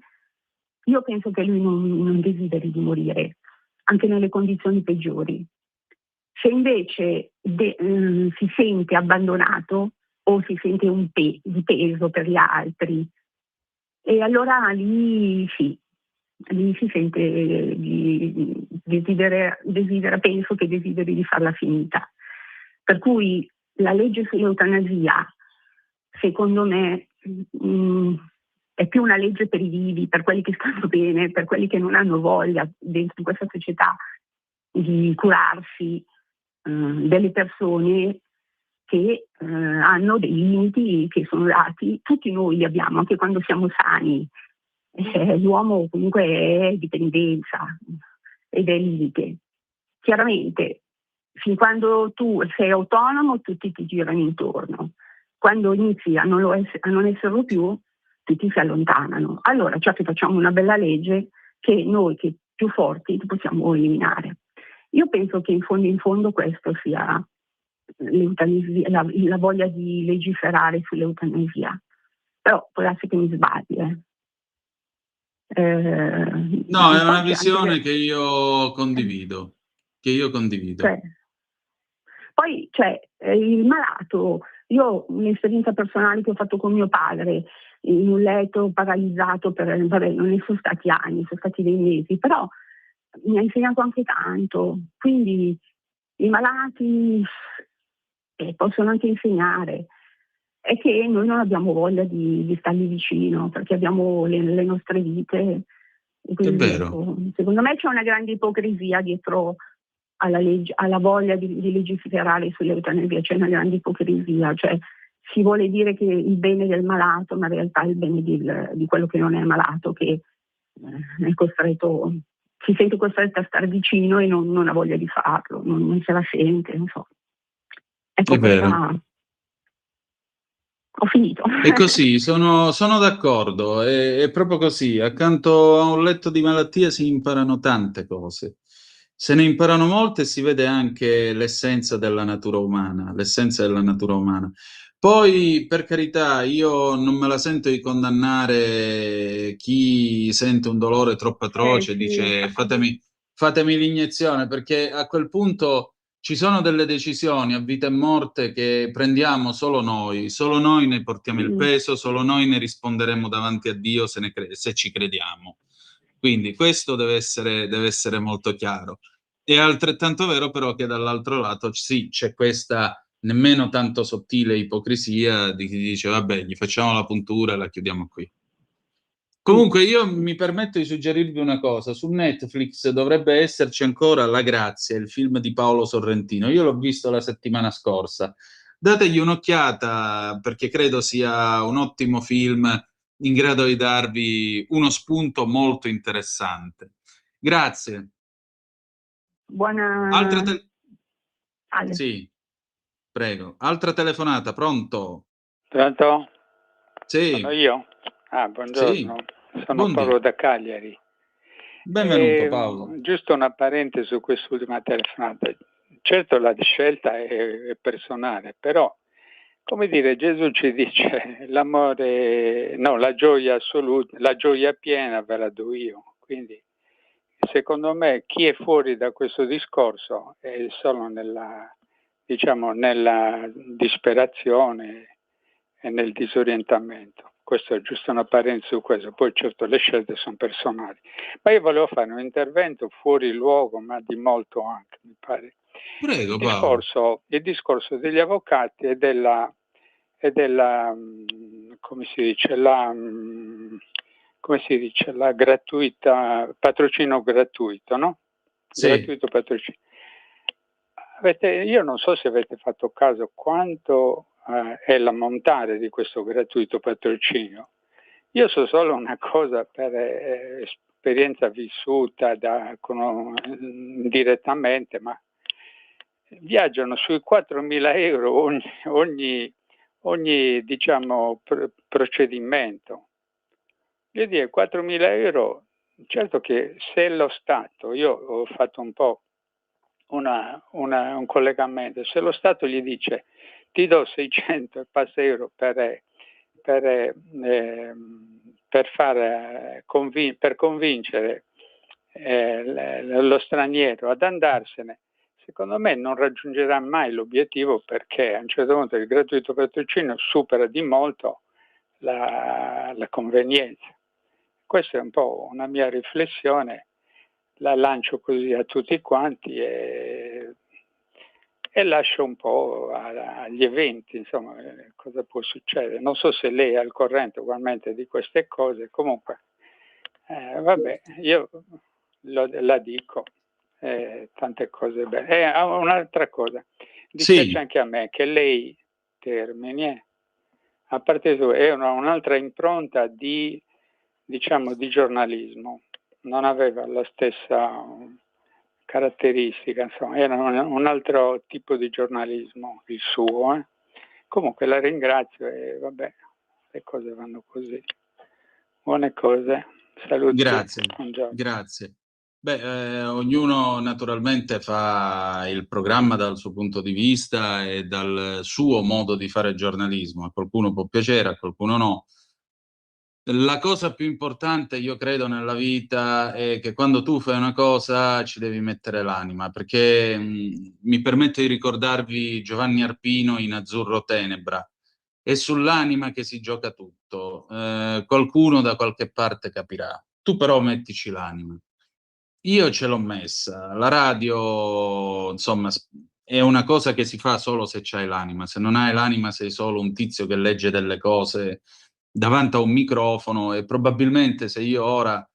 Speaker 11: io penso che lui non desideri di morire, anche nelle condizioni peggiori. Se invece si sente abbandonato o si sente di peso per gli altri, e allora lì sì, lì si sente penso che desideri di farla finita. Per cui la legge sull'eutanasia, secondo me, è più una legge per i vivi, per quelli che stanno bene, per quelli che non hanno voglia dentro questa società di curarsi delle persone che hanno dei limiti che sono dati, tutti noi li abbiamo, anche quando siamo sani. L'uomo comunque è dipendenza ed è limite. Chiaramente, fin quando tu sei autonomo, tutti ti girano intorno. Quando inizi a non esserlo più, tutti si allontanano. Allora, cioè, facciamo una bella legge che noi, che più forti, possiamo eliminare. Io penso che in fondo questo sia l'eutanasia, la voglia di legiferare sull'eutanasia. Però può darsi che mi sbagli.
Speaker 3: No, è una visione che io condivido.
Speaker 11: Poi, il malato, io un'esperienza personale che ho fatto con mio padre, in un letto paralizzato non ne sono stati anni, sono stati dei mesi, però mi ha insegnato anche tanto. Quindi i malati possono anche insegnare. È che noi non abbiamo voglia di stargli vicino perché abbiamo le nostre vite. E quindi,
Speaker 3: è vero.
Speaker 11: Secondo me c'è una grande ipocrisia dietro alla voglia di legiferare sull'eutanasia, c'è una grande ipocrisia, cioè si vuole dire che il bene del malato, ma in realtà il bene di quello che non è malato, che è costretto, si sente costretto a stare vicino e non ha voglia di farlo, non se la sente, non so. Ecco,
Speaker 3: È vero.
Speaker 11: Ho finito.
Speaker 3: È così, sono d'accordo, è proprio così. Accanto a un letto di malattia si imparano tante cose. Se ne imparano molte e si vede anche l'essenza della natura umana, Poi, per carità, io non me la sento di condannare chi sente un dolore troppo atroce e dice fatemi l'iniezione, perché a quel punto ci sono delle decisioni a vita e morte che prendiamo solo noi ne portiamo il peso, solo noi ne risponderemo davanti a Dio se ci crediamo. Quindi questo deve essere molto chiaro. È altrettanto vero però che dall'altro lato sì, c'è questa nemmeno tanto sottile ipocrisia di chi dice vabbè, gli facciamo la puntura e la chiudiamo qui. Comunque io mi permetto di suggerirvi una cosa, su Netflix dovrebbe esserci ancora La Grazia, il film di Paolo Sorrentino, io l'ho visto la settimana scorsa, dategli un'occhiata perché credo sia un ottimo film in grado di darvi uno spunto molto interessante. Grazie.
Speaker 11: Buona... Ale.
Speaker 3: Sì, prego. Altra telefonata, pronto?
Speaker 12: Pronto?
Speaker 3: Sì.
Speaker 12: Sono io? Buongiorno.
Speaker 3: Sì.
Speaker 12: Sono
Speaker 3: Buondì.
Speaker 12: Paolo da Cagliari.
Speaker 3: Benvenuto Paolo.
Speaker 12: Giusto una parentesi su quest'ultima telefonata. Certo la scelta è personale, però, come dire, Gesù ci dice l'amore, no, la gioia assoluta, la gioia piena ve la do io. Quindi, secondo me, chi è fuori da questo discorso è solo nella disperazione e nel disorientamento. Questo è giusto una parentesi su questo, poi certo le scelte sono personali. Ma io volevo fare un intervento fuori luogo, ma di molto anche, mi pare.
Speaker 3: Prego, Paolo.
Speaker 12: Il discorso degli avvocati e della come si dice, la gratuita, patrocinio gratuito, no?
Speaker 3: Sì.
Speaker 12: Gratuito patrocinio. Io non so se avete fatto caso quanto è l'ammontare di questo gratuito patrocinio. Io so solo una cosa per esperienza vissuta direttamente, ma viaggiano sui 4.000 euro ogni diciamo, procedimento. Io dire 4.000 euro, certo che se lo Stato, io ho fatto un po' un collegamento, se lo Stato gli dice ti do 600 e passa euro per convincere lo straniero ad andarsene, secondo me non raggiungerà mai l'obiettivo, perché a un certo punto il gratuito patrocinio supera di molto la convenienza. Questa è un po' una mia riflessione, la lancio così a tutti quanti e lascio un po' agli eventi, insomma, cosa può succedere. Non so se lei è al corrente ugualmente di queste cose, comunque vabbè, io la dico, tante cose belle. Un'altra cosa, dispiace anche a me che lei termini, a parte tu, è un'altra impronta di giornalismo, non aveva la stessa caratteristica, insomma, era un altro tipo di giornalismo il suo. Comunque la ringrazio e vabbè, le cose vanno così. Buone cose, saluti.
Speaker 3: Grazie. Ognuno naturalmente fa il programma dal suo punto di vista e dal suo modo di fare giornalismo. A qualcuno può piacere, a qualcuno no. La cosa più importante, io credo, nella vita è che quando tu fai una cosa ci devi mettere l'anima, perché mi permetto di ricordarvi Giovanni Arpino in Azzurro Tenebra. È sull'anima che si gioca tutto. Qualcuno da qualche parte capirà. Tu però mettici l'anima. Io ce l'ho messa. La radio, insomma, è una cosa che si fa solo se c'hai l'anima. Se non hai l'anima sei solo un tizio che legge delle cose davanti a un microfono, e probabilmente se io ora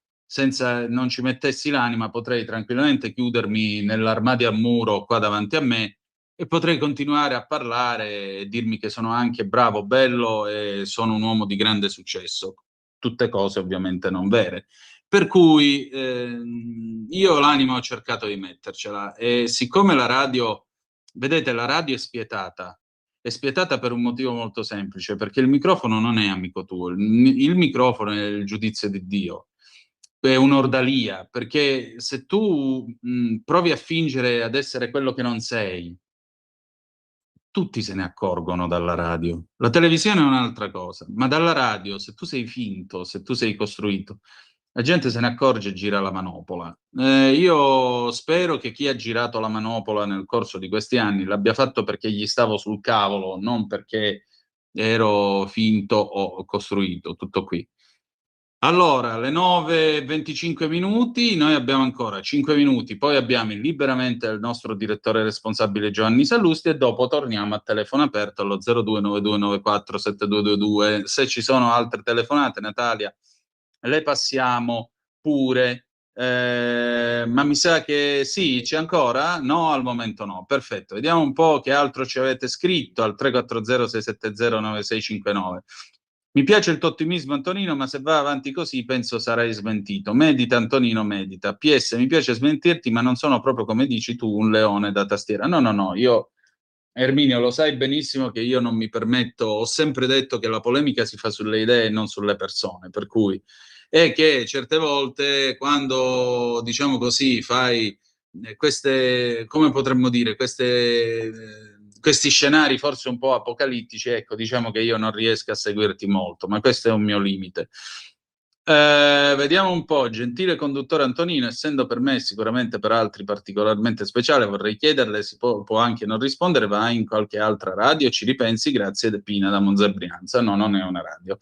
Speaker 3: non ci mettessi l'anima potrei tranquillamente chiudermi nell'armadio a muro qua davanti a me e potrei continuare a parlare e dirmi che sono anche bravo, bello e sono un uomo di grande successo. Tutte cose ovviamente non vere. Per cui io l'anima ho cercato di mettercela, e siccome la radio, vedete, la radio è spietata per un motivo molto semplice, perché il microfono non è amico tuo, il microfono è il giudizio di Dio, è un'ordalia, perché se tu provi a fingere ad essere quello che non sei, tutti se ne accorgono dalla radio. La televisione è un'altra cosa, ma dalla radio, se tu sei finto, se tu sei costruito, La gente se ne accorge e gira la manopola. Io spero che chi ha girato la manopola nel corso di questi anni l'abbia fatto perché gli stavo sul cavolo, non perché ero finto o costruito. Tutto qui. Allora, alle 9:25 minuti, noi abbiamo ancora 5 minuti, poi abbiamo liberamente il nostro direttore responsabile Giovanni Sallusti e dopo torniamo a telefono aperto allo 0292947222. Se ci sono altre telefonate, Natalia, le passiamo pure. Ma mi sa che sì, c'è ancora? No, al momento no. Perfetto, vediamo un po' che altro ci avete scritto al 340-670-9659. Mi piace il tuo ottimismo, Antonino, ma se va avanti così penso sarai smentito. Medita, Antonino, medita. PS, mi piace smentirti, ma non sono proprio, come dici tu, un leone da tastiera. No, io, Erminio, lo sai benissimo che io non mi permetto, ho sempre detto che la polemica si fa sulle idee e non sulle persone, per cui è che certe volte quando, diciamo così, fai queste, come potremmo dire, questi scenari forse un po' apocalittici, ecco, diciamo che io non riesco a seguirti molto, ma questo è un mio limite. Vediamo un po', gentile conduttore Antonino, essendo per me sicuramente per altri particolarmente speciale, vorrei chiederle, può anche non rispondere, va in qualche altra radio, ci ripensi, grazie Pina da Monza Brianza. No, non è una radio.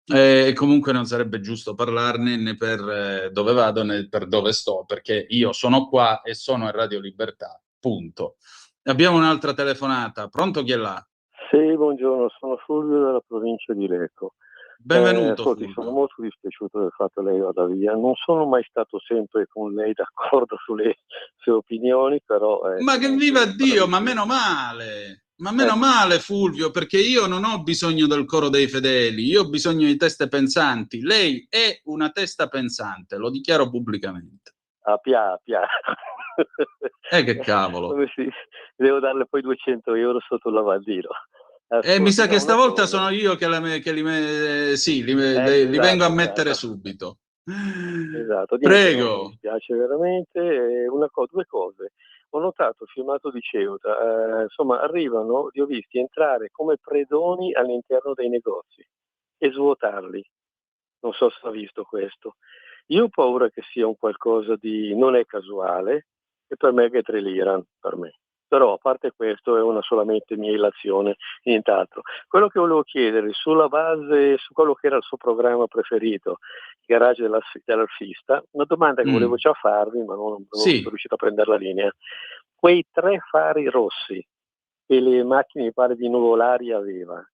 Speaker 3: E comunque non sarebbe giusto parlarne né per dove vado né per dove sto, perché io sono qua e sono a Radio Libertà, punto. Abbiamo un'altra telefonata. Pronto, chi è là?
Speaker 13: Sì, buongiorno, sono Fulvio dalla provincia di Lecco.
Speaker 3: Benvenuto.
Speaker 13: Ascolti, sono molto dispiaciuto del fatto che lei vada via. Non sono mai stato sempre con lei d'accordo sulle sue opinioni, però...
Speaker 3: Ma che viva Dio, ma meno male! Ma meno male, Fulvio, perché io non ho bisogno del coro dei fedeli, io ho bisogno di teste pensanti. Lei è una testa pensante, lo dichiaro pubblicamente.
Speaker 13: Pia.
Speaker 3: Che cavolo.
Speaker 13: Devo darle poi 200 euro sotto il lavandino.
Speaker 3: Mi sa che stavolta sono io che li vengo a mettere subito.
Speaker 13: Esatto.
Speaker 3: Prego.
Speaker 13: Mi dispiace veramente. Due cose. Ho notato il filmato di Ceuta, insomma arrivano, li ho visti entrare come predoni all'interno dei negozi e svuotarli. Non so se ha visto questo. Io ho paura che sia un qualcosa di... non è casuale, e per me che 3 l'Iran, per me. Però a parte questo è una solamente mia ilazione, nient'altro. Quello che volevo chiedere, sulla base, su quello che era il suo programma preferito, il garage dell'artista, una domanda che volevo già farvi, ma non sono riuscito a prendere la linea. Quei 3 fari rossi che le macchine, mi pare, di nuvolari aveva,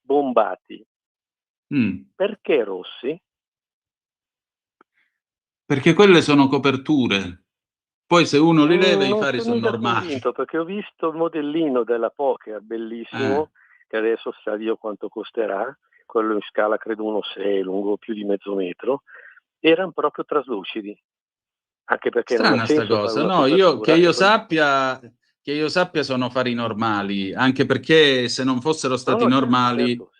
Speaker 13: bombati, perché rossi?
Speaker 3: Perché quelle sono coperture. Poi se uno li leva i fari sono normali.
Speaker 13: Convinto, perché ho visto il modellino della Poker, bellissimo, che adesso sa Dio quanto costerà, quello in scala credo 1,6, lungo più di mezzo metro, erano proprio traslucidi. Anche perché
Speaker 3: strana sta cosa, no, che io sappia sono fari normali, anche perché se non fossero stati normali...
Speaker 13: Certo.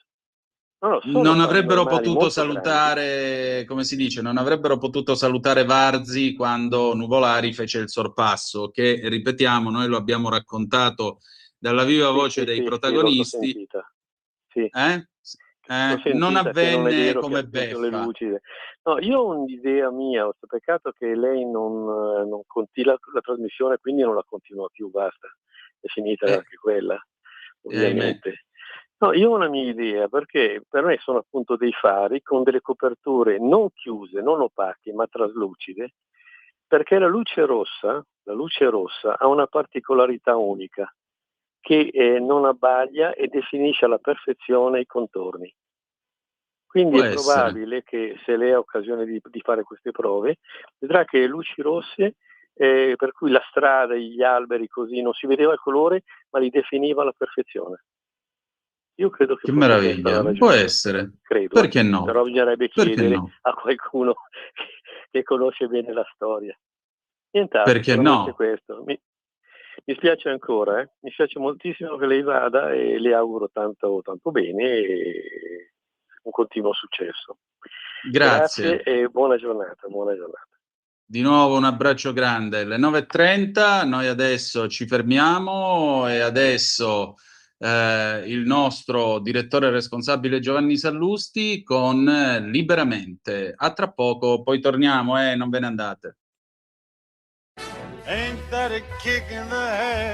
Speaker 3: Non avrebbero potuto salutare, come si dice, non avrebbero potuto salutare Varzi quando Nuvolari fece il sorpasso, che, ripetiamo, noi lo abbiamo raccontato dalla viva voce dei protagonisti. Non avvenne come beffa.
Speaker 13: No, io ho un'idea mia, ho peccato che lei non continua la trasmissione, quindi non la continua più, basta, è finita anche quella, ovviamente. No, io ho una mia idea, perché per me sono appunto dei fari con delle coperture non chiuse, non opache, ma traslucide, perché la luce rossa ha una particolarità unica, che non abbaglia e definisce alla perfezione i contorni. Quindi è probabile che se lei ha occasione di fare queste prove, vedrà che le luci rosse, per cui la strada, gli alberi così, non si vedeva il colore, ma li definiva alla perfezione. Io credo che
Speaker 3: meraviglia, può essere,
Speaker 13: credo,
Speaker 3: perché no?
Speaker 13: Però bisognerebbe chiedere a qualcuno che conosce bene la storia. Nient'altro,
Speaker 3: perché no?
Speaker 13: Questo. Mi spiace ancora, mi spiace moltissimo che lei vada e le auguro tanto bene e un continuo successo.
Speaker 3: Grazie
Speaker 13: e buona giornata.
Speaker 3: Di nuovo un abbraccio grande. Le 9:30, noi adesso ci fermiamo e adesso il nostro direttore responsabile Giovanni Sallusti con Liberamente. A tra poco, poi torniamo, non ve ne andate.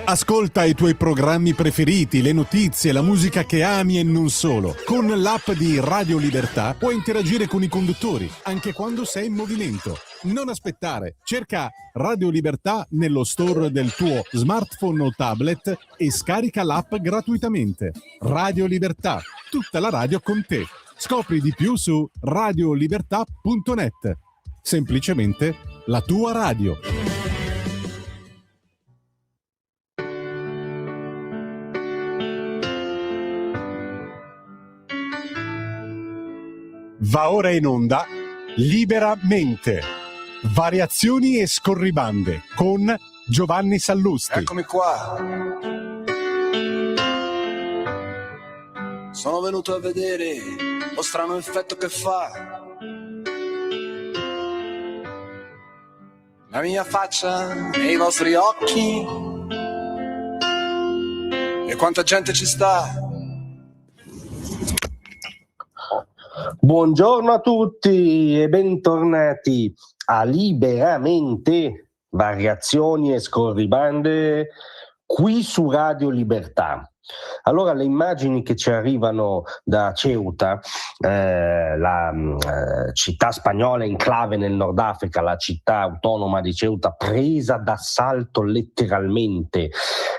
Speaker 1: Ascolta i tuoi programmi preferiti, le notizie, la musica che ami e non solo. Con l'app di Radio Libertà puoi interagire con i conduttori, anche quando sei in movimento. Non aspettare, cerca Radio Libertà nello store del tuo smartphone o tablet e scarica l'app gratuitamente. Radio Libertà, tutta la radio con te. Scopri di più su radiolibertà.net. Semplicemente la tua radio. Va ora in onda Liberamente. Variazioni e scorribande con Giovanni Sallusti.
Speaker 14: Eccomi qua. Sono venuto a vedere lo strano effetto che fa la mia faccia nei vostri occhi e quanta gente ci sta.
Speaker 15: Buongiorno a tutti e bentornati a Liberamente, variazioni e scorribande qui su Radio Libertà. Allora, le immagini che ci arrivano da Ceuta, la città spagnola enclave nel Nord Africa, la città autonoma di Ceuta presa d'assalto letteralmente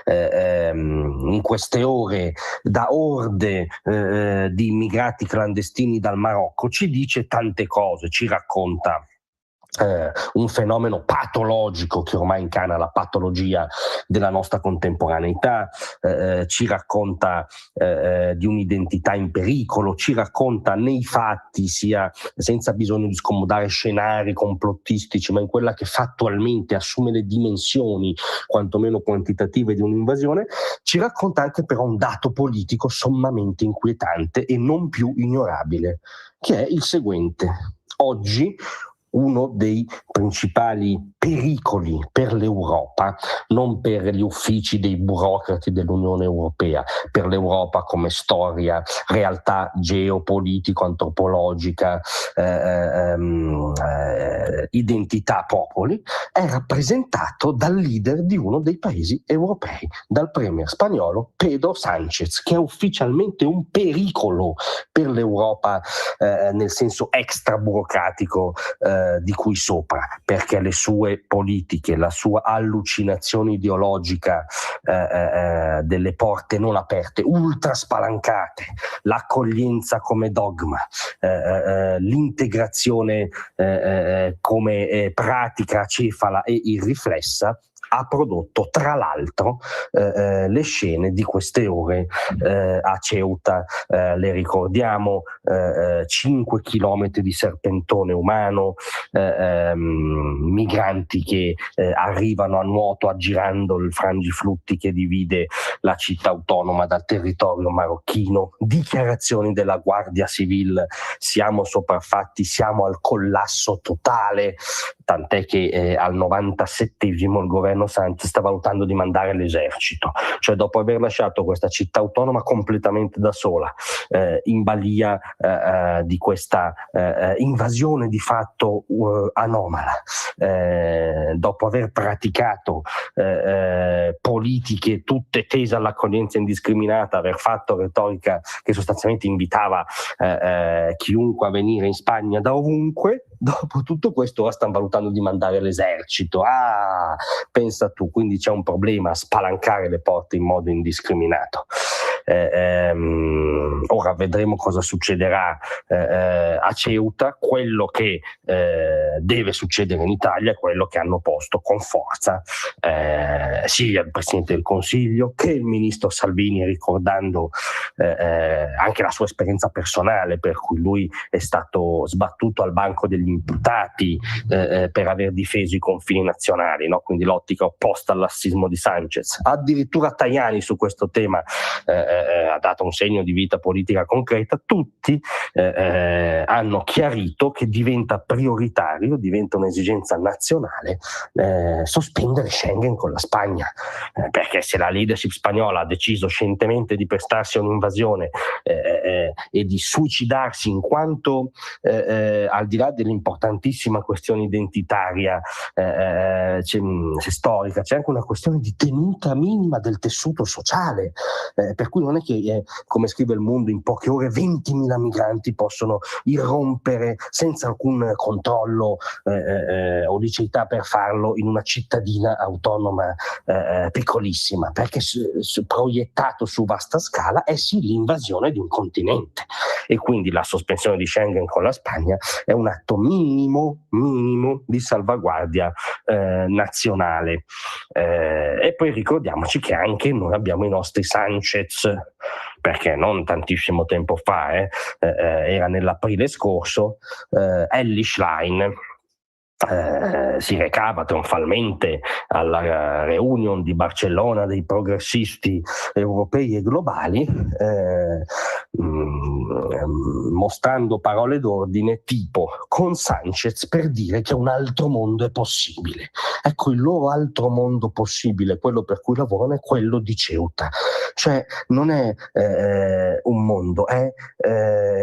Speaker 15: in queste ore da orde di immigrati clandestini dal Marocco, ci dice tante cose, ci racconta un fenomeno patologico che ormai incarna la patologia della nostra contemporaneità, ci racconta di un'identità in pericolo, ci racconta nei fatti, sia senza bisogno di scomodare scenari complottistici, ma in quella che fattualmente assume le dimensioni quantomeno quantitative di un'invasione, ci racconta anche però un dato politico sommamente inquietante e non più ignorabile, che è il seguente. Oggi uno dei principali pericoli per l'Europa, non per gli uffici dei burocrati dell'Unione Europea, per l'Europa come storia, realtà geopolitico-antropologica, identità, popoli, è rappresentato dal leader di uno dei paesi europei, dal premier spagnolo Pedro Sánchez, che è ufficialmente un pericolo per l'Europa nel senso extra burocratico di cui sopra, perché le sue politiche, la sua allucinazione ideologica delle porte non aperte, ultra spalancate, l'accoglienza come dogma, l'integrazione come pratica acefala e irriflessa, ha prodotto tra l'altro le scene di queste ore a Ceuta. Le ricordiamo, 5 chilometri di serpentone umano, migranti che arrivano a nuoto aggirando il frangiflutti che divide la città autonoma dal territorio marocchino, dichiarazioni della Guardia Civile: siamo sopraffatti, siamo al collasso totale, tant'è che al 97esimo il governo Sánchez sta valutando di mandare l'esercito, cioè dopo aver lasciato questa città autonoma completamente da sola, in balia di questa invasione di fatto anomala, dopo aver praticato politiche tutte tese all'accoglienza indiscriminata, aver fatto retorica che sostanzialmente invitava chiunque a venire in Spagna da ovunque, dopo tutto questo ora stanno valutando di mandare l'esercito. Pensa tu, quindi c'è un problema a spalancare le porte in modo indiscriminato. Ora vedremo cosa succederà a Ceuta. Quello che deve succedere in Italia è quello che hanno posto con forza sia il Presidente del Consiglio che il Ministro Salvini, ricordando anche la sua esperienza personale, per cui lui è stato sbattuto al banco degli imputati per aver difeso i confini nazionali, quindi l'ottica opposta al lassismo di Sánchez. Addirittura Tajani su questo tema ha dato un segno di vita politica concreta, tutti hanno chiarito che diventa prioritario, diventa un'esigenza nazionale sospendere Schengen con la Spagna, perché se la leadership spagnola ha deciso scientemente di prestarsi a un'invasione e di suicidarsi in quanto al di là dell'importantissima questione identitaria storica, c'è anche una questione di tenuta minima del tessuto sociale, per cui non è che come scrive Il Mondo in poche ore 20.000 migranti possono irrompere senza alcun controllo o liceità per farlo in una cittadina autonoma piccolissima, perché proiettato su vasta scala è sì l'invasione di un continente, e quindi la sospensione di Schengen con la Spagna è un atto minimo di salvaguardia nazionale. E poi ricordiamoci che anche noi abbiamo i nostri Sanchez, perché non tantissimo tempo fa, era nell'aprile scorso, Elly Schlein si recava trionfalmente alla reunion di Barcellona dei progressisti europei e globali, mostrando parole d'ordine tipo con Sanchez per dire che un altro mondo è possibile. Ecco, il loro altro mondo possibile, quello per cui lavorano, è quello di Ceuta, cioè non è un mondo, è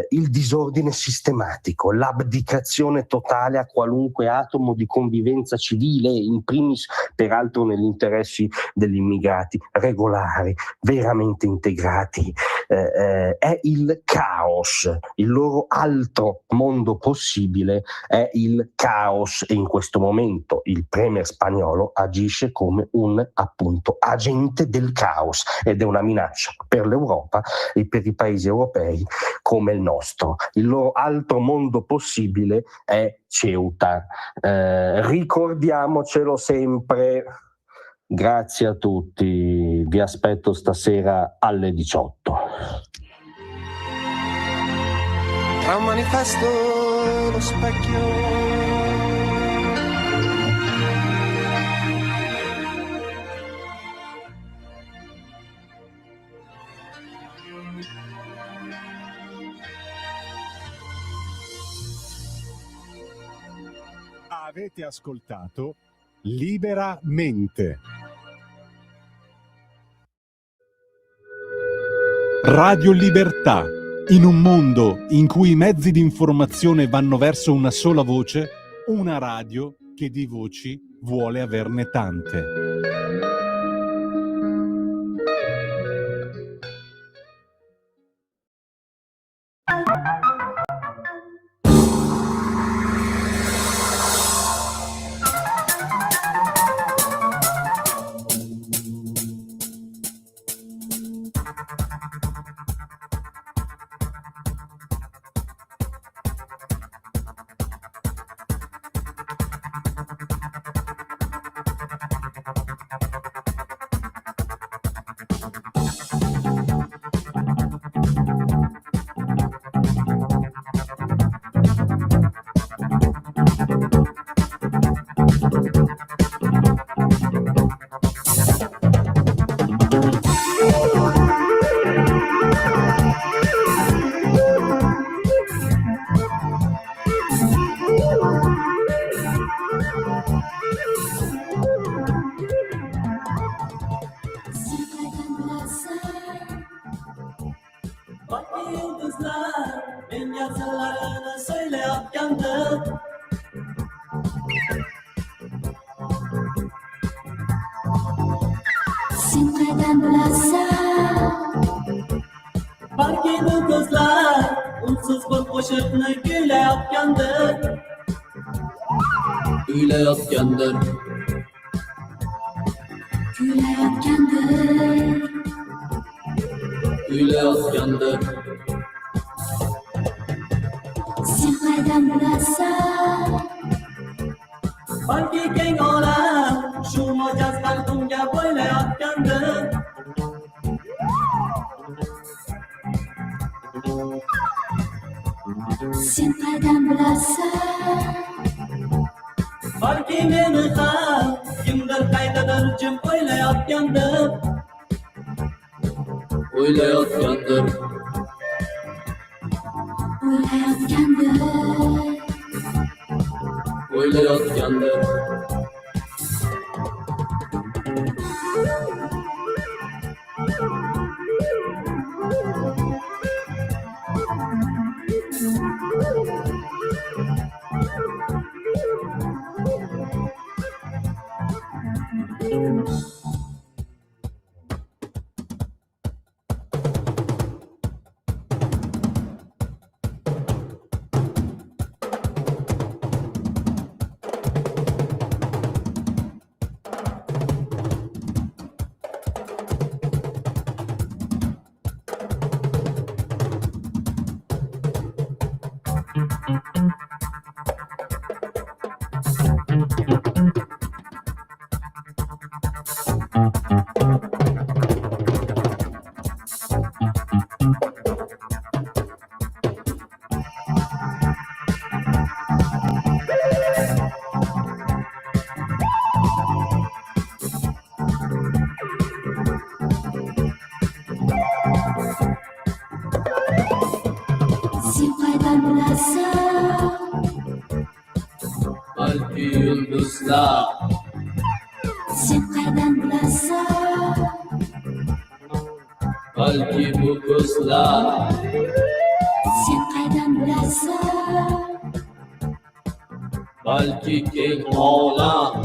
Speaker 15: il disordine sistematico, l'abdicazione totale a qualunque atomo di convivenza civile, in primis peraltro negli interessi degli immigrati regolari, veramente integrati. È il caos, il loro altro mondo possibile è il caos, e in questo momento il premier spagnolo agisce come un appunto agente del caos, ed è una minaccia per l'Europa e per i paesi europei come il nostro. Il loro altro mondo possibile è Ceuta. Ricordiamocelo sempre. Grazie a tutti, vi aspetto stasera alle 18.
Speaker 14: Tra un manifesto e lo specchio.
Speaker 1: Avete ascoltato Liberamente. Radio Libertà. In un mondo in cui i mezzi di informazione vanno verso una sola voce, una radio che di voci vuole averne tante.
Speaker 14: ويلات يندر ويلات يندر Qalbi yıldızlar Qalbi bu kızlar Balki kek oğlan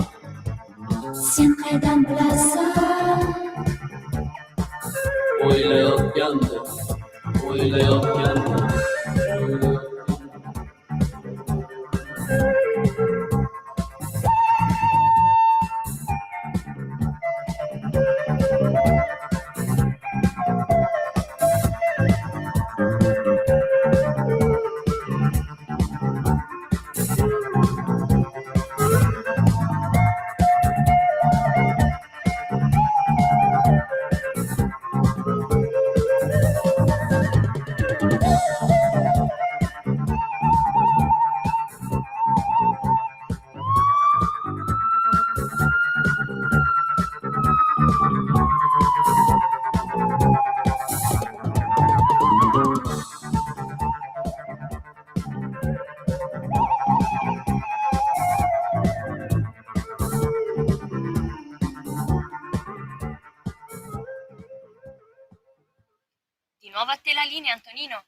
Speaker 14: O'ylayot yandı O'ylayot yandı
Speaker 2: Di nuovo a te la linea, Antonino.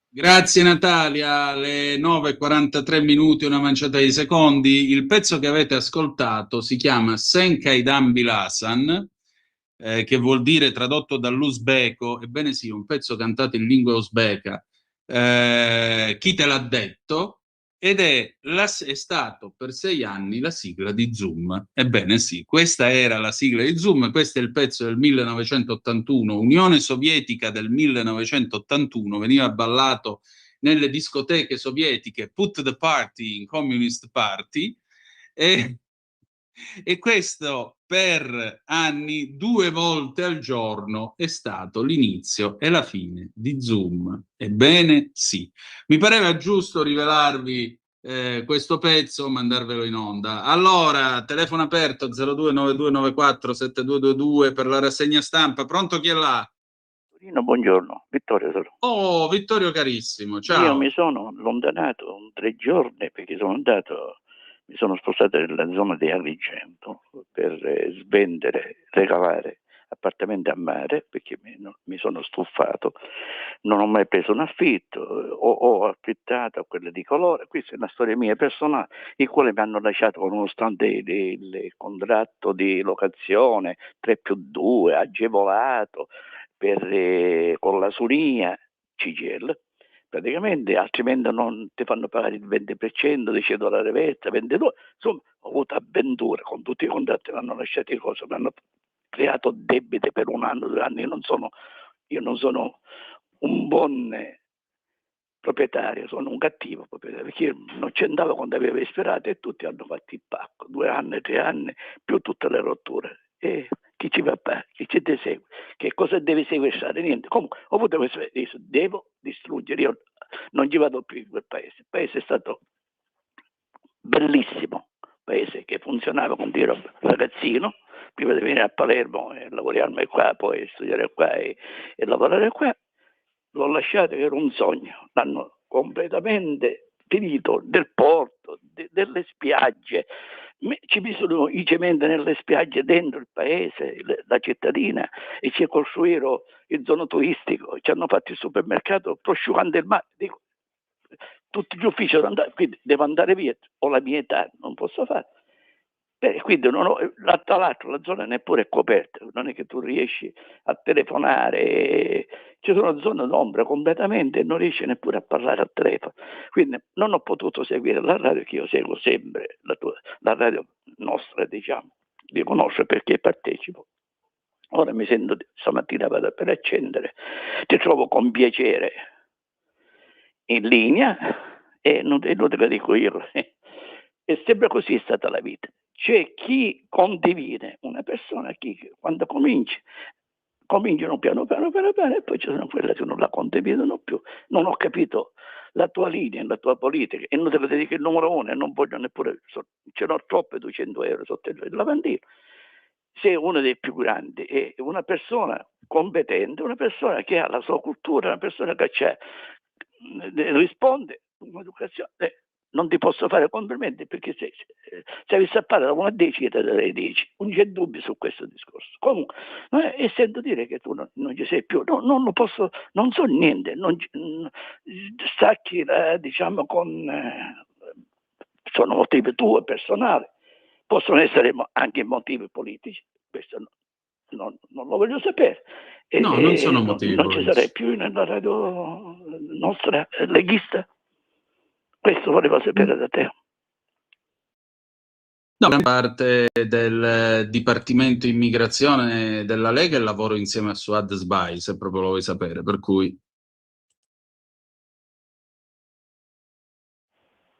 Speaker 3: Grazie Natalia, alle 9:43 minuti, una manciata di secondi. Il pezzo che avete ascoltato si chiama Sen Kaidan Bilasan, che vuol dire, tradotto dall'uzbeko, ebbene sì, un pezzo cantato in lingua uzbeka, Chi te l'ha detto, ed è stato per 6 anni la sigla di Zoom. Ebbene sì, questa era la sigla di Zoom, questo è il pezzo del 1981, Unione Sovietica del 1981, veniva ballato nelle discoteche sovietiche, Put the Party in Communist Party, e questo per anni, 2 volte al giorno, è stato l'inizio e la fine di Zoom. Ebbene sì, mi pareva giusto rivelarvi questo pezzo, mandarvelo in onda. Allora, telefono aperto 0292947222 per la rassegna stampa. Pronto, chi è là?
Speaker 16: Buongiorno, Vittorio sono.
Speaker 3: Oh, Vittorio carissimo, ciao.
Speaker 16: Io mi sono allontanato 3 giorni perché mi sono spostato nella zona di Agrigento per svendere, regalare appartamenti a mare perché mi sono stufato, non ho mai preso un affitto, ho affittato a quelle di colore. Questa è una storia mia personale, i quali mi hanno lasciato nonostante il contratto di locazione 3+2 agevolato con la Suria CGL. Praticamente, altrimenti non ti fanno pagare il 20%, $10 versa, 22, insomma, ho avuto avventure con tutti i contratti, mi hanno lasciato cose, mi hanno creato debiti per 1 anno, 2 anni. Io non sono un buon proprietario, sono un cattivo proprietario, perché io non ci andavo quando avevo ispirato e tutti hanno fatto il pacco, 2 anni, 3 anni, più tutte le rotture. E chi ci va a fare? Chi ci ti segue? Che cosa deve sequestrare? Niente. Comunque ho avuto questo, devo distruggere, io non ci vado più in quel paese. Il paese è stato bellissimo, paese che funzionava quando ero ragazzino, prima di venire a Palermo e lavorarmi qua, poi studiare qua e lavorare qua, l'ho lasciato, che era un sogno. L'hanno completamente finito, del porto, delle spiagge. Ci misero i cementi nelle spiagge dentro il paese, la cittadina, e ci costruirono il zono turistico, ci hanno fatto il supermercato prosciugando il mare. Dico, tutti gli uffici devo andare, quindi devo andare via, ho la mia età, non posso fare. Quindi non ho, tra l'altro la zona neppure è coperta, non è che tu riesci a telefonare, ci sono zone d'ombra completamente e non riesci neppure a parlare al telefono. Quindi non ho potuto seguire la radio, che io seguo sempre, la radio nostra, diciamo, di conoscere perché partecipo. Ora mi sento, stamattina vado per accendere, ti trovo con piacere in linea e non te lo dico io. È sempre così, è stata la vita. C'è chi condivide, una persona che quando cominciano piano e poi ci sono quelle che non la condividono più. Non ho capito la tua linea, la tua politica, e non te lo dico il numero uno, e non voglio neppure, ce l'ho troppe 200 euro sotto il lavandino. Sei uno dei più grandi, è una persona competente, una persona che ha la sua cultura, una persona che risponde, un'educazione. Non ti posso fare complimenti, perché se avessi a fare da 1 a 10 io te darei 10, non c'è dubbio su questo discorso. Comunque, e sento dire che tu non ci sei più, non lo posso, non so niente, stacchi, diciamo, sono motivi tuoi personali, possono essere anche motivi politici, questo non lo voglio sapere.
Speaker 3: No, non sono motivi
Speaker 16: non ci sarei più nella radio nostra leghista. Questo volevo sapere da te.
Speaker 3: No, parte del Dipartimento Immigrazione della Lega e lavoro insieme a Suad Sbai, se proprio lo vuoi sapere, per cui...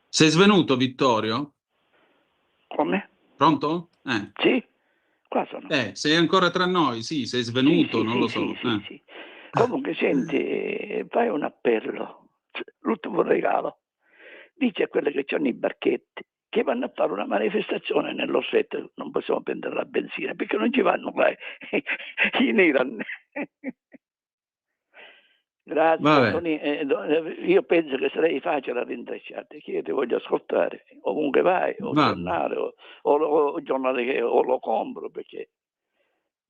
Speaker 3: Sei svenuto, Vittorio?
Speaker 16: Come?
Speaker 3: Pronto?
Speaker 16: Sì, qua sono.
Speaker 3: Sei ancora tra noi, sì, sei svenuto,
Speaker 16: Sì,
Speaker 3: non lo so.
Speaker 16: Sì. Comunque, senti, fai un appello, l'ultimo regalo. Dice a quelle che hanno i barchetti che vanno a fare una manifestazione nell'Orsetto, non possiamo prendere la benzina, perché non ci vanno mai in Iran. Grazie, Tony. Io penso che sarei facile a rintracciarti, che io ti voglio ascoltare ovunque vai, o giornale, o giornale che o lo compro, perché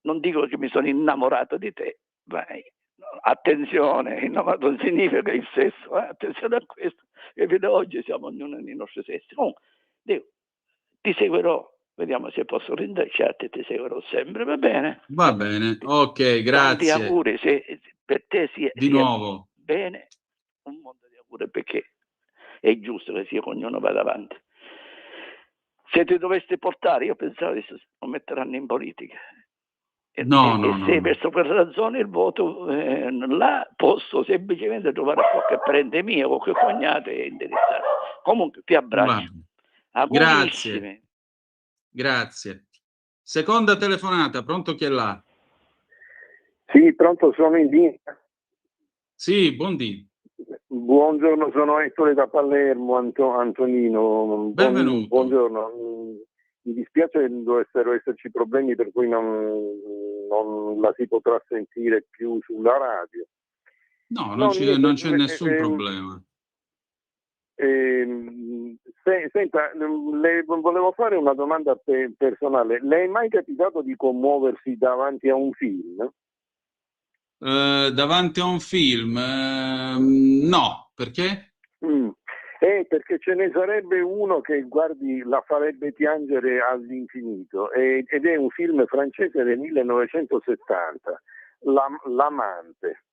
Speaker 16: non dico che mi sono innamorato di te, vai. Attenzione, innamorato non significa il sesso, attenzione a questo, che fino ad oggi siamo ognuno nei nostri sessi. Comunque, ti seguirò, vediamo se posso rintracciarti, ti seguirò sempre, va bene?
Speaker 3: Va bene, ok, grazie.
Speaker 16: Tanti auguri, se per te sia
Speaker 3: nuovo
Speaker 16: bene, un mondo di auguri, perché è giusto che sia, ognuno vada avanti. Se ti dovessi portare, io pensavo che non metteranno in politica.
Speaker 3: No.
Speaker 16: Se verso quella zona il voto, là posso semplicemente trovare qualche parente mio, qualche cognato e indirizzare. Comunque ti abbraccio.
Speaker 3: Grazie. Seconda telefonata, pronto, chi è là?
Speaker 9: Sì, pronto, sono in linea.
Speaker 3: Sì, buondì.
Speaker 9: Buongiorno, sono Ettore da Palermo, Antonino.
Speaker 3: Benvenuto.
Speaker 9: Buongiorno. Mi dispiace che dovessero esserci problemi per cui non la si potrà sentire più sulla radio.
Speaker 3: No, non c'è nessun problema.
Speaker 9: Senta, le volevo fare una domanda personale. Le è mai capitato di commuoversi davanti a un film?
Speaker 3: Davanti a un film? No, perché?
Speaker 9: Perché ce ne sarebbe uno che, guardi, la farebbe piangere all'infinito, ed è un film francese del 1970, L'Amante.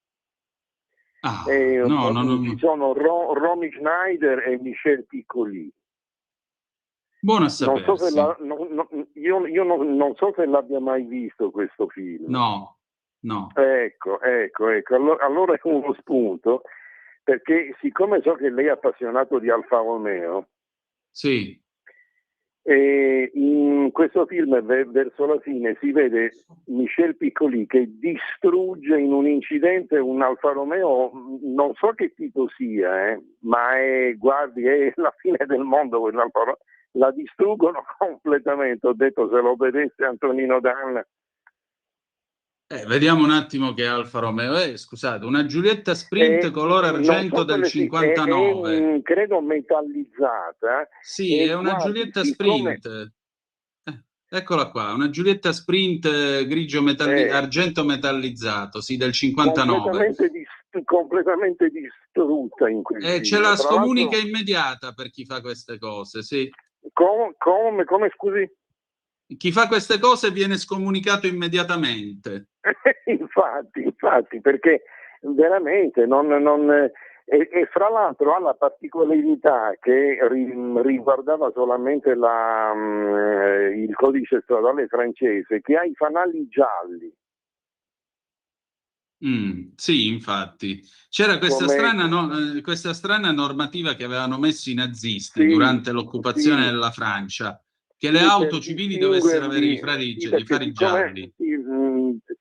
Speaker 9: Ci sono Romy Schneider e Michel Piccoli.
Speaker 3: Buono a sapersi.
Speaker 9: Io non so se l'abbia mai visto questo film.
Speaker 3: No.
Speaker 9: Ecco. Allora è uno spunto, perché siccome so che lei è appassionato di Alfa Romeo,
Speaker 3: sì,
Speaker 9: in questo film verso la fine si vede Michel Piccoli che distrugge in un incidente un Alfa Romeo, non so che tipo sia, ma è la fine del mondo quell'Alfa Romeo,
Speaker 17: la distruggono completamente. Ho detto, se lo vedesse Antonino Danna.
Speaker 3: Vediamo un attimo che Alfa Romeo. Scusate, una Giulietta Sprint color argento del 59.
Speaker 17: Credo metallizzata.
Speaker 3: Sì, è una Giulietta Sprint. Eccola qua, una Giulietta Sprint grigio argento metallizzato, sì, del 59.
Speaker 17: Completamente distrutta in quel film.
Speaker 3: C'è la scomunica immediata per chi fa queste cose, sì.
Speaker 17: Come scusi?
Speaker 3: Chi fa queste cose viene scomunicato immediatamente.
Speaker 17: infatti, perché veramente e fra l'altro ha la particolarità che riguardava solamente il codice stradale francese, che ha i fanali gialli.
Speaker 3: Sì, infatti. C'era questa strana normativa che avevano messo i nazisti durante l'occupazione della Francia, che le auto civili dovessero avere i fari gialli.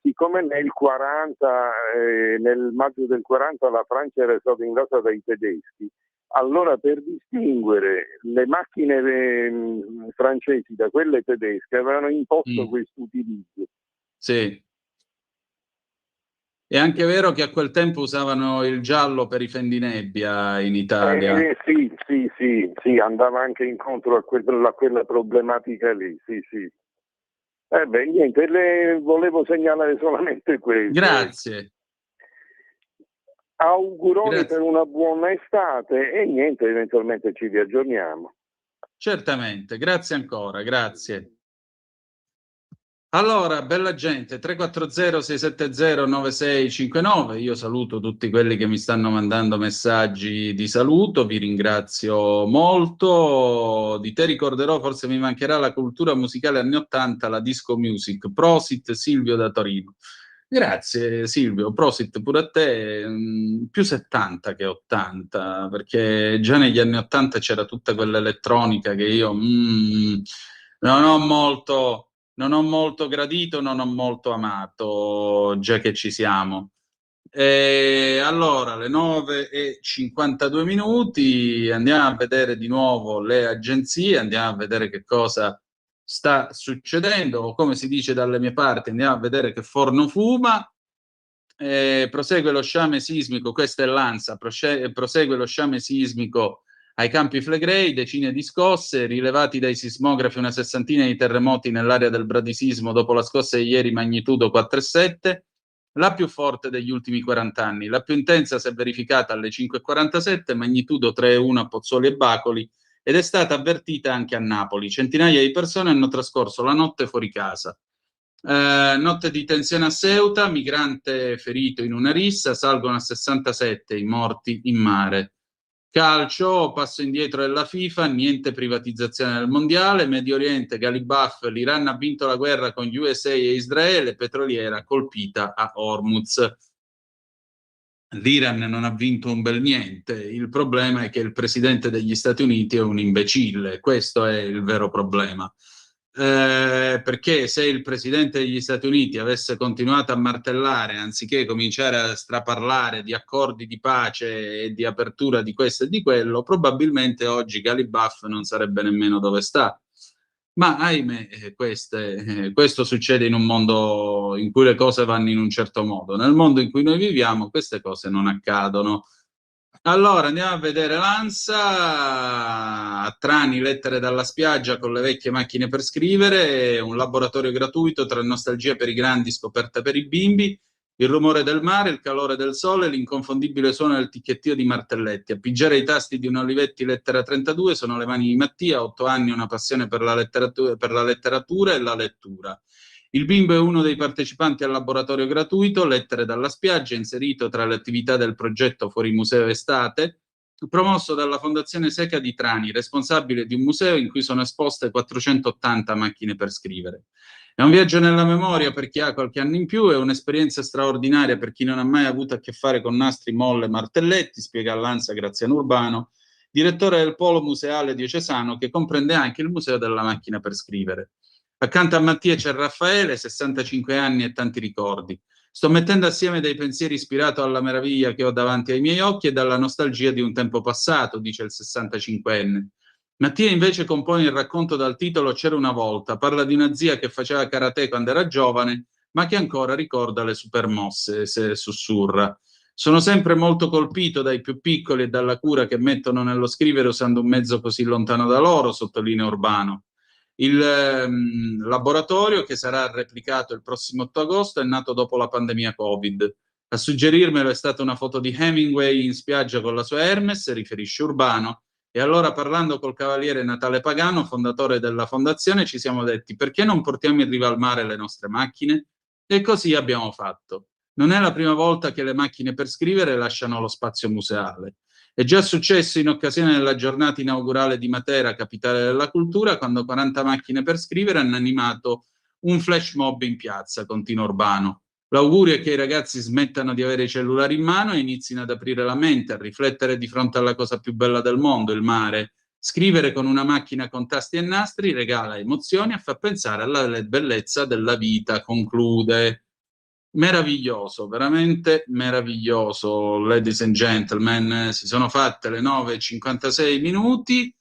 Speaker 17: Siccome nel 40, nel maggio del 40 la Francia era stata invasa dai tedeschi, allora per distinguere le macchine francesi da quelle tedesche avevano imposto questo utilizzo.
Speaker 3: Sì. È anche vero che a quel tempo usavano il giallo per i fendinebbia in Italia.
Speaker 17: Sì, andava anche incontro a quella problematica lì, sì. Niente, le volevo segnalare solamente questo.
Speaker 3: Grazie.
Speaker 17: Auguroni per una buona estate e niente, eventualmente ci riaggiorniamo.
Speaker 3: Certamente, grazie ancora, grazie. Allora, bella gente, 340-670-9659, io saluto tutti quelli che mi stanno mandando messaggi di saluto, vi ringrazio molto, di te ricorderò, forse mi mancherà la cultura musicale anni 80, la disco music, prosit Silvio da Torino. Grazie Silvio, prosit pure a te, più 70 che 80, perché già negli anni 80 c'era tutta quell'elettronica che io non ho molto gradito, non ho molto amato, già che ci siamo. Allora, le 9:52 minuti, andiamo a vedere di nuovo le agenzie, andiamo a vedere che cosa sta succedendo, o come si dice dalle mie parti, andiamo a vedere che forno fuma. Prosegue lo sciame sismico, questa è l'ANSA, prosegue lo sciame sismico ai Campi Flegrei, decine di scosse, rilevati dai sismografi una sessantina di terremoti nell'area del bradisismo dopo la scossa di ieri magnitudo 4,7, la più forte degli ultimi 40 anni. La più intensa si è verificata alle 5,47, magnitudo 3,1 a Pozzuoli e Bacoli, ed è stata avvertita anche a Napoli. Centinaia di persone hanno trascorso la notte fuori casa. Notte di tensione a Ceuta, migrante ferito in una rissa, salgono a 67 i morti in mare. Calcio, passo indietro della FIFA, niente privatizzazione del mondiale. Medio Oriente, Galibaf, l'Iran ha vinto la guerra con gli USA e Israele, petroliera colpita a Hormuz. L'Iran non ha vinto un bel niente, il problema è che il presidente degli Stati Uniti è un imbecille, questo è il vero problema. Perché se il presidente degli Stati Uniti avesse continuato a martellare anziché cominciare a straparlare di accordi di pace e di apertura di questo e di quello, probabilmente oggi Galibaf non sarebbe nemmeno dove sta. Ma ahimè, questo succede in un mondo in cui le cose vanno in un certo modo. Nel mondo in cui noi viviamo queste cose non accadono. Allora, andiamo a vedere l'ANSA, a Trani, lettere dalla spiaggia con le vecchie macchine per scrivere, un laboratorio gratuito tra nostalgia per i grandi, scoperte per i bimbi, il rumore del mare, il calore del sole, l'inconfondibile suono del ticchettio di martelletti. A pigiare i tasti di un Olivetti lettera 32 sono le mani di Mattia, 8 anni, una passione per la letteratura e la lettura. Il bimbo è uno dei partecipanti al laboratorio gratuito Lettere dalla spiaggia, inserito tra le attività del progetto Fuori Museo Estate, promosso dalla Fondazione Seca di Trani, responsabile di un museo in cui sono esposte 480 macchine per scrivere. È un viaggio nella memoria per chi ha qualche anno in più, è un'esperienza straordinaria per chi non ha mai avuto a che fare con nastri, molle, martelletti, spiega all'ANSA Graziano Urbano, direttore del Polo Museale Diocesano, che comprende anche il Museo della Macchina per Scrivere. Accanto a Mattia c'è Raffaele, 65 anni e tanti ricordi. Sto mettendo assieme dei pensieri ispirato alla meraviglia che ho davanti ai miei occhi e dalla nostalgia di un tempo passato, dice il 65enne. Mattia invece compone il racconto dal titolo C'era una volta, parla di una zia che faceva karate quando era giovane, ma che ancora ricorda le supermosse, se sussurra. Sono sempre molto colpito dai più piccoli e dalla cura che mettono nello scrivere usando un mezzo così lontano da loro, sottolinea Urbano. Il laboratorio, che sarà replicato il prossimo 8 agosto, è nato dopo la pandemia Covid. A suggerirmelo è stata una foto di Hemingway in spiaggia con la sua Hermes, riferisce Urbano, e allora parlando col cavaliere Natale Pagano, fondatore della fondazione, ci siamo detti: perché non portiamo in riva al mare le nostre macchine? E così abbiamo fatto. Non è la prima volta che le macchine per scrivere lasciano lo spazio museale. È già successo in occasione della giornata inaugurale di Matera, capitale della cultura, quando 40 macchine per scrivere hanno animato un flash mob in piazza, continua Urbano. L'augurio è che i ragazzi smettano di avere i cellulari in mano e inizino ad aprire la mente, a riflettere di fronte alla cosa più bella del mondo, il mare. Scrivere con una macchina con tasti e nastri regala emozioni e fa pensare alla bellezza della vita, conclude. Meraviglioso, veramente meraviglioso, ladies and gentlemen. Si sono fatte le 9:56 minuti.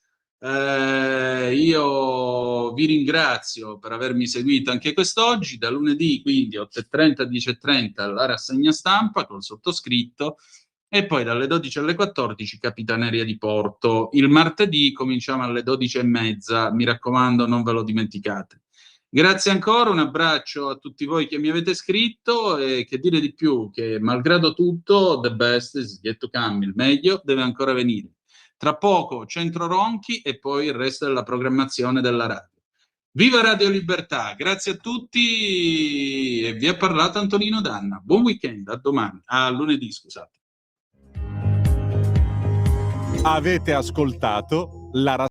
Speaker 3: Io vi ringrazio per avermi seguito anche quest'oggi, da lunedì quindi 8:30 a 10:30 la rassegna stampa col sottoscritto, e poi dalle 12 alle 14 Capitaneria di Porto. Il martedì cominciamo alle 12:30, mi raccomando, non ve lo dimenticate. Grazie ancora, un abbraccio a tutti voi che mi avete scritto, e che dire di più, che malgrado tutto the best is yet to come, il meglio deve ancora venire. Tra poco Centro Ronchi e poi il resto della programmazione della radio. Viva Radio Libertà, grazie a tutti, e vi ha parlato Antonino Danna. Buon weekend, a domani, a lunedì, scusate.
Speaker 1: Avete ascoltato la